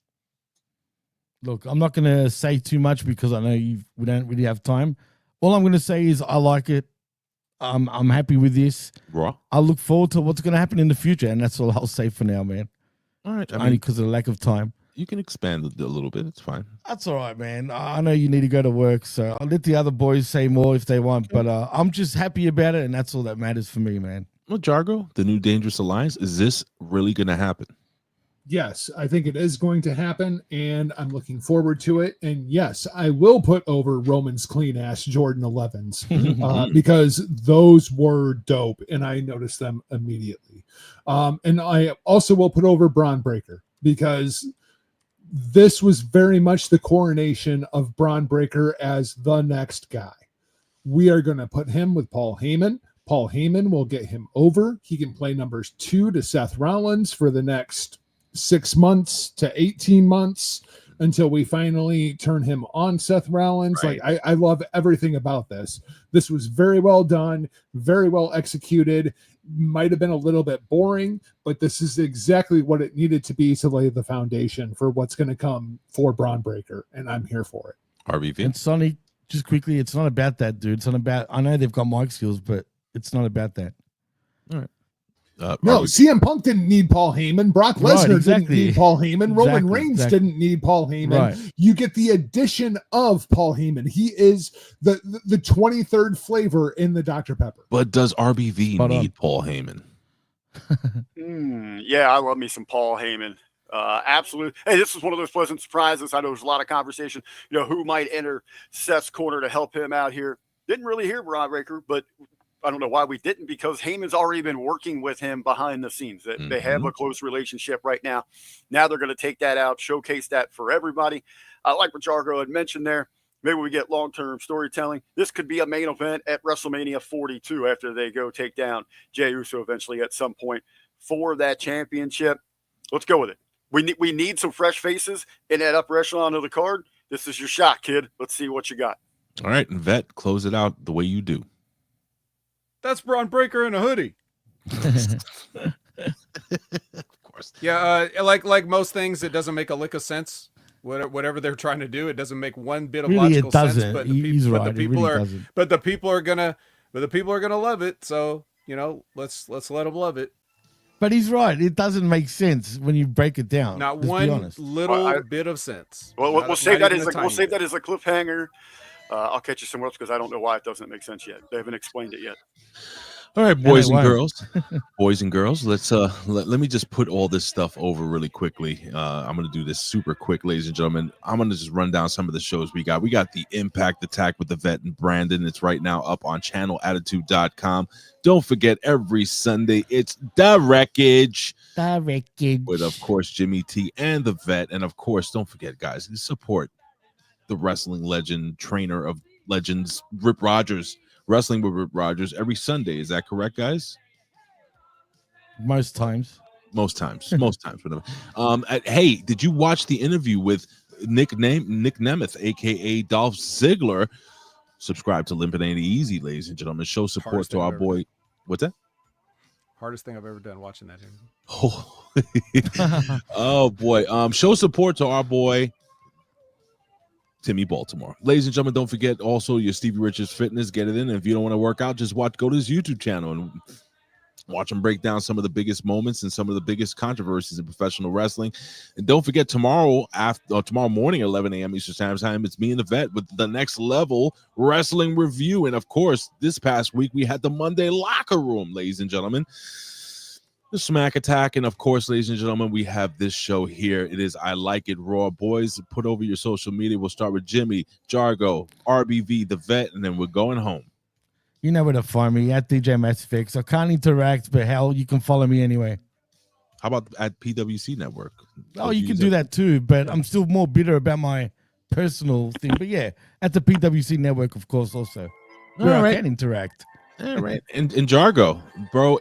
Look, I'm not going to say too much because I know we don't really have time. All I'm going to say is I like it. I'm happy with this. Raw. I look forward to what's going to happen in the future, and that's all I'll say for now, man. All right. Only because of the lack of time. You can expand a little bit. It's fine. That's all right, man. I know you need to go to work, so I'll let the other boys say more if they want, but I'm just happy about it, and that's all that matters for me, man. Well, Jargö, the new Dangerous Alliance, is this really going to happen? Yes, I think it is going to happen, and I'm looking forward to it. And yes, I will put over Roman's clean ass Jordan 11s because those were dope, and I noticed them immediately. And I also will put over Braun Breaker because this was very much the coronation of Braun Breaker as the next guy. We are going to put him with Paul Heyman. Paul Heyman will get him over. He can play numbers 2 to Seth Rollins for the next 6 months to 18 months until we finally turn him on Seth Rollins. Right. Like I love everything about this. This was very well done, very well executed. Might have been a little bit boring, but this is exactly what it needed to be to lay the foundation for what's going to come for Braun Breaker, and I'm here for it. RBV. And Sonny, just quickly, it's not about that, dude. It's not about, I know they've got mic skills, but it's not about that. All right. No, CM Punk didn't need Paul Heyman. Brock Lesnar didn't need Paul Heyman. Roman Reigns didn't need Paul Heyman. Right. You get the addition of Paul Heyman. He is the 23rd flavor in the Dr. Pepper. But does RBV need Paul Heyman? Yeah, I love me some Paul Heyman. Absolutely. Hey, this was one of those pleasant surprises. I know there's a lot of conversation, who might enter Seth's corner to help him out here. Didn't really hear Braun Breaker, but I don't know why we didn't, because Heyman's already been working with him behind the scenes. They have a close relationship right now. Now they're going to take that out, showcase that for everybody. I like what Jargö had mentioned there. Maybe we get long-term storytelling. This could be a main event at WrestleMania 42 after they go take down Jey Uso eventually at some point for that championship. Let's go with it. We need some fresh faces in that upper echelon of the card. This is your shot, kid. Let's see what you got. All right, and Vet, close it out the way you do. That's Braun Breaker in a hoodie. Of course. Yeah, like most things, it doesn't make a lick of sense. Whatever they're trying to do, it doesn't make one bit of Really, logical it doesn't. sense. But He's right. the people are gonna love it. So let's let them love it. But he's right. It doesn't make sense when you break it down. Not Let's be one honest. little bit of sense. Well, we'll save that as a cliffhanger. I'll catch you somewhere else because I don't know why it doesn't make sense yet. They haven't explained it yet. All right, boys and girls, let's let me just put all this stuff over really quickly. I'm going to do this super quick, ladies and gentlemen. I'm going to just run down some of the shows we got. We got the Impact Attack with the Vet and Brandon. It's right now up on channelattitude.com. Don't forget, every Sunday, it's The Wreckage. The Wreckage. With, of course, Jimmy T and the Vet. And, of course, don't forget, guys, support the wrestling legend, trainer of legends, Rip Rogers. Wrestling with Rip Rogers every Sunday. Is that correct, guys? Most times. Whatever. Hey, did you watch the interview with Nick Nemeth, aka Dolph Ziggler? Subscribe to Limpin' Ain't Easy, ladies and gentlemen. Show support to our boy. What's that? Hardest thing I've ever done watching that interview. Oh boy. Show support to our boy Timmy Baltimore. Ladies and gentlemen, don't forget also your Stevie Richards Fitness. Get it in. And if you don't want to work out, just go to his YouTube channel and watch him break down some of the biggest moments and some of the biggest controversies in professional wrestling. And don't forget tomorrow morning, 11 a.m. Eastern Standard Time, it's me and the Vet with the Next Level Wrestling Review. And of course, this past week we had the Monday Locker Room, ladies and gentlemen. The Smack Attack. And of course, ladies and gentlemen, we have this show here. It is I Like It Raw. Boys, put over your social media. We'll start with Jimmy, Jargö, RBV, the Vet, and then we're going home. You know where to find me at DJ Matchfix. I can't interact, but hell, you can follow me anyway. How about at PWC Network? Oh, you can do that too, but I'm still more bitter about my personal thing. But yeah, at the PWC Network, of course, also where I can interact. All right. And Jargö, bro,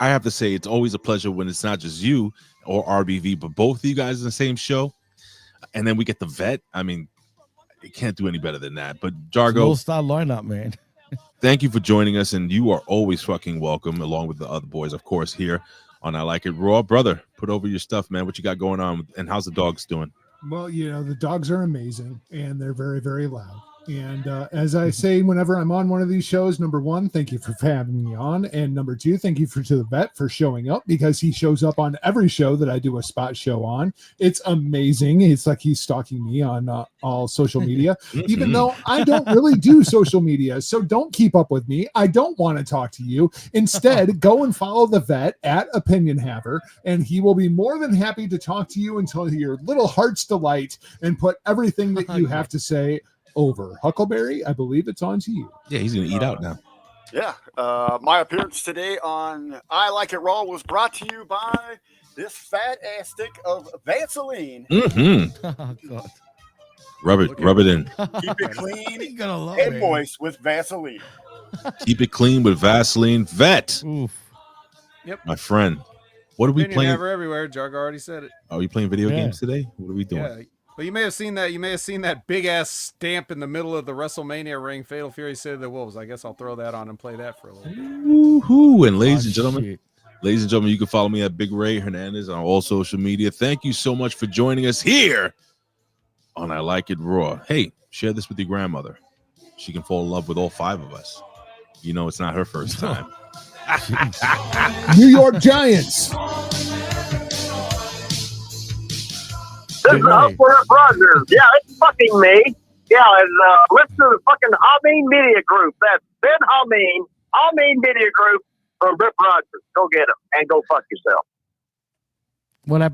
I have to say, it's always a pleasure when it's not just you or RBV, but both of you guys in the same show. And then we get the Vet. I mean, you can't do any better than that. But Jargö, all-star lineup, man. Thank you for joining us, and you are always fucking welcome, along with the other boys, of course, here on I Like It Raw. Brother, put over your stuff, man. What you got going on, and how's the dogs doing? Well, the dogs are amazing, and they're very, very loud. And as I say, whenever I'm on one of these shows, number one, thank you for having me on. And number two, thank you to the Vet for showing up, because he shows up on every show that I do a spot show on. It's amazing. It's like he's stalking me on all social media, even though I don't really do social media. So don't keep up with me. I don't want to talk to you. Instead, go and follow the Vet at Opinion Haver, and he will be more than happy to talk to you until your little heart's delight and put everything that you have to say over. Huckleberry, I believe it's on to you. Yeah, he's gonna eat out now. Yeah, my appearance today on I Like It Raw was brought to you by this fat ass stick of Vaseline. Oh, God. Rub it in. Keep it clean You're gonna love and it. moist with Vaseline. Keep it clean with Vaseline. Vet. Oof. My friend. What are we Opinion playing? Haver everywhere. Jargö already said it. Are we playing video games today? What are we doing? Yeah. Well, you may have seen that. You may have seen that big ass stamp in the middle of the WrestleMania ring. Fatal Fury said the Wolves. I guess I'll throw that on and play that for a little bit. Woohoo! And ladies and gentlemen, shit. you can follow me at Big Ray Hernandez on all social media. Thank you so much for joining us here on I Like It Raw. Hey, share this with your grandmother. She can fall in love with all five of us. You know, it's not her first time. New York Giants. This is Up for the Brothers. Yeah, it's fucking me. Yeah, and listen to the fucking Hamin Media Group. That's Ben Hamin Media Group from Rip Rogers. Go get him and go fuck yourself. What happened?